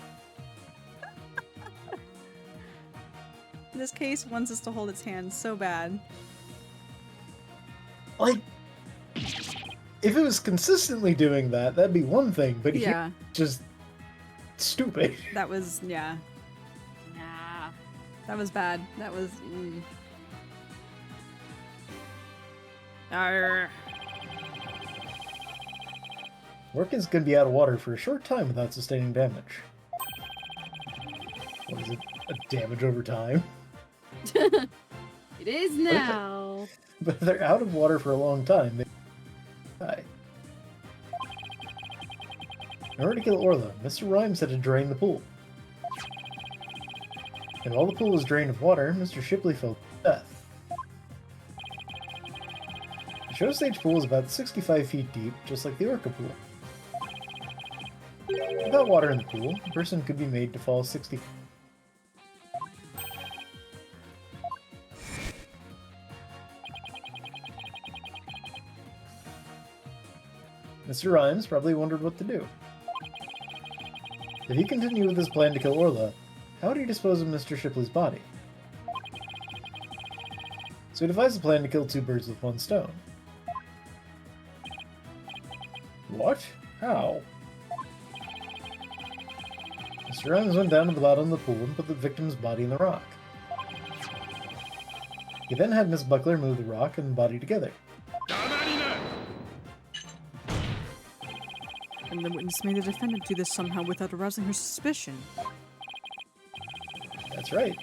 This case wants us to hold its hand so bad. Like, if it was consistently doing that, that'd be one thing, but Yeah, just stupid. that was, yeah. Nah. That was bad. That was, Arr. Orca's gonna be out of water for a short time without sustaining damage. What is it? A damage over time? It is now. But if they're out of water for a long time, they die. In order to kill Orla, Mr. Rhymes had to drain the pool. And while the pool was drained of water, Mr. Shipley fell to death. The show stage pool is about 65 feet deep, just like the Orca pool. Without water in the pool, a person could be made to fall 60 feet. Mr. Rhymes probably wondered what to do. If he continued with his plan to kill Orla, how would he dispose of Mr. Shipley's body? So he devised a plan to kill two birds with one stone. What? How? Mr. Rhymes went down to the bottom of the pool and put the victim's body in the rock. He then had Miss Buckler move the rock and the body together. And the witness made the defendant do this somehow without arousing her suspicion. That's right.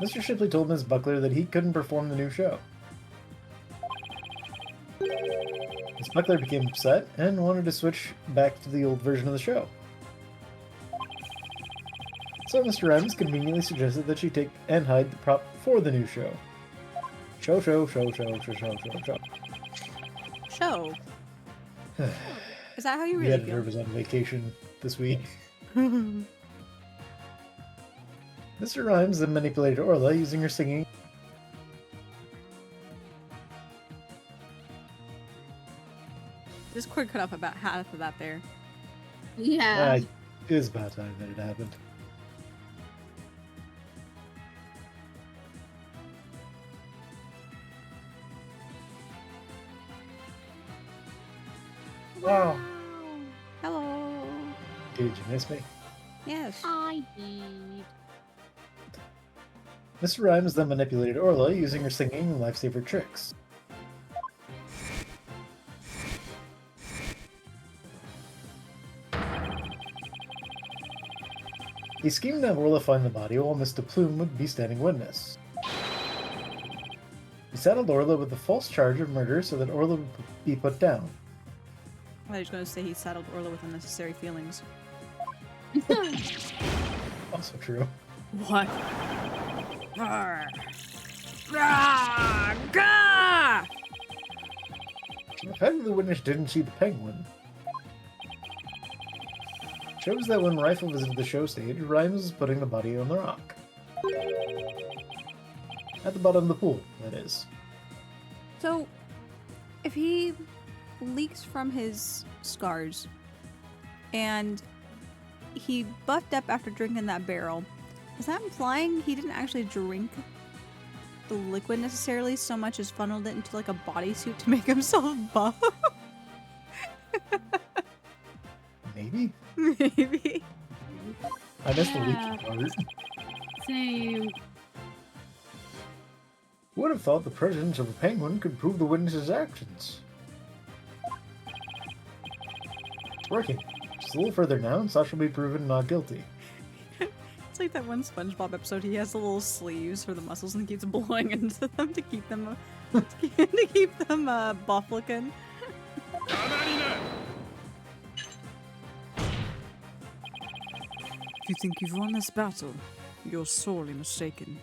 Mr. Shipley told Miss Buckler that he couldn't perform the new show. Miss Buckler became upset and wanted to switch back to the old version of the show. So Mr. Rhymes conveniently suggested that she take and hide the prop for the new show. Show. Show. Is that how you The really editor feel? was on vacation this week. Mr. Rhymes then manipulated Orla using her singing. This cord cut off about half of that there. Yeah. It was about time that it happened. Wow. Hello. Did you miss me? Yes. I did. Mr. Rhymes then manipulated Orla using her singing and lifesaver tricks. He schemed to have Orla find the body while Miss Doubloon would be standing witness. He saddled Orla with a false charge of murder so that Orla would be put down. I was going to say he saddled Orla with unnecessary feelings. Also true. What? Arr. Ah, gah! The fact that the witness didn't see the penguin shows that when Rifle visited the show stage, Rhymes was putting the body on the rock. At the bottom of the pool, that is. So, if he leaks from his scars. And he buffed up after drinking that barrel. Is that implying he didn't actually drink the liquid necessarily so much as funneled it into like a bodysuit to make himself buff? Maybe? Maybe. I missed the Yeah. leaky part. Same. Who would have thought the presence of a penguin could prove the witness's actions? It's working. Just a little further now, and Sasha will be proven not guilty. It's like that one SpongeBob episode. He has the little sleeves for the muscles and keeps blowing into them to keep them buff looking. If you think you've won this battle, you're sorely mistaken.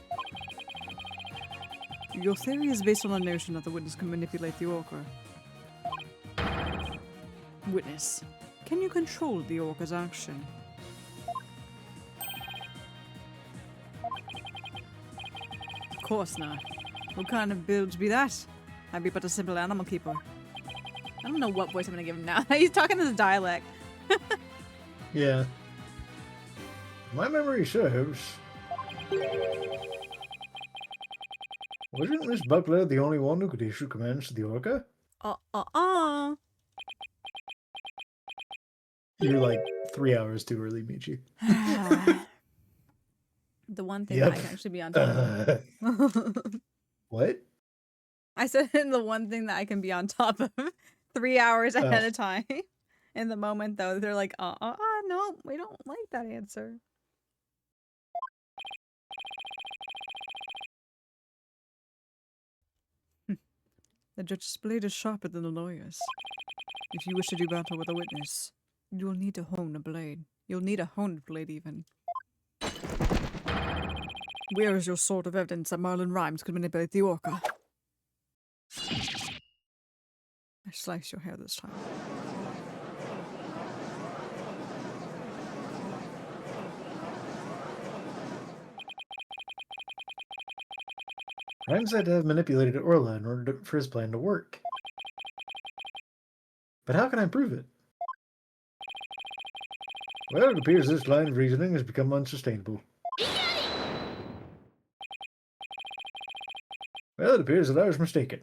Your theory is based on the notion that the witness can manipulate the orca. Witness, can you control the orca's action? Of course not. What kind of build be that? I'd be but a simple animal keeper. I don't know what voice I'm gonna give him now. He's talking this dialect. Yeah. My memory serves. Wasn't Miss Buckler the only one who could issue commands to the orca? You're like 3 hours too early, Michi. The one thing Yep. that I can actually be on top of. What? I said the one thing that I can be on top of 3 hours ahead of time. In the moment, though, they're like, no, we don't like that answer. The judge's blade is sharper than the lawyer's. If you wish to do battle with a witness, you will need to hone a blade. You'll need a honed blade, even. Where is your sword of evidence that Marlon Rhymes could manipulate the orca? I slice your hair this time. Rhymes had to have manipulated Orla in order for his plan to work. But how can I prove it? Well, it appears this line of reasoning has become unsustainable. Well, it appears that I was mistaken.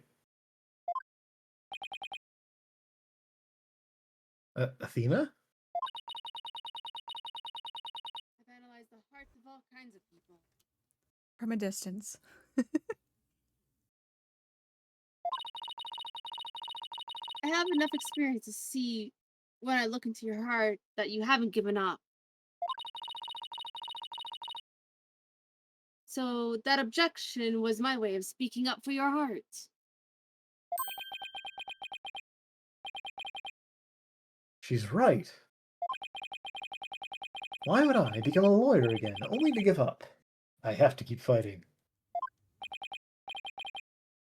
Athena? I've analyzed the hearts of all kinds of people. From a distance. I have enough experience to see when I look into your heart that you haven't given up. So that objection was my way of speaking up for your heart. She's right. Why would I become a lawyer again, only to give up? I have to keep fighting.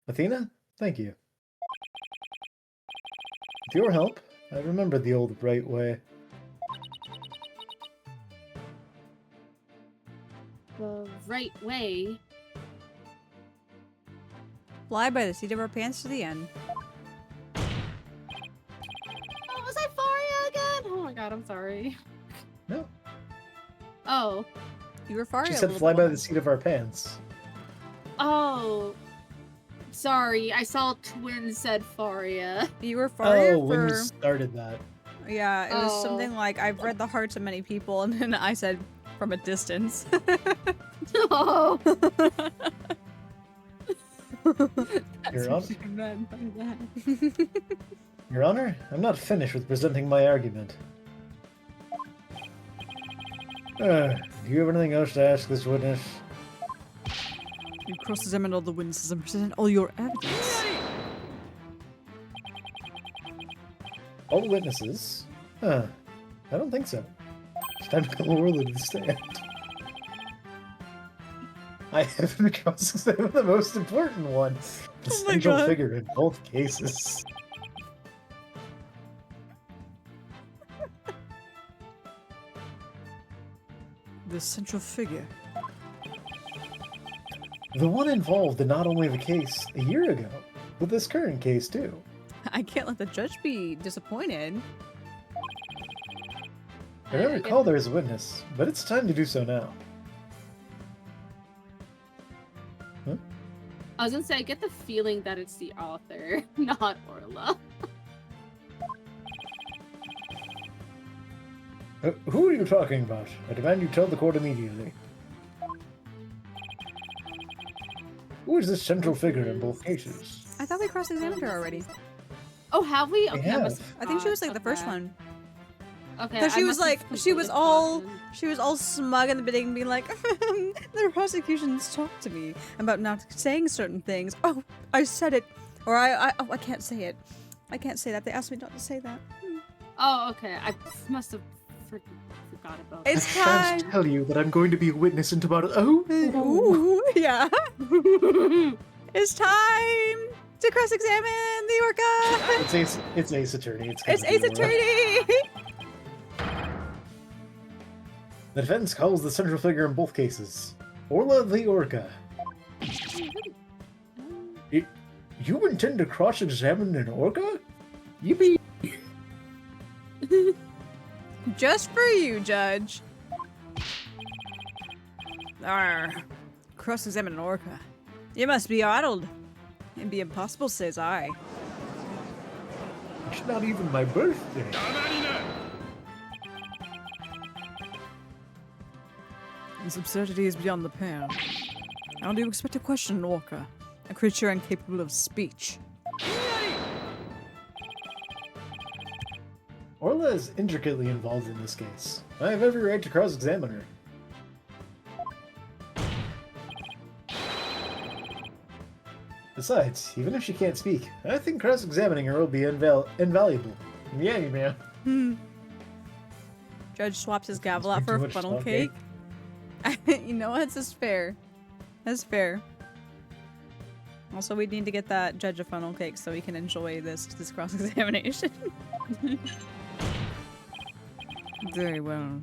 Athena, thank you. With your help, I remembered the old right way. The right way. Fly by the seat of our pants to the end. Oh, was I Faria again? Oh my god, I'm sorry. No, Oh. You were far. she said fly by the seat of our pants. Oh. Sorry, I saw Twin said Faria. You were Faria Oh, when you for... started that. Yeah, it was Oh. something like, I've read the hearts of many people, and then I said, from a distance. Oh. Your Honor? That's meant by that. Your Honor, I'm not finished with presenting my argument. Do you have anything else to ask this witness? You cross-examine all the witnesses and present all your evidence. All the witnesses? Huh. I don't think so. It's time to call Orla to the stand. I haven't cross-examined the most important one. The Oh my central God. figure in both cases. The central figure. The one involved in not only the case a year ago, but this current case too. I can't let the judge be disappointed. I don't recall there is a witness, but it's time to do so now. Huh? I was gonna say, I get the feeling that it's the author, not Orla. Who are you talking about? I demand you tell the court immediately. Who is this central figure in both cases? I thought we cross-examined her already. Oh, have we? We Okay, I must have. have I think she was like the forgot. first one. Okay, Because I she was must have like, completely forgotten. she was all smug in the beginning, being like, the prosecution's talked to me about not saying certain things. Oh, I said it, or I can't say it. I can't say that. They asked me not to say that. Oh, okay. I must have forgot about It's I time. shan't tell you that I'm going to be a witness in about. Oh, Ooh, yeah. It's time to cross-examine the orca. It's Ace Attorney. It's Ace Attorney. The defense calls the central figure in both cases, Orla the Orca. You intend to cross-examine an orca? Yippee! Just for you, Judge. Arr. Cross-examine an orca. You must be addled. It'd be impossible, says I. It's not even my birthday. This absurdity is beyond the pale. How do you expect to question an orca, a creature incapable of speech? Orla is intricately involved in this case. I have every right to cross-examine her. Besides, even if she can't speak, I think cross-examining her will be invaluable. Yeah, man. Judge swaps his gavel out Too for a much funnel funnel cake. You know what? This is fair. That's fair. Also, we need to get that judge a funnel cake so we can enjoy this cross-examination. Very well.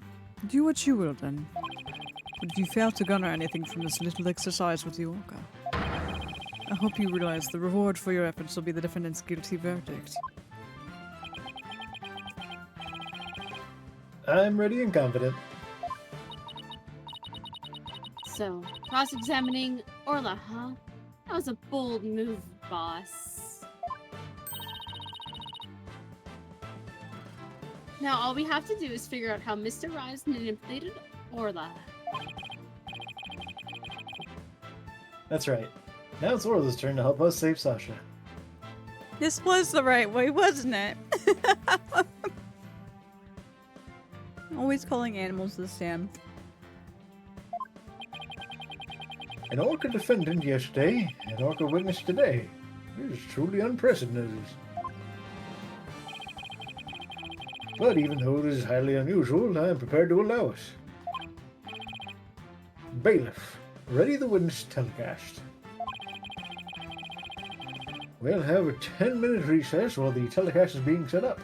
Do what you will then. But if you fail to garner anything from this little exercise with the orca, I hope you realize the reward for your efforts will be the defendant's guilty verdict. I'm ready and confident. So, cross-examining Orla, huh? That was a bold move, boss. Now, all we have to do is figure out how Mr. Rise manipulated Orla. That's right. Now it's Orla's turn to help us save Sasha. This was the right way, wasn't it? Always calling animals to stand. An orca defendant yesterday, an orca witness today. It is truly unprecedented. But even though it is highly unusual, I am prepared to allow it. Bailiff, ready the witness telecast. We'll have a 10-minute recess while the telecast is being set up.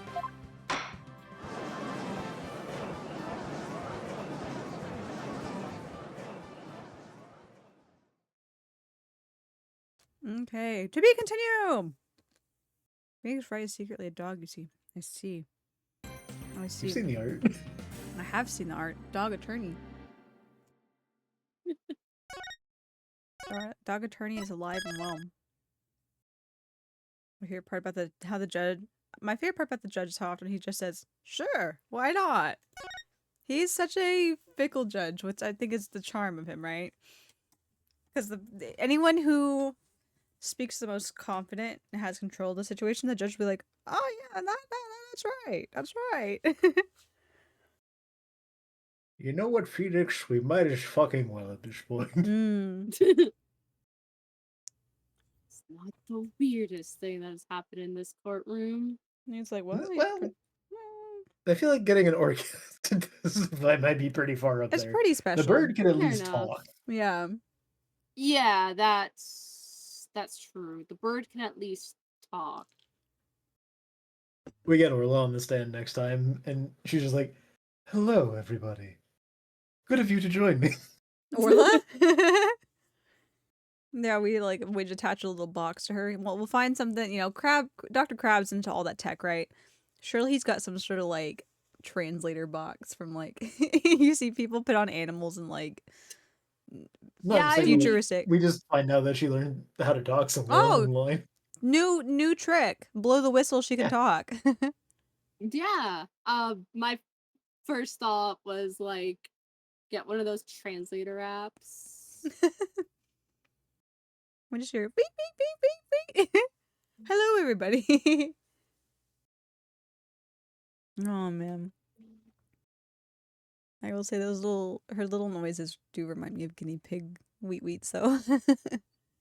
Okay, to be continued. Biggest right is secretly a dog, you see. I see. I see. You've seen the art. I have seen the art. Dog attorney. Dog attorney is alive and well. My favorite part about my favorite part about the judge is how often he just says, "Sure, why not?" He's such a fickle judge, which I think is the charm of him, right? Because anyone who speaks the most confident and has control of the situation, the judge will be like, "Oh yeah, that's right, that's right." You know what, Phoenix? We might as fucking well at this point. It's not the weirdest thing that has happened in this courtroom. And he's like, "Well, I feel like getting an orca to testify might be pretty far up it's there. pretty special." The bird can at Fair least enough. talk. Yeah. Yeah, that's true. The bird can at least talk. We get Orla on the stand next time, and she's just like, "Hello, everybody. Good of you to join me." Orla? Yeah, we attach a little box to her. Well, we'll find something, you know, Dr. Crab's into all that tech, right? Surely he's got some sort of like translator box from like you see people put on animals and like No, Yeah, I'm I saying mean, futuristic. we just find out that she learned how to talk somewhere Oh, along the line. new trick. Blow the whistle, she can Yeah. talk. yeah. My first thought was like, get one of those translator apps. We just hear beep beep beep beep beep. Hello, everybody. Oh man, I will say her little noises do remind me of guinea pig wheat. So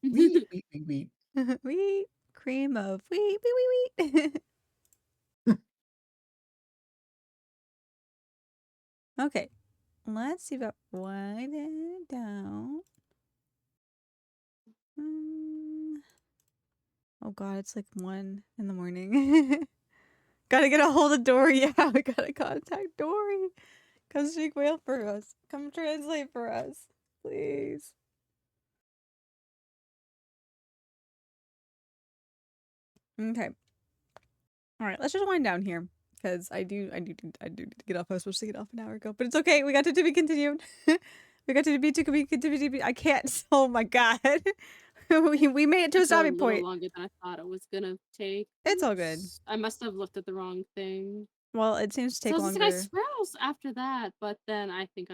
Wheat, wheat, wheat, wheat. wheat cream of wheat. Okay, let's see about wind it down. Oh god, it's like 1 in the morning. Gotta get a hold of Dory. Yeah, we gotta contact Dory. Come speak whale for us. Come translate for us, please. Okay. All right, let's just wind down here because I do need to get off. I was supposed to get off an hour ago, but it's okay. We got to be continued. We got to be continued. I can't. Oh my god. we made it to a It's a stopping little point. longer than I thought it was gonna take. It's all good. Oops. I must have looked at the wrong thing. Well, it seems to So take I was just like, I longer. swear I was after that, but then I think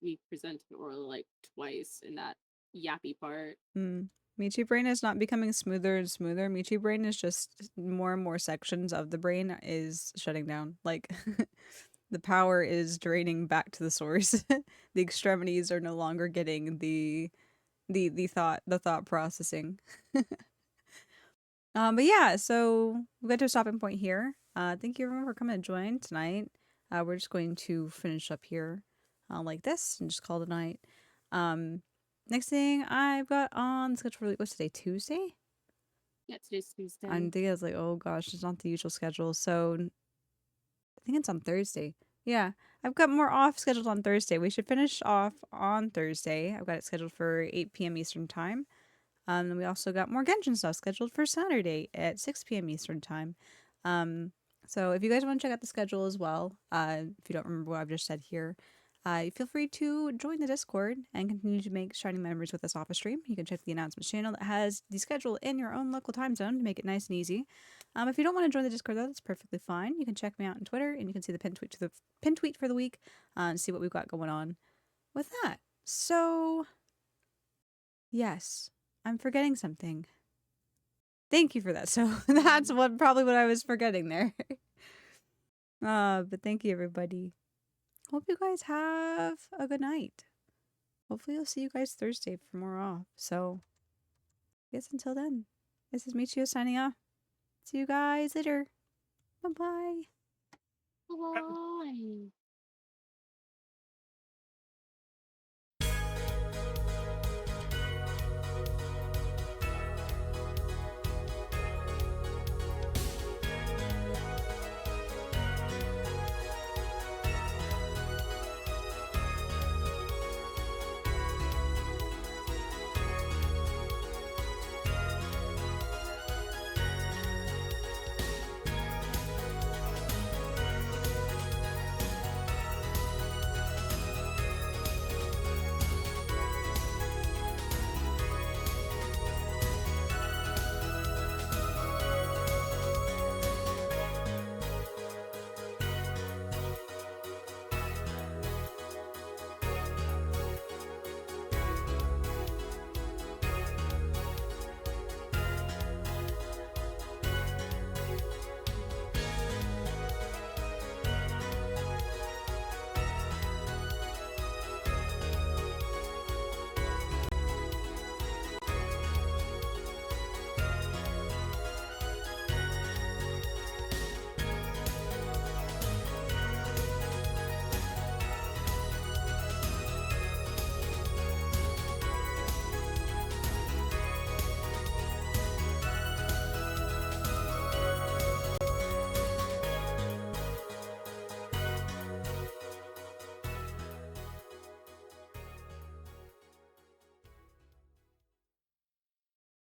we presented Aura like twice in that yappy part. Michi brain is not becoming smoother and smoother. Michi brain is just more and more sections of the brain is shutting down. Like the power is draining back to the source. The extremities are no longer getting the thought processing. But yeah, so we got to a stopping point here. Thank you everyone for coming to join tonight. We're just going to finish up here like this and just call it a night. Next thing I've got on the schedule for what's today? Tuesday? Yeah, today's Tuesday. I'm thinking it's like, oh gosh, it's not the usual schedule. So I think it's on Thursday. Yeah, I've got more off scheduled on Thursday. We should finish off on Thursday. I've got it scheduled for 8 p.m. Eastern time. Then we also got more Genshin stuff scheduled for Saturday at 6 p.m. Eastern time. So if you guys want to check out the schedule as well, if you don't remember what I've just said here, feel free to join the Discord and continue to make shining memories with us off a stream. You can check the announcements channel that has the schedule in your own local time zone to make it nice and easy. If you don't want to join the Discord though, that's perfectly fine. You can check me out on Twitter and you can see the pin tweet for the week and see what we've got going on with that. So yes, I'm forgetting something. Thank you for that. So that's probably what I was forgetting there. But thank you everybody. Hope you guys have a good night. Hopefully I'll see you guys Thursday for more off. So I guess until then, this is Michio signing off. See you guys later. Bye bye. Bye.